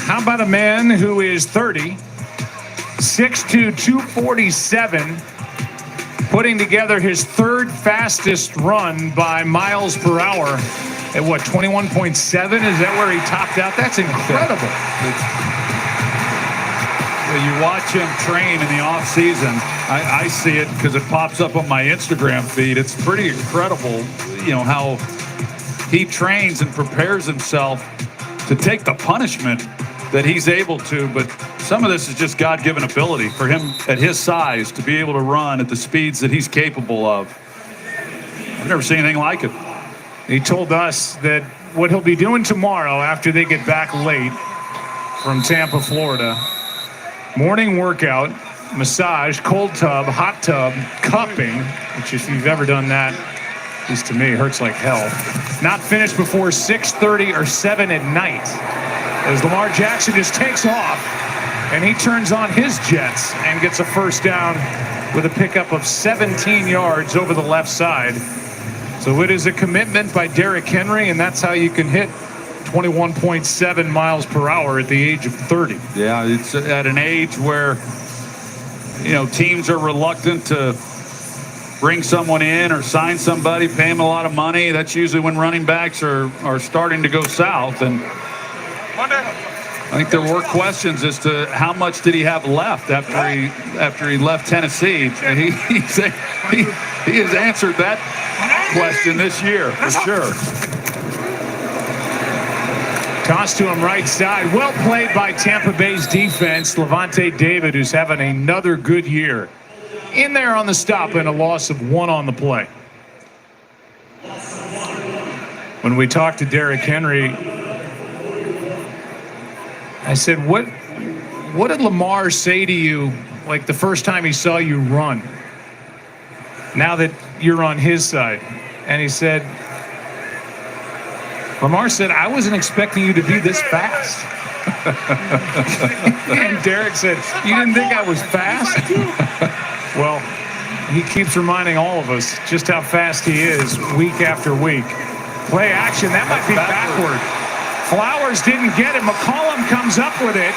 A: How about a man who is 30, 6'2", 247, putting together his 3rd fastest run by miles per hour at what, 21.7? Is that where he topped out? That's incredible.
E: You watch him train in the off season. I see it because it pops up on my Instagram feed. It's pretty incredible, how he trains and prepares himself to take the punishment that he's able to, but some of this is just God-given ability for him at his size to be able to run at the speeds that he's capable of. I've never seen anything like it.
A: He told us that what he'll be doing tomorrow after they get back late from Tampa, Florida, morning workout, massage, cold tub, hot tub, cupping, which if you've ever done that, at least to me, hurts like hell. Not finished before 6:30 or 7 at night. As Lamar Jackson just takes off, and he turns on his jets and gets a first down with a pickup of 17 yards over the left side. So it is a commitment by Derrick Henry, and that's how you can hit 21.7 miles per hour at the age of 30.
E: Yeah, it's at an age where, teams are reluctant to bring someone in or sign somebody, pay them a lot of money. That's usually when running backs are starting to go south. And I think there were questions as to how much did he have left after he left Tennessee. And he has answered that question this year for sure.
A: Toss to him right side. Well played by Tampa Bay's defense. Levante David, who's having another good year. In there on the stop and a loss of 1 on the play. When we talked to Derrick Henry, I said, what did Lamar say to you like the first time he saw you run? Now that you're on his side. And he said, Lamar said, I wasn't expecting you to be this fast. And Derrick said, you didn't think I was fast? Well, he keeps reminding all of us just how fast he is week after week. Play action, that might be backward. Flowers didn't get it. McCollum comes up with it.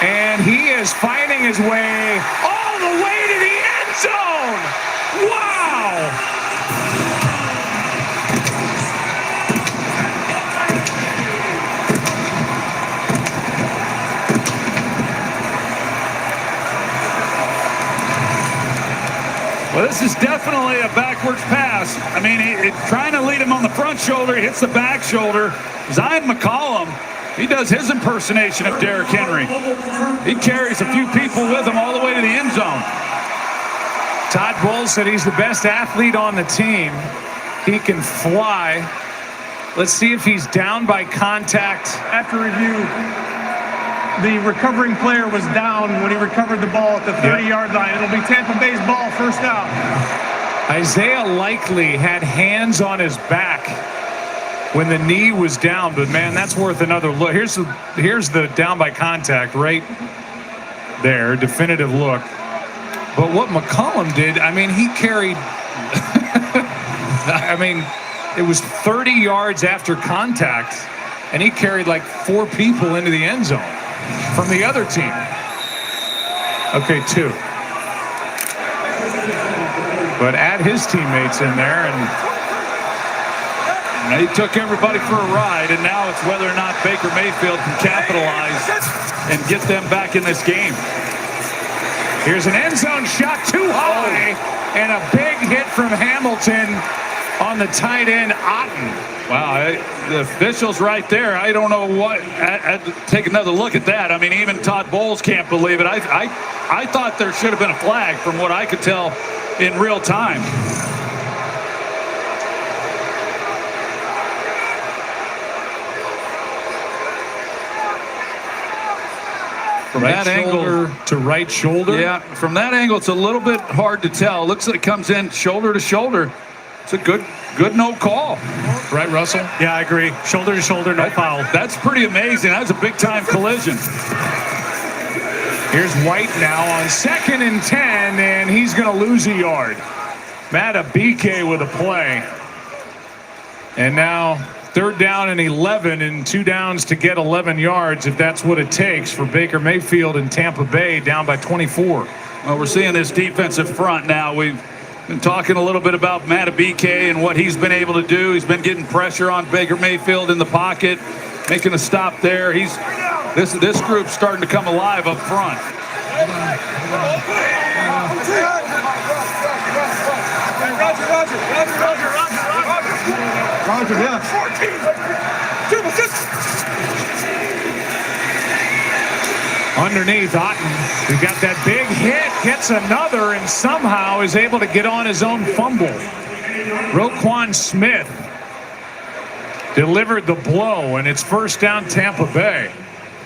A: And he is finding his way all the way to the end zone. Wow!
B: Well, this is definitely a backwards pass. I mean, trying to lead him on the front shoulder, he hits the back shoulder. Zion McCollum, he does his impersonation of Derrick Henry. He carries a few people with him all the way to the end zone.
A: Todd Bowles said he's the best athlete on the team. He can fly. Let's see if he's down by contact.
S: After review, the recovering player was down when he recovered the ball at the 30-yard line. It'll be Tampa Bay's ball, first down.
A: Isaiah Likely had hands on his back when the knee was down, but man, that's worth another look. Here's the down by contact right there, definitive look. But what McCollum did, I mean, he carried, I mean, it was 30 yards after contact, and he carried like 4 people into the end zone from the other team. Okay, 2. But add his teammates in there, and
B: he took everybody for a ride, and now it's whether or not Baker Mayfield can capitalize and get them back in this game.
A: Here's an end zone shot too high, and a big hit from Hamilton on the tight end, Otten.
B: Wow, the official's right there. I don't know what. I'd take another look at that. I mean, even Todd Bowles can't believe it. I thought there should have been a flag from what I could tell in real time. From that angle
A: to right shoulder.
B: Yeah, from that angle, it's a little bit hard to tell. It looks like it comes in shoulder to shoulder. It's a good no call.
A: Right, Russell?
T: Yeah, I agree. Shoulder to shoulder, no foul.
B: That's pretty amazing. That's a big-time collision.
A: Here's White now on 2nd and 10, and he's going to lose a yard. Matt BK with a play. And now 3rd down and 11, and 2 downs to get 11 yards if that's what it takes for Baker Mayfield and Tampa Bay down by 24.
B: Well, we're seeing this defensive front now. We've been talking a little bit about Matt BK and what he's been able to do. He's been getting pressure on Baker Mayfield in the pocket, making a stop there. This group's starting to come alive up front.
S: Roger, yeah.
A: Underneath, Otten, who got that big hit, gets another, and somehow is able to get on his own fumble. Roquan Smith delivered the blow, and it's 1st down Tampa Bay.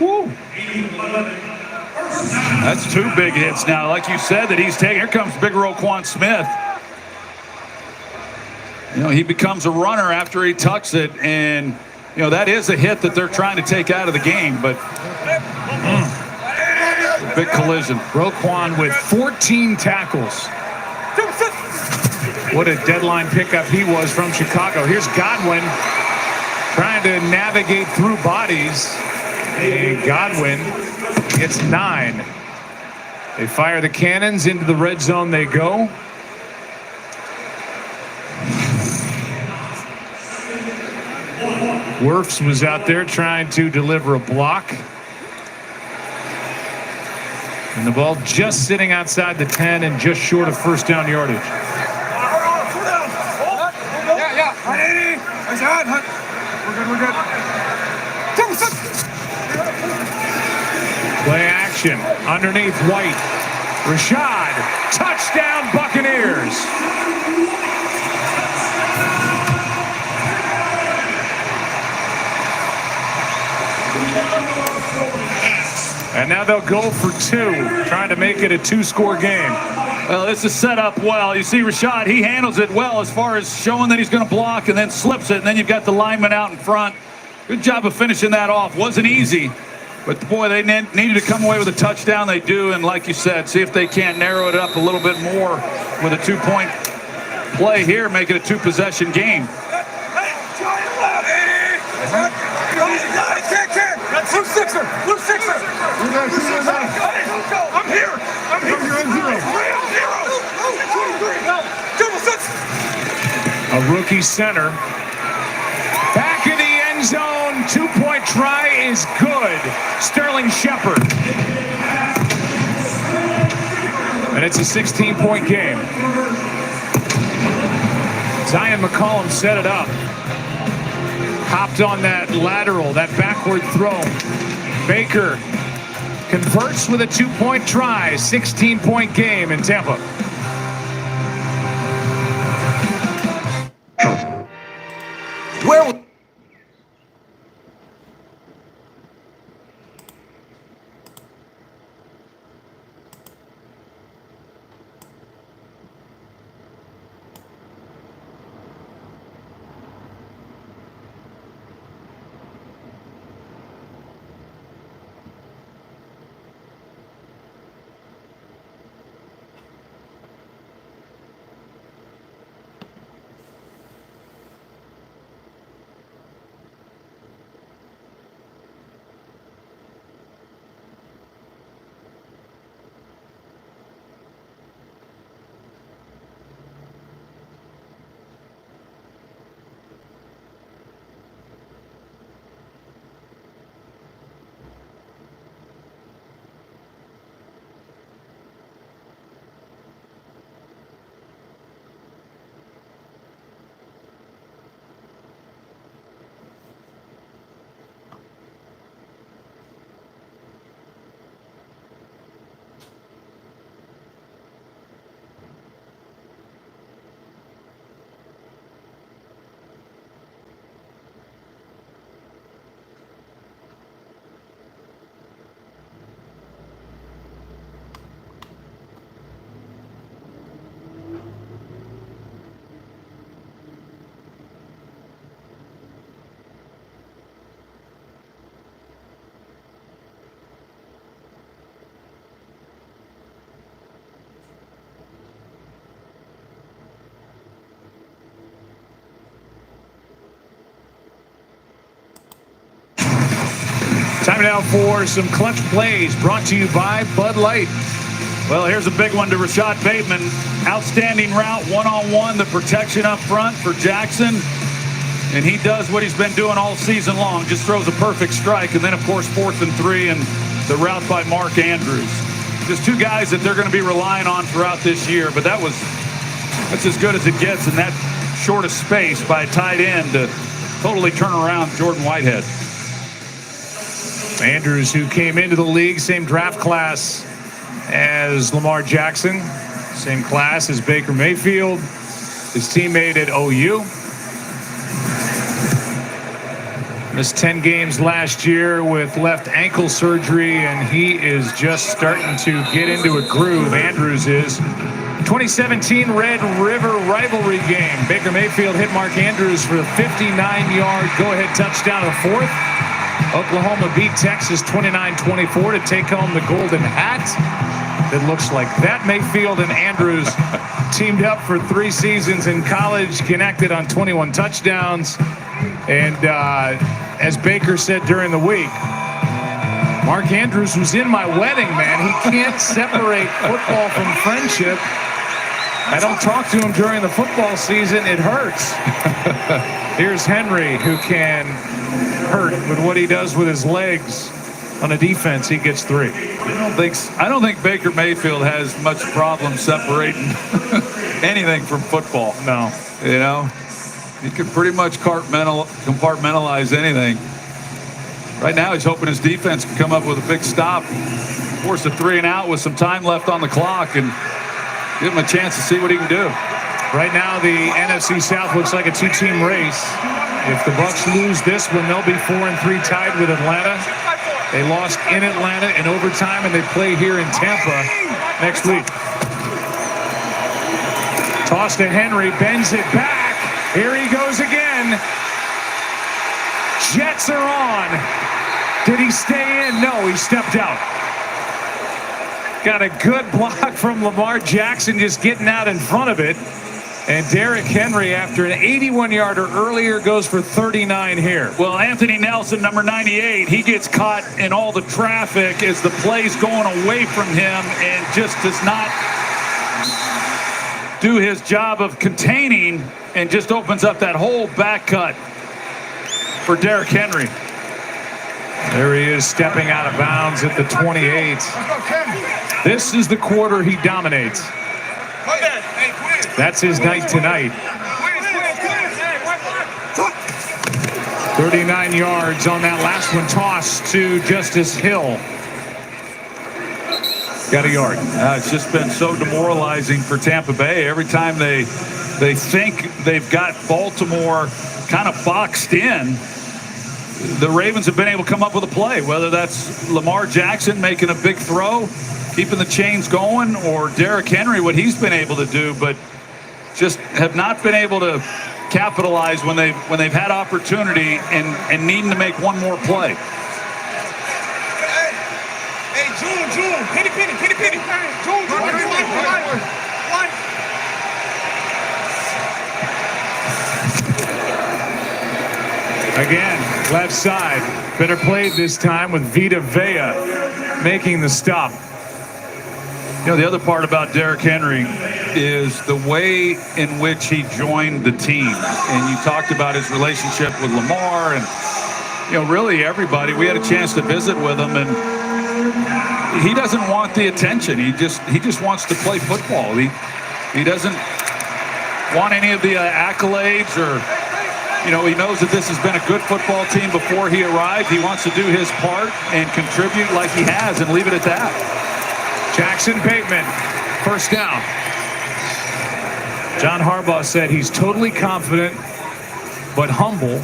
B: Woo. That's 2 big hits now. Like you said, that he's taking. Here comes big Roquan Smith. You know, he becomes a runner after he tucks it, and, you know, that is a hit that they're trying to take out of the game, but big collision.
A: Roquan with 14 tackles. What a deadline pickup he was from Chicago. Here's Godwin trying to navigate through bodies. And Godwin gets 9. They fire the cannons. Into the red zone they go. Wirfs was out there trying to deliver a block. And the ball just sitting outside the 10 and just short of first down yardage.
L: We're good.
A: Play action underneath White. Rashad, touchdown Buccaneers. And now they'll go for 2, trying to make it a 2-score game.
B: Well, this is set up well. You see Rashad, he handles it well as far as showing that he's going to block and then slips it, and then you've got the lineman out in front. Good job of finishing that off. Wasn't easy, but boy, they needed to come away with a touchdown. They do, and like you said, see if they can't narrow it up a little bit more with a 2-point play here, make it a 2-possession game.
L: Blue sixer. I'm here.
A: A rookie center. Back in the end zone. 2-point try is good. Sterling Shepard. And it's a 16-point game. Zion McCollum set it up. Hopped on that lateral, that backward throw. Baker converts with a 2-point try. 16-point game in Tampa.
G: Where?
A: Time now for some clutch plays brought to you by Bud Light.
B: Well, here's a big one to Rashad Bateman. Outstanding route, one-on-one, the protection up front for Jackson. And he does what he's been doing all season long, just throws a perfect strike. And then, of course, 4th and 3 and the route by Mark Andrews. Just 2 guys that they're going to be relying on throughout this year. But that's as good as it gets in that short of space by a tight end to totally turn around Jordan Whitehead.
A: Andrews, who came into the league, same draft class as Lamar Jackson, same class as Baker Mayfield, his teammate at OU. Missed 10 games last year with left ankle surgery, and he is just starting to get into a groove. Andrews is. 2017 Red River rivalry game. Baker Mayfield hit Mark Andrews for a 59-yard go-ahead touchdown in the 4th. Oklahoma beat Texas 29-24 to take home the golden hat. It looks like that. Mayfield and Andrews teamed up for 3 seasons in college, connected on 21 touchdowns. And as Baker said during the week, Mark Andrews was in my wedding, man. He can't separate football from friendship. I don't talk to him during the football season. It hurts. Here's Henry, who can hurt with what he does with his legs. On a defense, he gets 3.
E: I don't think Baker Mayfield has much problem separating anything from football.
A: No.
E: You know, he can pretty much compartmentalize anything. Right now, he's hoping his defense can come up with a big stop, force a 3 and out with some time left on the clock, and give him a chance to see what he can do.
A: Right now, the NFC South looks like a 2-team race. If the Bucs lose this one, they'll be 4-3 tied with Atlanta. They lost in Atlanta in overtime, and they play here in Tampa next week. Toss to Henry, bends it back. Here he goes again. Jets are on. Did he stay in? No, he stepped out. Got a good block from Lamar Jackson, just getting out in front of it. And Derrick Henry, after an 81-yarder earlier, goes for 39 here.
B: Well, Anthony Nelson, number 98, he gets caught in all the traffic as the play's going away from him and just does not do his job of containing and just opens up that whole back cut for Derrick Henry.
A: There he is, stepping out of bounds at the 28. This is the quarter he dominates. That's his night tonight. 39 yards on that last one, tossed to Justice Hill. Got a yard.
B: It's just been so demoralizing for Tampa Bay. Every time they think they've got Baltimore kind of boxed in, the Ravens have been able to come up with a play, whether that's Lamar Jackson making a big throw, keeping the chains going, or Derrick Henry, what he's been able to do, but just have not been able to capitalize when they've had opportunity and needing to make one more play.
L: Hey, June, penny. June,
A: Again, left side. Better played this time with Vita Vea making the stop.
B: You know, the other part about Derrick Henry is the way in which he joined the team. And you talked about his relationship with Lamar and, you know, really everybody. We had a chance to visit with him, and he doesn't want the attention. He just wants to play football. He doesn't want any of the accolades, or, you know, he knows that this has been a good football team before he arrived. He wants to do his part and contribute like he has and leave it at that.
A: Jackson Bateman, first down. John Harbaugh said he's totally confident, but humble,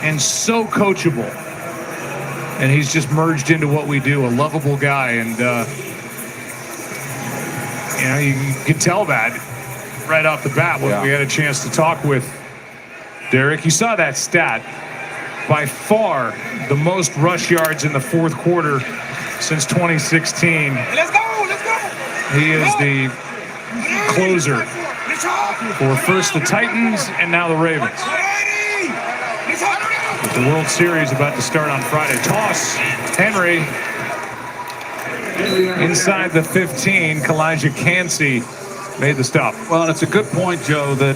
A: and so coachable. And he's just merged into what we do, a lovable guy. And, you know, you can tell that right off the bat when we had a chance to talk with Derrick. You saw that stat. By far, the most rush yards in the fourth quarter since 2016.
L: Let's go.
A: He is the closer for first the Titans and now the Ravens. With the World Series about to start on Friday. Toss, Henry. Inside the 15, Kalijah Cansey made the stop.
B: Well, and it's a good point, Joe, that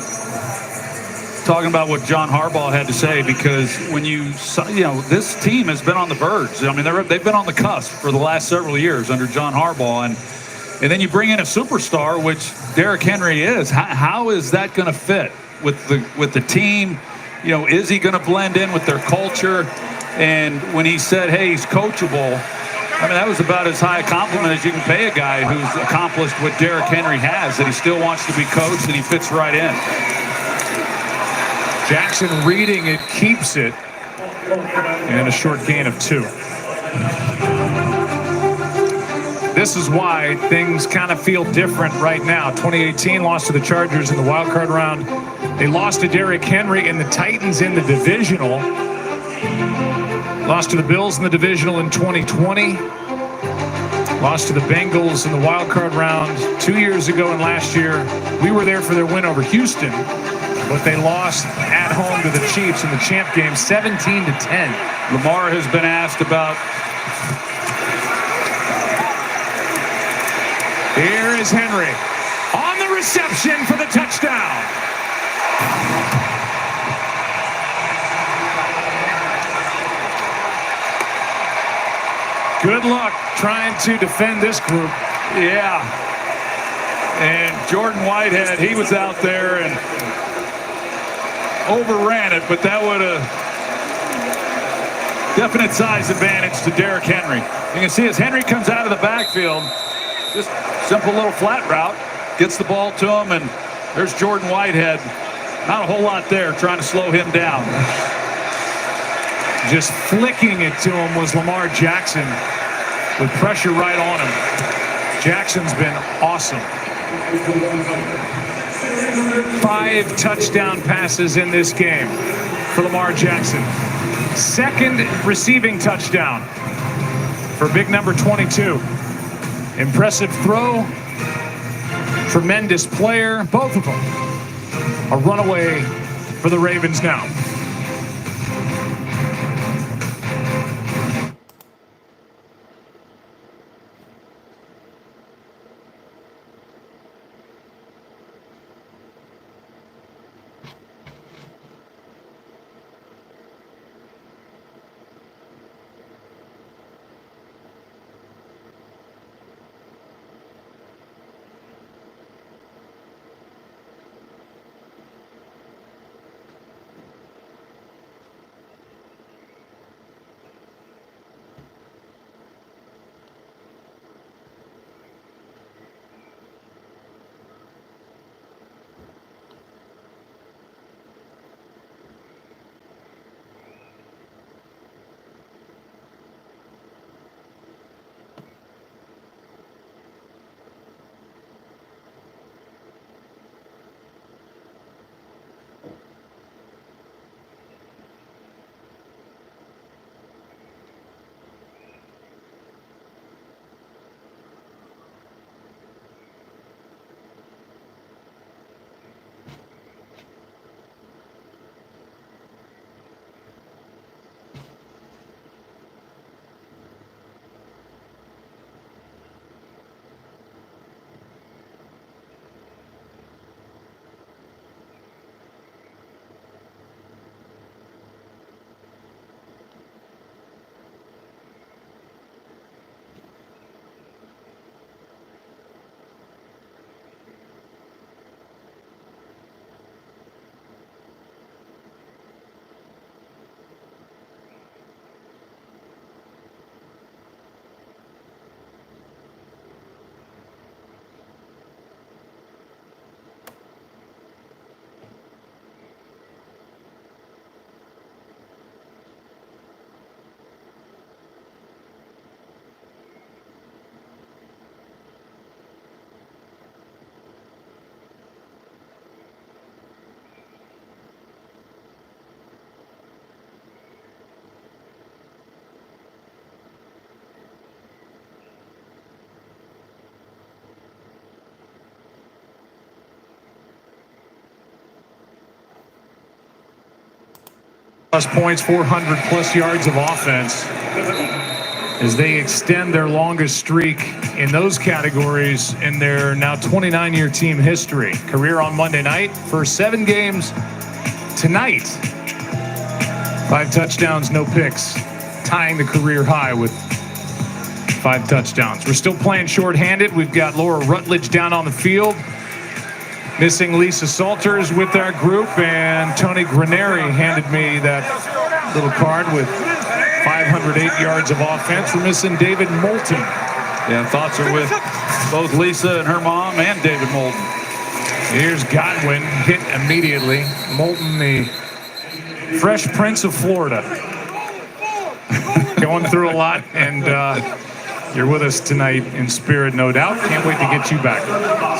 B: talking about what John Harbaugh had to say, because when you know, this team has been on the verge. I mean, they've been on the cusp for the last several years under John Harbaugh, and then you bring in a superstar, which Derrick Henry is. How is that going to fit with the team? You know, is he going to blend in with their culture? And when he said, hey, he's coachable, I mean, that was about as high a compliment as you can pay a guy who's accomplished what Derrick Henry has, that he still wants to be coached and he fits right in.
A: Jackson reading it, keeps it, and a short gain of 2. This is why things kind of feel different right now. 2018 lost to the Chargers in the wild card round. They lost to Derrick Henry and the Titans in the divisional. Lost to the Bills in the divisional in 2020. Lost to the Bengals in the wild card round 2 years ago, and last year we were there for their win over Houston, but they lost at home to the Chiefs in the champ game 17-10.
E: Lamar has been asked about.
A: Here is Henry on the reception for the touchdown. Good luck trying to defend this group.
E: Yeah. And Jordan Whitehead, he was out there and overran it, but that would have definite size advantage to Derrick Henry. You can see as Henry comes out of the backfield, just simple little flat route, gets the ball to him, and there's Jordan Whitehead. Not a whole lot there trying to slow him down.
A: Just flicking it to him was Lamar Jackson with pressure right on him. Jackson's been awesome. 5 touchdown passes in this game for Lamar Jackson. Second receiving touchdown for big number 22. Impressive throw. Tremendous player. Both of them a runaway for the Ravens now. Plus points, 400 plus yards of offense as they extend their longest streak in those categories in their now 29-year team history. Career on Monday night, first 7 games tonight. 5 touchdowns, no picks, tying the career high with 5 touchdowns. We're still playing shorthanded. We've got Laura Rutledge down on the field. Missing Lisa Salters with our group, and Tony Graneri handed me that little card with 508 yards of offense. We're missing David Moulton.
E: Yeah, thoughts are with both Lisa and her mom and David Moulton.
A: Here's Godwin, hit immediately. Moulton, the Fresh Prince of Florida. Going through a lot, and you're with us tonight in spirit, no doubt. Can't wait to get you back.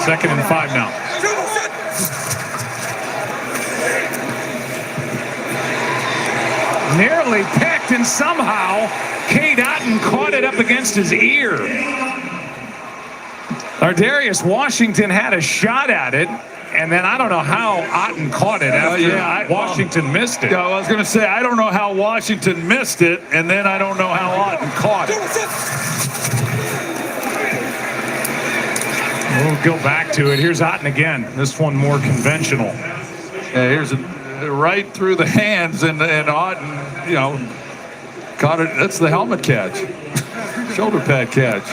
A: 2nd and 5 now. Nearly picked, and somehow Cade Otten caught it up against his ear. Ardarius Washington had a shot at it, and then I don't know how Otten caught it after Washington missed it.
E: Yeah, I was going to say, I don't know how Washington missed it, and then I don't know how Otten caught it.
A: We'll go back to it. Here's Otten again. This one more conventional.
E: Yeah, here's right through the hands, and Otten, you know, caught it. That's the helmet catch, shoulder pad catch.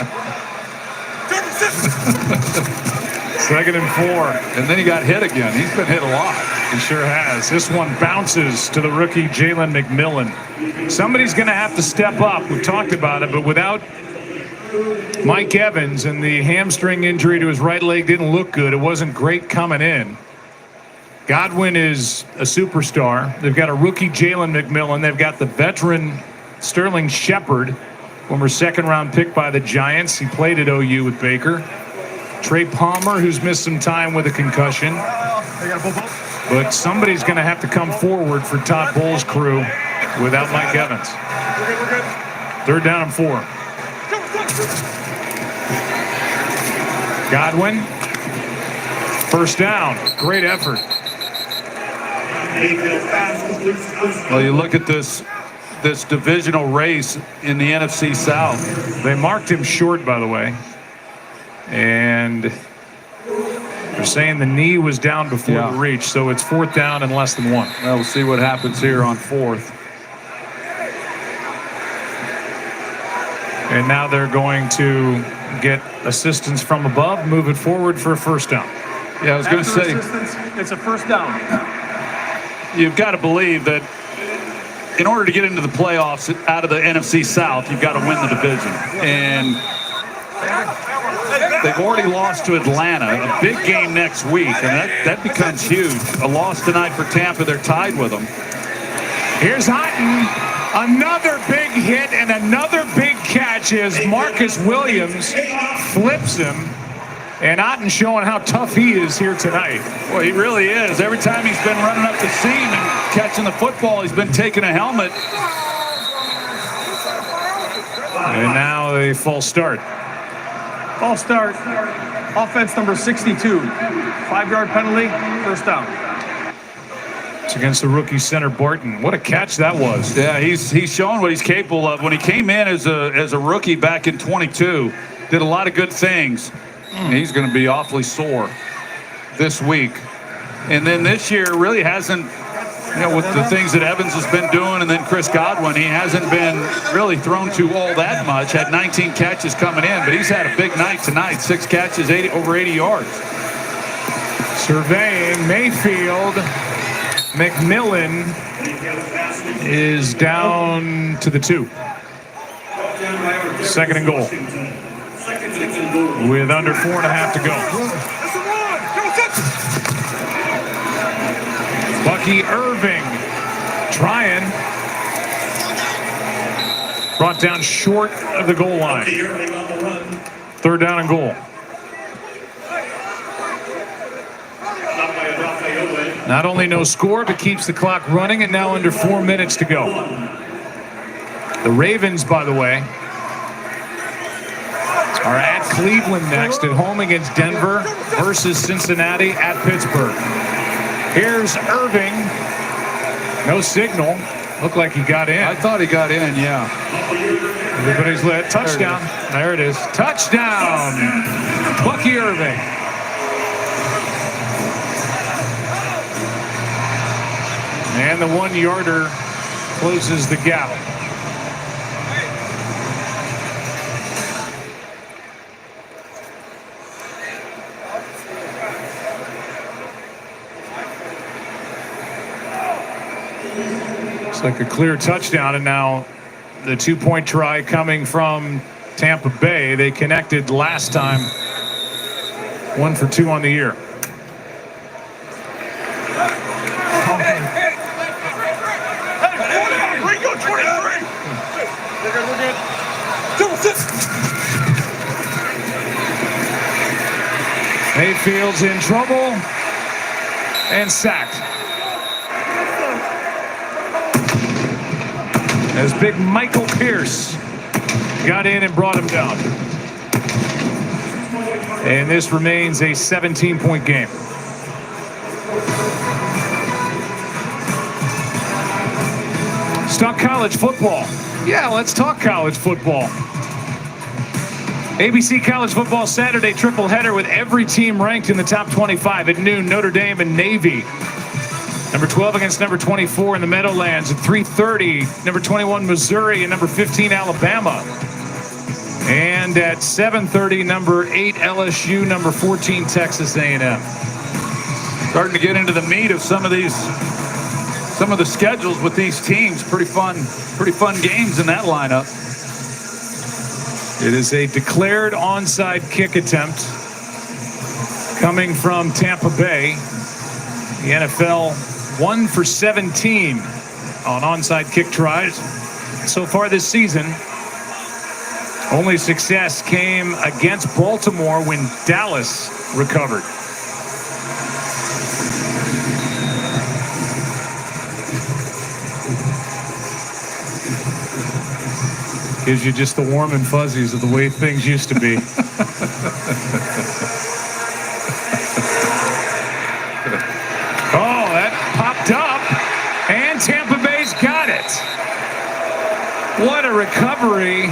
A: 2nd and 4.
E: And then he got hit again. He's been hit a lot.
A: He sure has. This one bounces to the rookie Jalen McMillan. Somebody's going to have to step up. We've talked about it, but without Mike Evans and the hamstring injury to his right leg didn't look good. It wasn't great coming in. Godwin is a superstar. They've got a rookie Jalen McMillan. They've got the veteran Sterling Shepard, former 2nd-round pick by the Giants. He played at OU with Baker. Trey Palmer, who's missed some time with a concussion. But somebody's going to have to come forward for Todd Bowles' crew without Mike Evans. 3rd down and 4. Godwin. 1st down. Great effort.
E: Well, you look at this divisional race in the NFC South.
A: They marked him short, by the way. And they're saying the knee was down before the reach, so it's 4th down and less than 1.
E: Well, we'll see what happens here on 4th.
A: And now they're going to get assistance from above, move it forward for a 1st down.
E: Yeah, I was going to say,
S: it's a 1st down.
E: You've got to believe that in order to get into the playoffs out of the NFC South, you've got to win the division. And they've already lost to Atlanta, a big game next week, and that becomes huge. A loss tonight for Tampa, they're tied with them.
A: Here's Otten. Another big hit and another big catch as Marcus Williams flips him. And Otten showing how tough he is here tonight.
E: Well, he really is. Every time he's been running up the seam and catching the football, he's been taking a helmet.
A: And now a false start.
S: False start. Offense number 62. 5-yard penalty, 1st down.
A: It's against the rookie center Barton. What a catch that was.
E: Yeah, he's showing what he's capable of. When he came in as a rookie back in 22, did a lot of good things. He's going to be awfully sore this week. And then this year really hasn't, you know, with the things that Evans has been doing, and then Chris Godwin, he hasn't been really thrown to all that much. Had 19 catches coming in, but he's had a big night tonight. 6 catches, over 80 yards.
A: Surveying Mayfield. McMillan is down to the 2. 2nd and goal. With under 4.5 to go. Bucky Irving trying. Brought down short of the goal line. 3rd down and goal. Not only no score, but keeps the clock running, and now under 4 minutes to go. The Ravens, by the way, are at Cleveland next, at home against Denver versus Cincinnati at Pittsburgh. Here's Irving. No signal. Looked like he got in.
E: I thought he got in, yeah.
A: Everybody's lit. Touchdown. There it is. Touchdown. Bucky Irving. And the 1-yarder closes the gap. It's like a clear touchdown, and now the 2-point try coming from Tampa Bay. They connected last time. 1 for 2 on the year. Mayfield's in trouble and sacked. As big Michael Pierce got in and brought him down. And this remains a 17-point game. Let's talk college football. Yeah, let's talk college football. ABC College Football Saturday triple header with every team ranked in the top 25 at noon. Notre Dame and Navy. Number 12 against number 24 in the Meadowlands. At 3:30, number 21 Missouri and number 15 Alabama. And at 7:30, number 8 LSU, number 14 Texas A&M.
E: Starting to get into the meat of some of the schedules with these teams. Pretty fun games in that lineup.
A: It is a declared onside kick attempt coming from Tampa Bay. The NFL 1 for 17 on onside kick tries so far this season. Only success came against Baltimore when Dallas recovered. Gives you just the warm and fuzzies of the way things used to be. Oh, that popped up, and Tampa Bay's got it. What a recovery.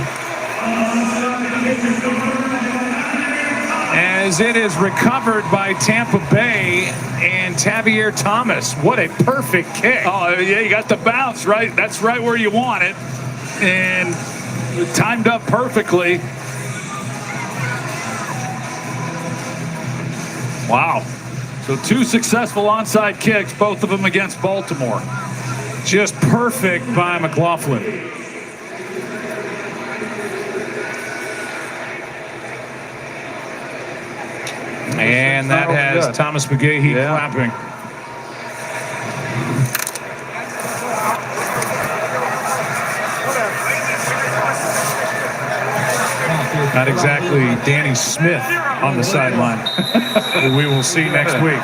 A: As it is recovered by Tampa Bay and Tavier Thomas. What a perfect kick.
E: Oh, yeah, you got the bounce, right? That's right where you want it. And timed up perfectly. Wow. So 2 successful onside kicks, both of them against Baltimore.
A: Just perfect by McLaughlin. And that has Thomas McGahee clapping. Not exactly Danny Smith on the sideline. We will see next week.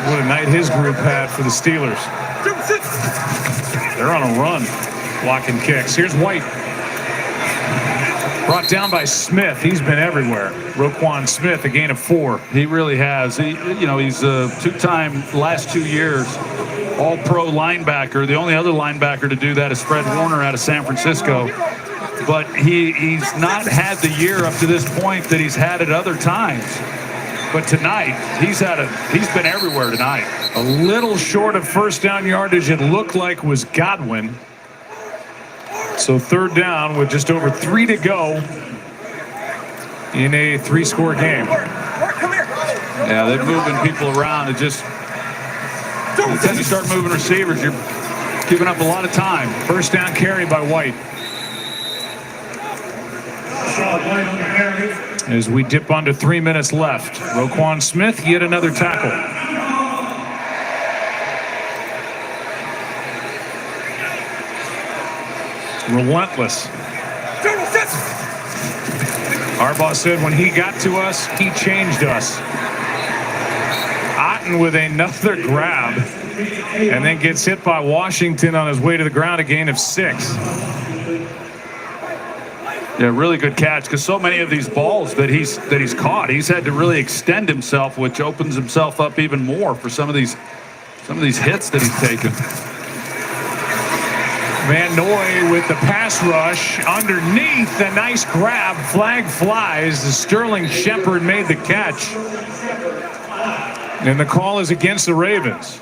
A: What a night his group had for the Steelers. They're on a run, blocking kicks. Here's White. Brought down by Smith. He's been everywhere. Roquan Smith, a gain of 4.
E: He really has. He's a 2-time last 2 years All-Pro linebacker. The only other linebacker to do that is Fred Warner out of San Francisco. But he's not had the year up to this point that he's had at other times. But tonight, he's been everywhere tonight.
A: A little short of first down yardage, it looked like was Godwin. So 3rd down with just over 3 to go in a 3-score game.
E: Yeah, they're moving people around. It just, anytime you start moving receivers, you're giving up a lot of time.
A: First down carry by White. As we dip under 3 minutes left, Roquan Smith, yet another tackle. Relentless. Harbaugh said when he got to us, he changed us. Otten with another grab and then gets hit by Washington on his way to the ground, a gain of 6.
E: Yeah, really good catch, because so many of these balls that he's caught, he's had to really extend himself, which opens himself up even more for some of these hits that he's taken.
A: Van Noy with the pass rush underneath, a nice grab, flag flies. The Sterling Shepard made the catch, and the call is against the Ravens.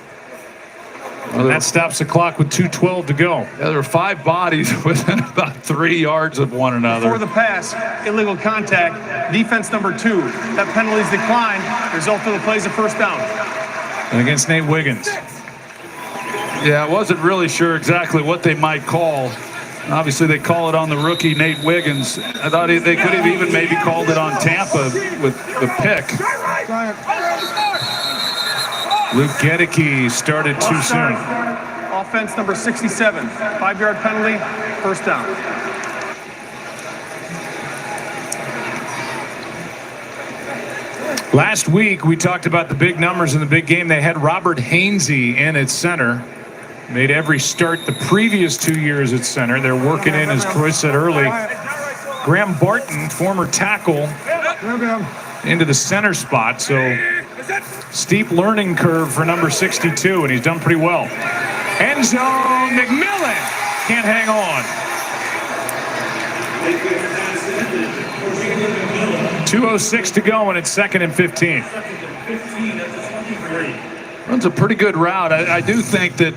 A: And that stops the clock with 2:12 to go.
E: Yeah, there were 5 bodies within about 3 yards of one another.
S: For the pass, illegal contact, defense number 2. That penalty is declined. Result of the play is a first down.
A: And against Nate Wiggins.
E: Yeah, I wasn't really sure exactly what they might call. Obviously, they call it on the rookie, Nate Wiggins. I thought they could have even maybe called it on Tampa with the pick.
A: Luke Gedeke started too soon.
S: Offense number 67, 5-yard penalty, first down.
A: Last week, we talked about the big numbers in the big game. They had Robert Hainsey in at center. Made every start the previous 2 years at center. They're working in, as Troy said early, Graham Barton, former tackle, into the center spot. So steep learning curve for number 62, and he's done pretty well. End zone, McMillan can't hang on. 2:06 to go, and it's 2nd and 15.
E: Runs a pretty good route. I do think that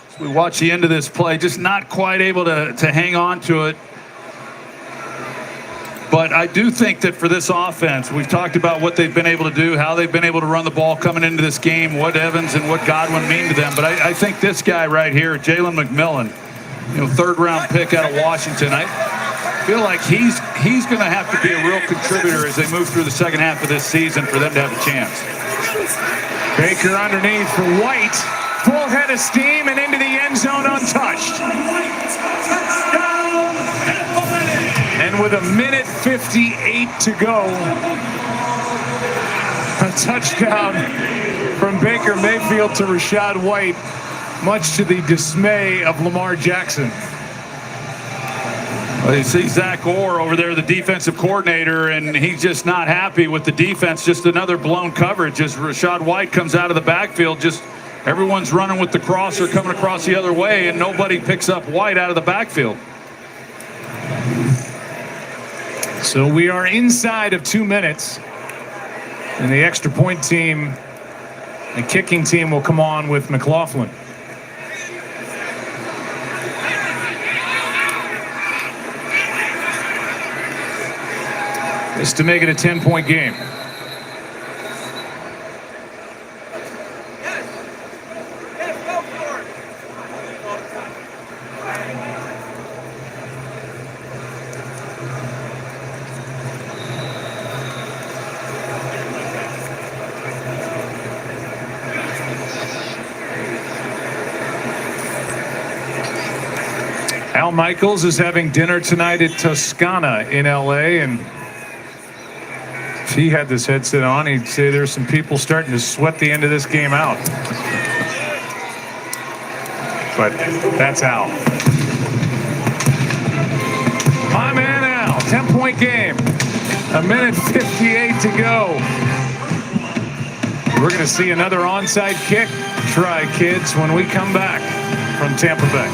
E: as we watch the end of this play, just not quite able to hang on to it. But I do think that for this offense, we've talked about what they've been able to do, how they've been able to run the ball coming into this game, what Evans and what Godwin mean to them. But I think this guy right here, Jalen McMillan, 3rd-round pick out of Washington, I feel like he's going to have to be a real contributor as they move through the second half of this season for them to have a chance.
A: Baker underneath for White. Full head of steam and into the end zone untouched. And with 1:58 to go, a touchdown from Baker Mayfield to Rachaad White, much to the dismay of Lamar Jackson.
E: Well, you see Zach Orr over there, the defensive coordinator, and he's just not happy with the defense. Just another blown coverage as Rachaad White comes out of the backfield. Just everyone's running with the crosser coming across the other way, and nobody picks up White out of the backfield.
A: So we are inside of 2 minutes, and the extra point team, the kicking team, will come on with McLaughlin. This to make it a 10-point game. Al Michaels is having dinner tonight at Toscana in LA, and if he had this headset on, he'd say there's some people starting to sweat the end of this game out. But that's Al. My man Al, 10-point game. 1:58 to go. We're going to see another onside kick. Try, kids, when we come back from Tampa Bay.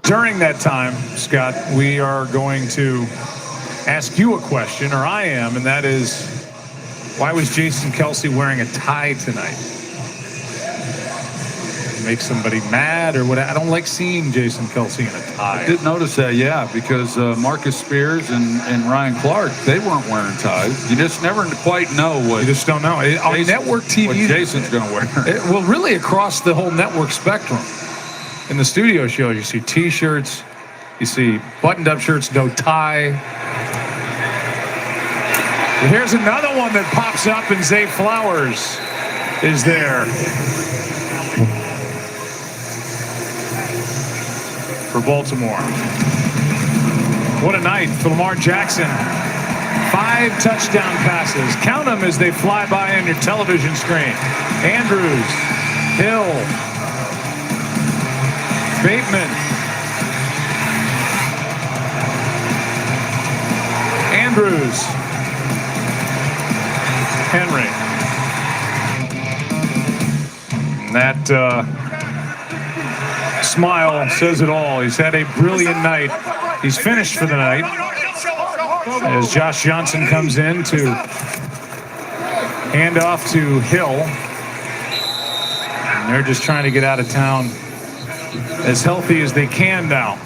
A: During that time, Scott, we are going to ask you a question, or I am, and that is, why was Jason Kelce wearing a tie tonight? make somebody mad or what? I don't like seeing Jason Kelsey in a tie.
E: I did notice that, yeah, because Marcus Spears and Ryan Clark, they weren't wearing ties. You just never quite know what.
A: You just don't know. On network TV,
E: what Jason's going to wear.
A: Well, really across the whole network spectrum. In the studio show, you see T-shirts, you see buttoned-up shirts, no tie. Well, here's another one that pops up, and Zay Flowers is there. For Baltimore. What a night for Lamar Jackson. 5 touchdown passes. Count them as they fly by on your television screen. Andrews, Hill, Bateman, Andrews, Henry. And that smile says it all. He's had a brilliant night. He's finished for the night as Josh Johnson comes in to hand off to Hill. And they're just trying to get out of town as healthy as they can now.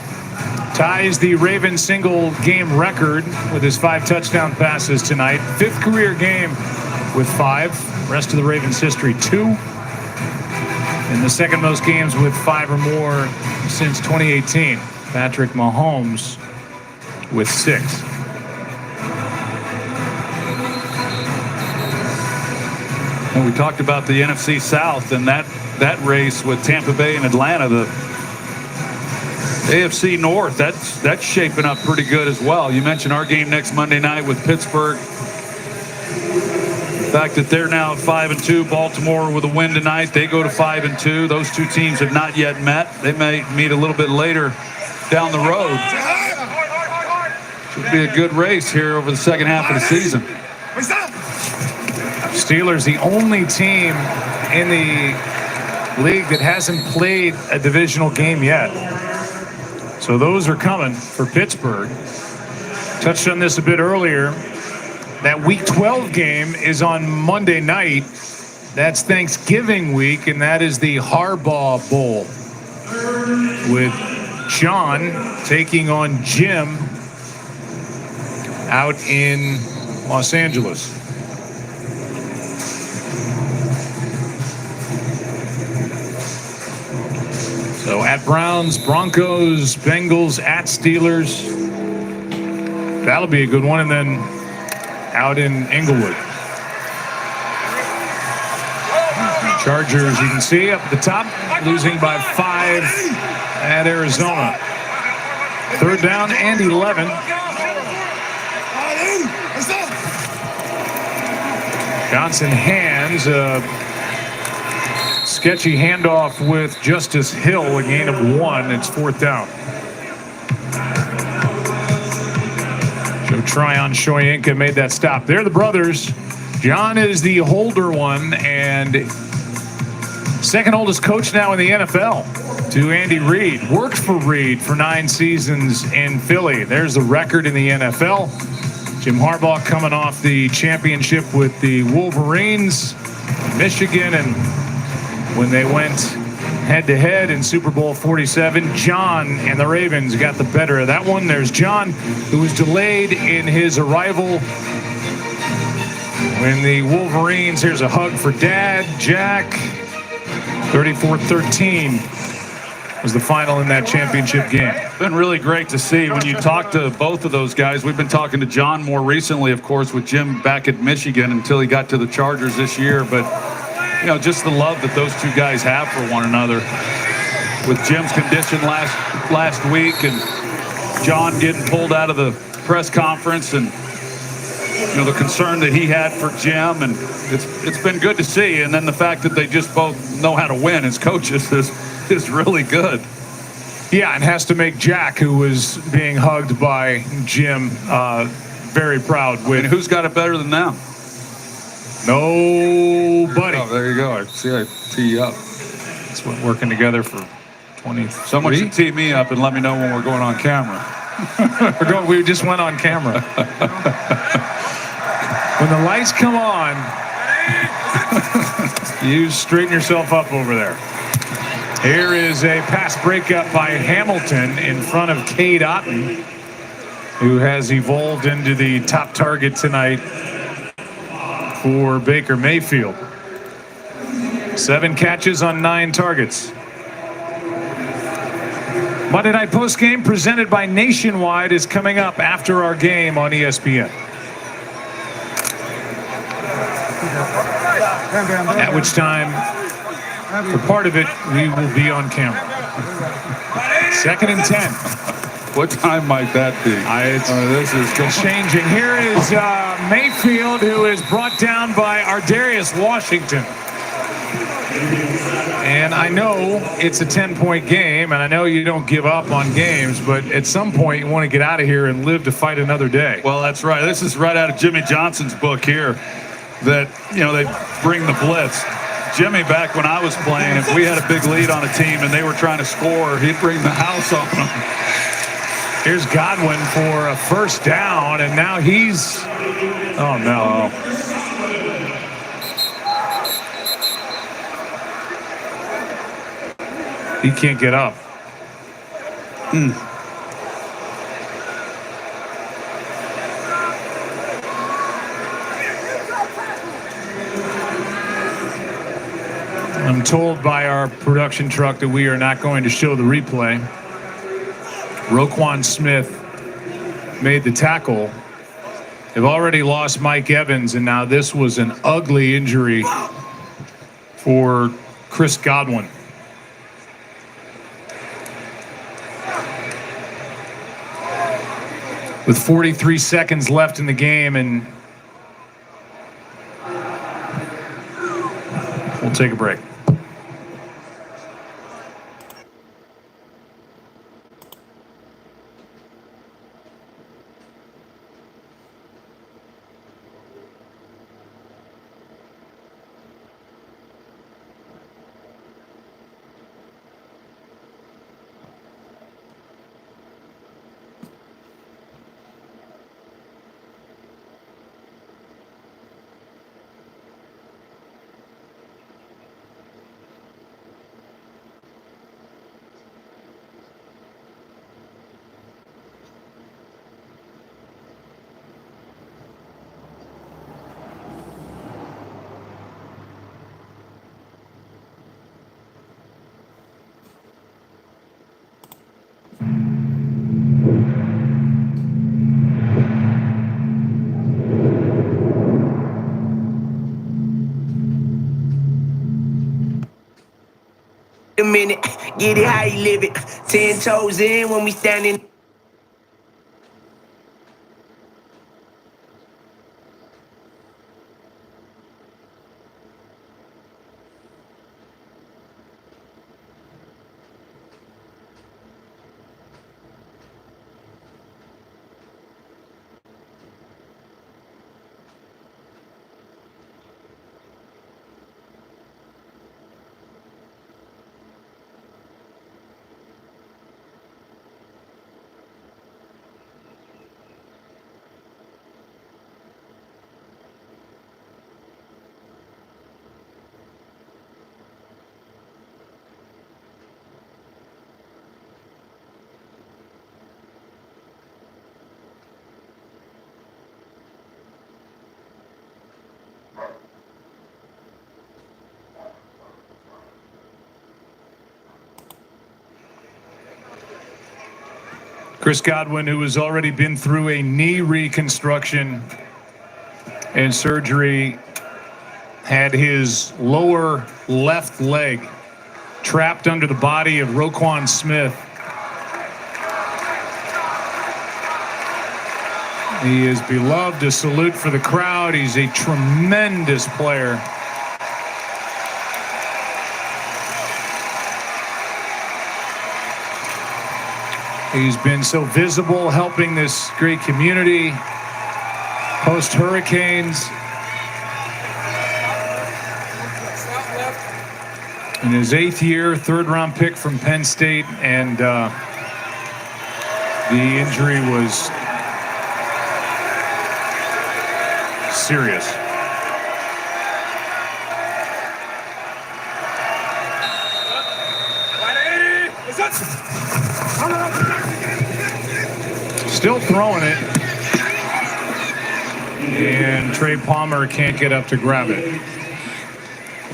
A: Ties the Ravens single game record with his 5 touchdown passes tonight. 5th career game with 5. Rest of the Ravens history 2. And the second most games with 5 or more since 2018. Patrick Mahomes with 6.
E: And we talked about the NFC South and that race with Tampa Bay and Atlanta. The AFC North, that's shaping up pretty good as well. You mentioned our game next Monday night with Pittsburgh. The fact that they're now at 5-2, Baltimore with a win tonight, they go to 5-2. Those two teams have not yet met. They may meet a little bit later down the road. Should be a good race here over the second half of the season.
A: Steelers, the only team in the league that hasn't played a divisional game yet. So those are coming for Pittsburgh. Touched on this a bit earlier. That Week 12 game is on Monday night. That's Thanksgiving week, and that is the Harbaugh Bowl with John taking on Jim out in Los Angeles. So at Browns, Broncos, Bengals, at Steelers. That'll be a good one. And then out in Inglewood. Chargers, you can see up at the top, losing by 5 at Arizona. 3rd down and 11. Johnson hands a sketchy handoff with Justice Hill, a gain of 1. It's 4th down. Joe Tryon Shoyinka made that stop. They're the brothers. John is the older one and second oldest coach now in the NFL to Andy Reid. Worked for Reid for 9 seasons in Philly. There's the record in the NFL. Jim Harbaugh coming off the championship with the Wolverines, Michigan, and when they went head-to-head in Super Bowl 47, John and the Ravens got the better of that one. There's John, who was delayed in his arrival when the Wolverines, here's a hug for Dad, Jack. 34-13 was the final in that championship game.
E: It's been really great to see when you talk to both of those guys. We've been talking to John more recently, of course, with Jim back at Michigan until he got to the Chargers this year. But you know, just the love that those two guys have for one another. With Jim's condition last week and John getting pulled out of the press conference and, you know, the concern that he had for Jim, and it's been good to see. And then the fact that they just both know how to win as coaches is really good.
A: Yeah, and has to make Jack, who was being hugged by Jim, very proud.
E: And who's got it better than them?
A: Nobody.
E: Oh, there you go. I see I tee you up.
A: It's been working together for 20.
E: Someone should tee me up and let me know when we're going on camera.
A: We just went on camera. When the lights come on, you straighten yourself up over there. Here is a pass breakup by Hamilton in front of Cade Otton, who has evolved into the top target tonight for Baker Mayfield. 7 catches on 9 targets. Monday Night Postgame presented by Nationwide is coming up after our game on ESPN. At which time, for part of it, we will be on camera. 2nd and 10.
E: What time might that be?
A: This is changing. Here is Mayfield, who is brought down by Ardarius Washington. And I know it's a 10-point game, and I know you don't give up on games, but at some point you want to get out of here and live to fight another day.
E: Well, that's right. This is right out of Jimmy Johnson's book here, that, they bring the blitz. Jimmy, back when I was playing, if we had a big lead on a team and they were trying to score, he'd bring the house on them.
A: Here's Godwin for a first down, and now he's... Oh, no. He can't get up. I'm told by our production truck that we are not going to show the replay. Roquan Smith made the tackle. They've already lost Mike Evans, and now this was an ugly injury for Chris Godwin. With 43 seconds left in the game, and we'll take a break.
I: A minute, get it how you live it. 10 toes in when we standing. Chris Godwin, who has already been through a knee reconstruction and surgery, had his lower left leg trapped under the body of Roquan Smith. He is beloved, a salute for the crowd. He's a tremendous player. He's been so visible, helping this great community post-hurricanes. In his 8th year, 3rd-round pick from Penn State, and the injury was serious. Still throwing it. And Trey Palmer can't get up to grab it.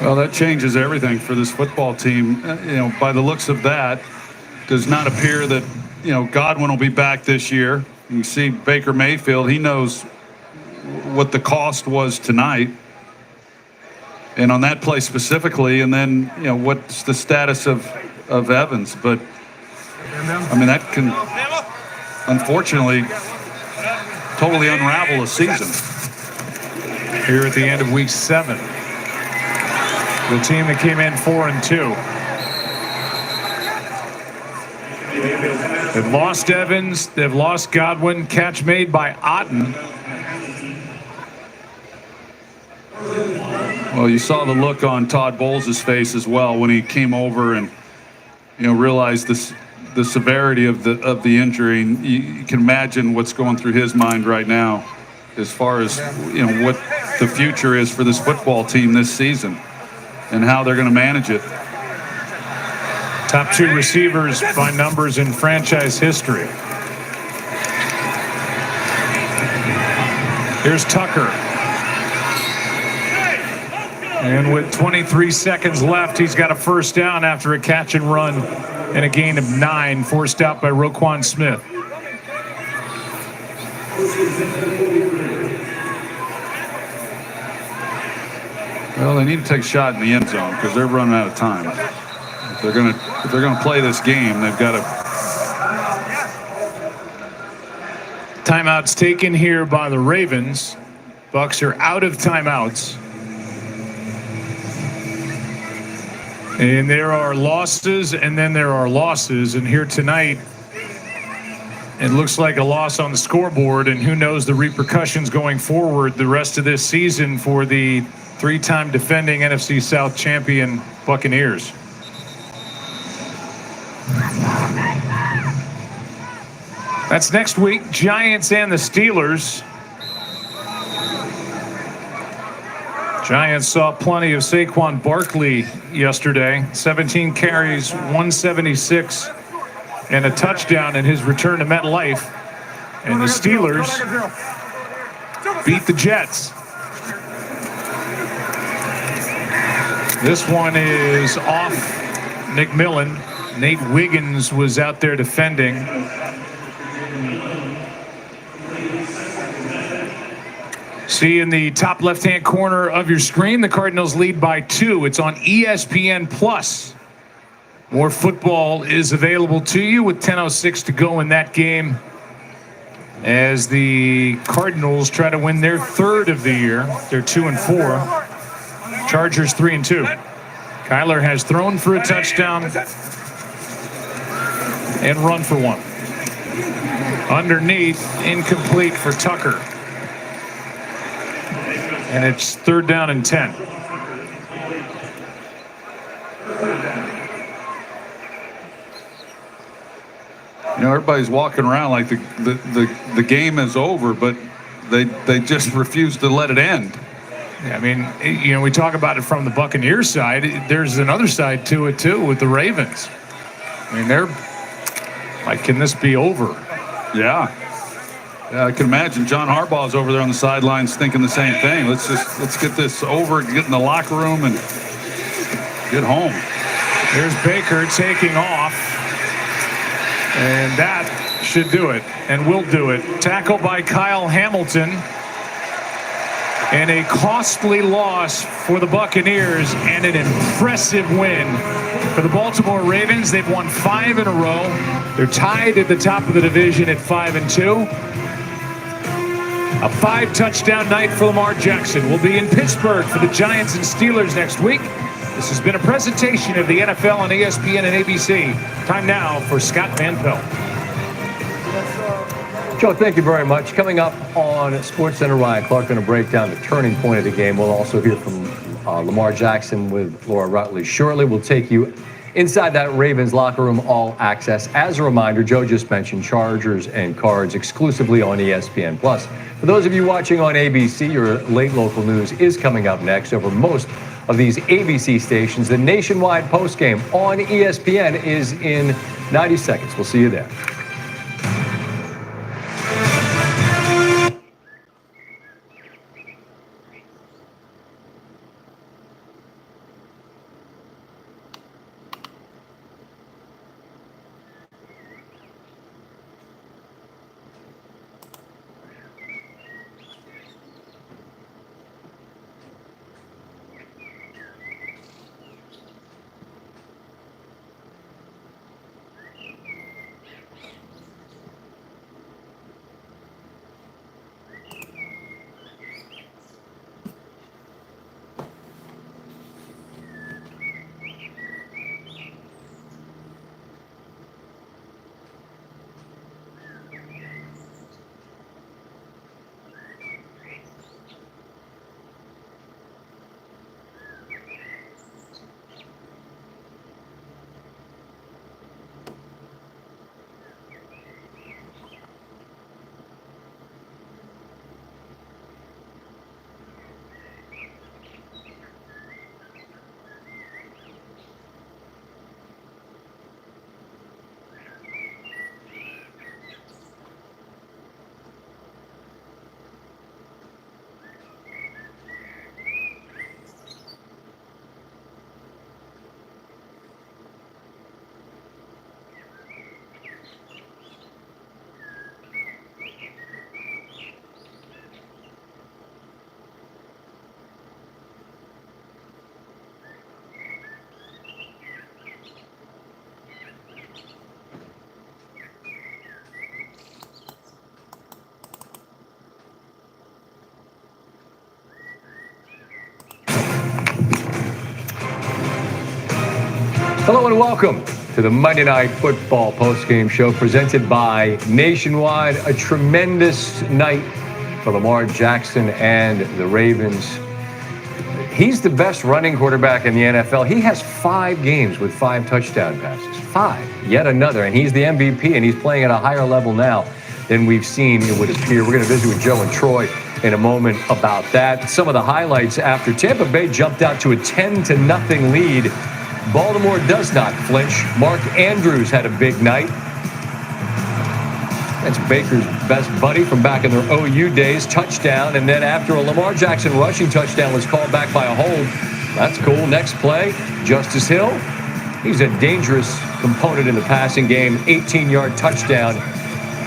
E: Well, that changes everything for this football team. By the looks of that, does not appear that, Godwin will be back this year. You see Baker Mayfield, he knows what the cost was tonight. And on that play specifically, and then, what's the status of Evans. But, that can, unfortunately, totally unravel a season.
I: Here at the end of week 7. The team that came in 4-2. They've lost Evans. They've lost Godwin. Catch made by Otten.
E: Well, you saw the look on Todd Bowles' face as well when he came over and, realized the severity of the injury. And you can imagine what's going through his mind right now as far as, what the future is for this football team this season and how they're going to manage it.
I: Top 2 receivers by numbers in franchise history. Here's Tucker. And with 23 seconds left, he's got a first down after a catch and run and a gain of 9, forced out by Roquan Smith.
E: Well, they need to take a shot in the end zone because they're running out of time. If they're gonna play this game, they've got to.
I: Timeouts taken here by the Ravens. Bucs are out of timeouts. And there are losses, and then there are losses. And here tonight, it looks like a loss on the scoreboard, and who knows the repercussions going forward the rest of this season for the 3-time defending NFC South champion Buccaneers. That's next week, Giants and the Steelers. Giants saw plenty of Saquon Barkley yesterday. 17 carries, 176, and a touchdown in his return to MetLife. And the Steelers beat the Jets. This one is off McMillan. Nate Wiggins was out there defending. See in the top left-hand corner of your screen, the Cardinals lead by 2. It's on ESPN Plus. More football is available to you with 10:06 to go in that game as the Cardinals try to win their 3rd of the year. They're 2-4. Chargers 3-2. Kyler has thrown for a touchdown and run for 1. Underneath, incomplete for Tucker. And it's 3rd down and 10.
E: Everybody's walking around like the game is over, but they just refuse to let it end.
I: Yeah, we talk about it from the Buccaneers side. There's another side to it too with the Ravens. They're like, can this be over?
E: Yeah, I can imagine John Harbaugh's over there on the sidelines thinking the same thing. Let's get this over, get in the locker room, and get home.
I: Here's Baker taking off, and that should do it, and will do it. Tackle by Kyle Hamilton, and a costly loss for the Buccaneers, and an impressive win for the Baltimore Ravens. They've won 5 in a row. They're tied at the top of the division at 5-2. A 5-touchdown night for Lamar Jackson. We'll be in Pittsburgh for the Giants and Steelers next week. This has been a presentation of the NFL on ESPN and ABC. Time now for Scott Van Pelt.
H: Joe, thank you very much. Coming up on SportsCenter, Ryan Clark going to break down the turning point of the game. We'll also hear from Lamar Jackson with Laura Rutley shortly. We'll take you inside that Ravens locker room, all access. As a reminder, Joe just mentioned Chargers and Cards exclusively on ESPN Plus. For those of you watching on ABC, your late local news is coming up next over most of these ABC stations. The nationwide postgame on ESPN is in 90 seconds. We'll see you there. Hello and welcome to the Monday Night Football postgame show presented by Nationwide. A tremendous night for Lamar Jackson and the Ravens. He's the best running quarterback in the NFL. He has 5 games with 5 touchdown passes. 5. Yet another. And he's the MVP, and he's playing at a higher level now than we've seen, it would appear. We're going to visit with Joe and Troy in a moment about that. Some of the highlights after Tampa Bay jumped out to a 10-0 lead. Baltimore does not flinch. Mark Andrews had a big night. That's Baker's best buddy from back in their OU days. Touchdown, and then after a Lamar Jackson rushing touchdown was called back by a hold. That's cool. Next play, Justice Hill. He's a dangerous component in the passing game. 18-yard touchdown.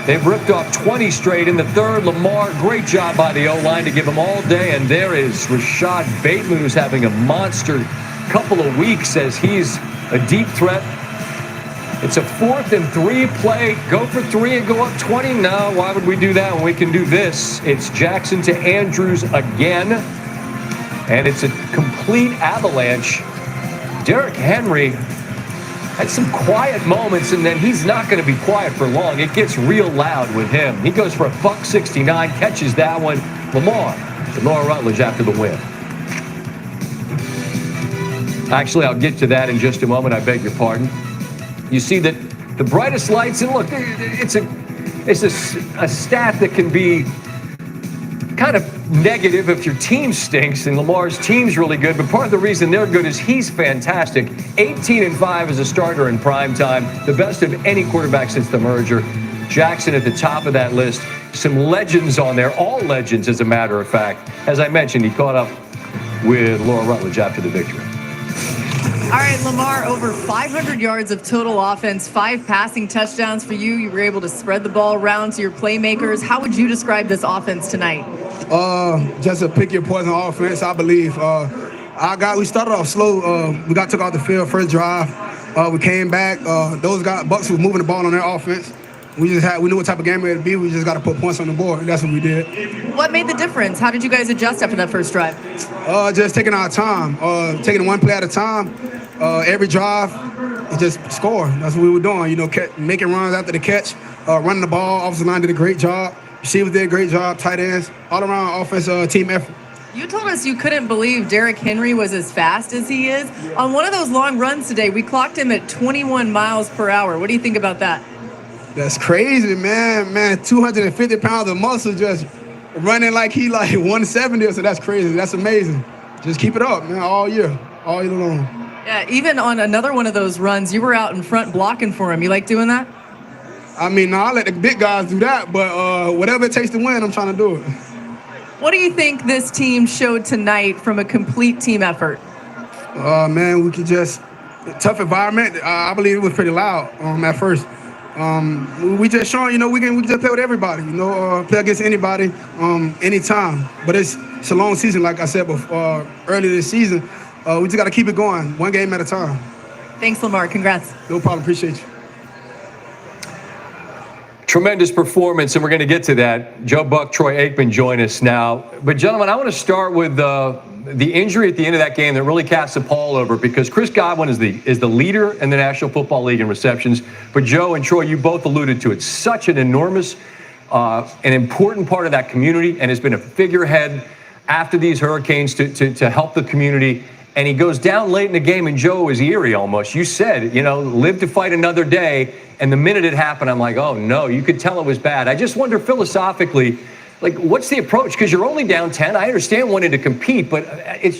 H: They've ripped off 20 straight in the third. Lamar, great job by the O-line to give him all day. And there is Rashad Bateman, who's having a monster couple of weeks as he's a deep threat. It's a 4th and 3 play. Go for 3 and go up 20. No, why would we do that when we can do this? It's Jackson to Andrews again. And it's a complete avalanche. Derrick Henry had some quiet moments, and then he's not going to be quiet for long. It gets real loud with him. He goes for a $169, catches that one. Lamar Rutledge after the win. Actually, I'll get to that in just a moment. I beg your pardon. You see that the brightest lights, and look, it's a stat that can be kind of negative if your team stinks, and Lamar's team's really good. But part of the reason they're good is he's fantastic. 18-5 as a starter in prime time, the best of any quarterback since the merger. Jackson at the top of that list. Some legends on there, all legends, as a matter of fact. As I mentioned, he caught up with Laura Rutledge after the victory.
D: All right, Lamar, over 500 yards of total offense, 5 passing touchdowns for you. You were able to spread the ball around to your playmakers. How would you describe this offense tonight?
J: Just a pick your poison offense, I believe. We started off slow. We got took off the field first drive. We came back. Bucks was moving the ball on their offense. We knew what type of game it would be. We just got to put points on the board, and that's what we did.
D: What made the difference? How did you guys adjust after that first drive?
J: Just taking our time, taking one play at a time. Every drive, just score. That's what we were doing. Making runs after the catch, running the ball. Offensive line did a great job. Receivers did a great job. Tight ends, all around offense team effort.
D: You told us you couldn't believe Derrick Henry was as fast as he is. On one of those long runs today, we clocked him at 21 miles per hour. What do you think about that?
J: That's crazy, man. 250 pounds of muscle just running like 170, so that's crazy. That's amazing. just keep it up, man, all year long.
D: Yeah, even on another one of those runs, you were out in front blocking for him. You like doing that?
J: I mean, I let the big guys do that, but whatever it takes to win, I'm trying to do it.
D: What do you think this team showed tonight from a complete team effort?
J: Man, we could just tough environment. I believe it was pretty loud at first. We just showing, we can just play with everybody, play against anybody, anytime. But it's a long season, like I said before, earlier this season. We just got to keep it going, one game at a time.
D: Thanks, Lamar. Congrats.
J: No problem. Appreciate you.
H: Tremendous performance, and we're going to get to that. Joe Buck, Troy Aikman join us now. But, gentlemen, I want to start with the injury at the end of that game that really casts a pall over, because Chris Godwin is the leader in the National Football League in receptions. But Joe and Troy, you both alluded to it. Such an enormous, an important part of that community, and has been a figurehead after these hurricanes to help the community. And he goes down late in the game, and Joe is eerie almost. You said, live to fight another day. And the minute it happened, I'm like, oh, no, you could tell it was bad. I just wonder philosophically, what's the approach? Because you're only down 10. I understand wanting to compete, but it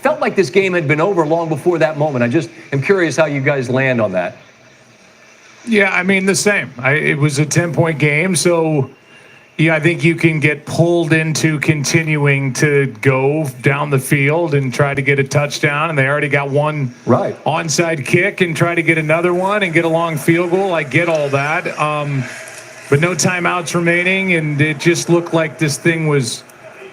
H: felt like this game had been over long before that moment. I just am curious how you guys land on that.
I: Yeah, I mean, the same. It was a 10-point game, so yeah, I think you can get pulled into continuing to go down the field and try to get a touchdown, and they already got one onside kick and try to get another one and get a long field goal. I get all that. But no timeouts remaining, and it just looked like this thing was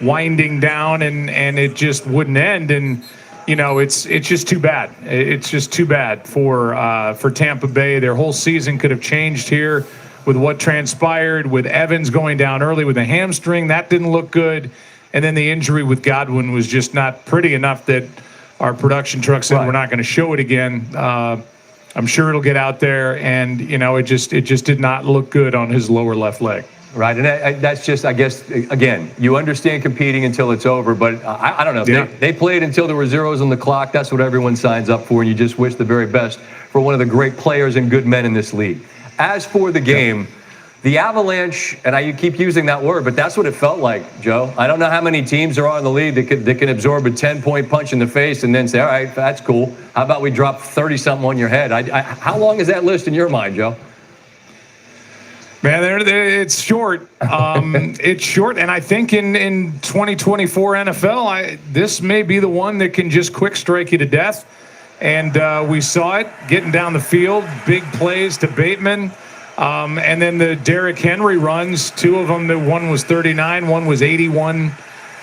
I: winding down and it just wouldn't end. And, it's just too bad. It's just too bad for Tampa Bay. Their whole season could have changed here with what transpired, with Evans going down early with a hamstring. That didn't look good. And then the injury with Godwin was just not pretty enough that our production truck said we're not going to show it again. I'm sure it'll get out there, and it just did not look good on his lower left leg.
H: Right, and that's just, I guess, again, you understand competing until it's over, but I don't know.
I: Yeah.
H: They played until there were zeros on the clock. That's what everyone signs up for, and you just wish the very best for one of the great players and good men in this league. As for the game, the Avalanche, and you keep using that word, but that's what it felt like, Joe. I don't know how many teams there are in the league that can absorb a 10-point punch in the face and then say, all right, that's cool. How about we drop 30-something on your head? How long is that list in your mind, Joe?
I: Man, it's short. It's short, and I think in 2024 NFL, this may be the one that can just quick strike you to death. And we saw it getting down the field, big plays to Bateman. And then the Derrick Henry runs, two of them, one was 39, one was 81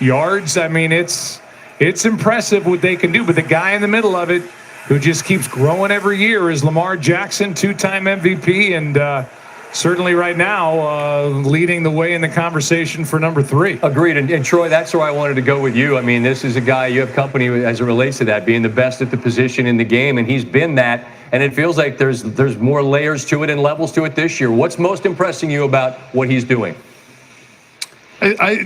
I: yards. I mean, it's impressive what they can do. But the guy in the middle of it who just keeps growing every year is Lamar Jackson, two-time MVP, and certainly right now leading the way in the conversation for number 3.
H: Agreed. And Troy, that's where I wanted to go with you. I mean, this is a guy, you have company as it relates to that, being the best at the position in the game, and he's been that. And it feels like there's more layers to it and levels to it this year. What's most impressing you about what he's doing?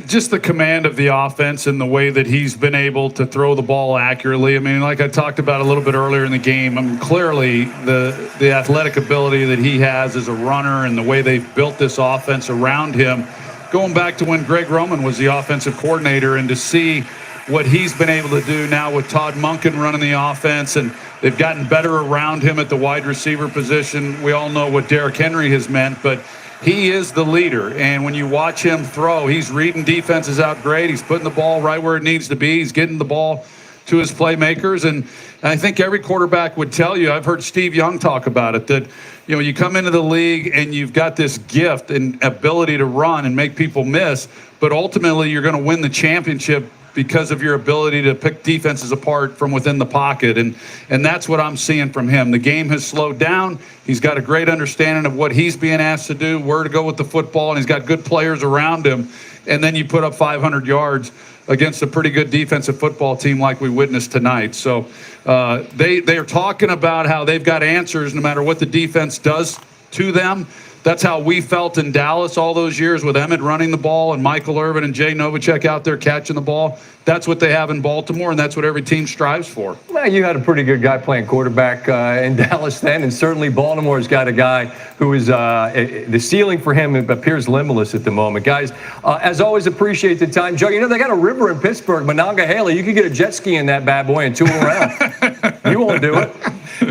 E: Just the command of the offense and the way that he's been able to throw the ball accurately. I mean, like I talked about a little bit earlier in the game, I mean, clearly the athletic ability that he has as a runner and the way they've built this offense around him, going back to when Greg Roman was the offensive coordinator, and to see what he's been able to do now with Todd Monken running the offense, and they've gotten better around him at the wide receiver position. We all know what Derrick Henry has meant, but he is the leader, and when you watch him throw, he's reading defenses out great. He's putting the ball right where it needs to be. He's getting the ball to his playmakers, and I think every quarterback would tell you, I've heard Steve Young talk about it, that you come into the league and you've got this gift and ability to run and make people miss, but ultimately you're going to win the championship because of your ability to pick defenses apart from within the pocket. And that's what I'm seeing from him. The game has slowed down. He's got a great understanding of what he's being asked to do, where to go with the football, and he's got good players around him. And then you put up 500 yards against a pretty good defensive football team like we witnessed tonight. So they are talking about how they've got answers no matter what the defense does to them. That's how we felt in Dallas all those years with Emmett running the ball and Michael Irvin and Jay Novacek out there catching the ball. That's what they have in Baltimore, and that's what every team strives for.
H: Well, you had a pretty good guy playing quarterback in Dallas then, and certainly Baltimore's got a guy who is the ceiling for him appears limitless at the moment. Guys, as always, appreciate the time. Joe, you know, they got a river in Pittsburgh, Monongahela. You could get a jet ski in that bad boy and tour around. You won't do it.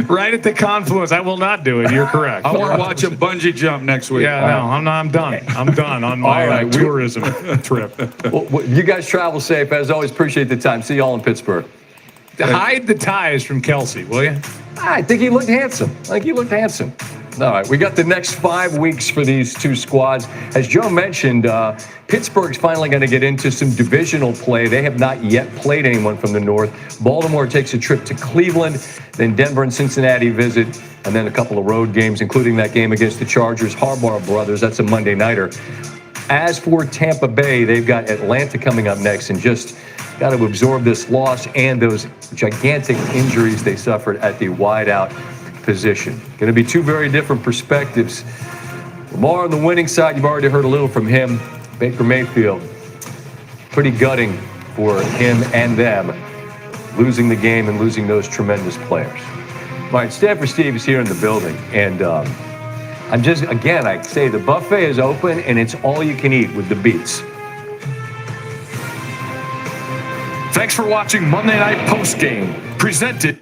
I: Right at the confluence. I will not do it. You're correct.
E: I want to watch a bungee jump next week.
I: Yeah, no, I'm done. I'm done on my tourism trip.
H: Well, you guys travel safe. As always, appreciate the time. See you all in Pittsburgh.
I: Hide the ties from Kelsey, will you?
H: I think he looked handsome. All right, we got the next 5 weeks for these two squads. As Joe mentioned, Pittsburgh's finally going to get into some divisional play. They have not yet played anyone from the North. Baltimore takes a trip to Cleveland, then Denver and Cincinnati visit, and then a couple of road games, including that game against the Chargers. Harbaugh brothers, that's a Monday nighter. As for Tampa Bay, they've got Atlanta coming up next, and just got to absorb this loss and those gigantic injuries they suffered at the wideout position. Going to be two very different perspectives. Lamar on the winning side, you've already heard a little from him. Baker Mayfield, pretty gutting for him and them, losing the game and losing those tremendous players. All right, Stanford Steve is here in the building, and I'm just, again, I say the buffet is open and it's all you can eat with the beats.
K: Thanks for watching Monday Night Postgame, presented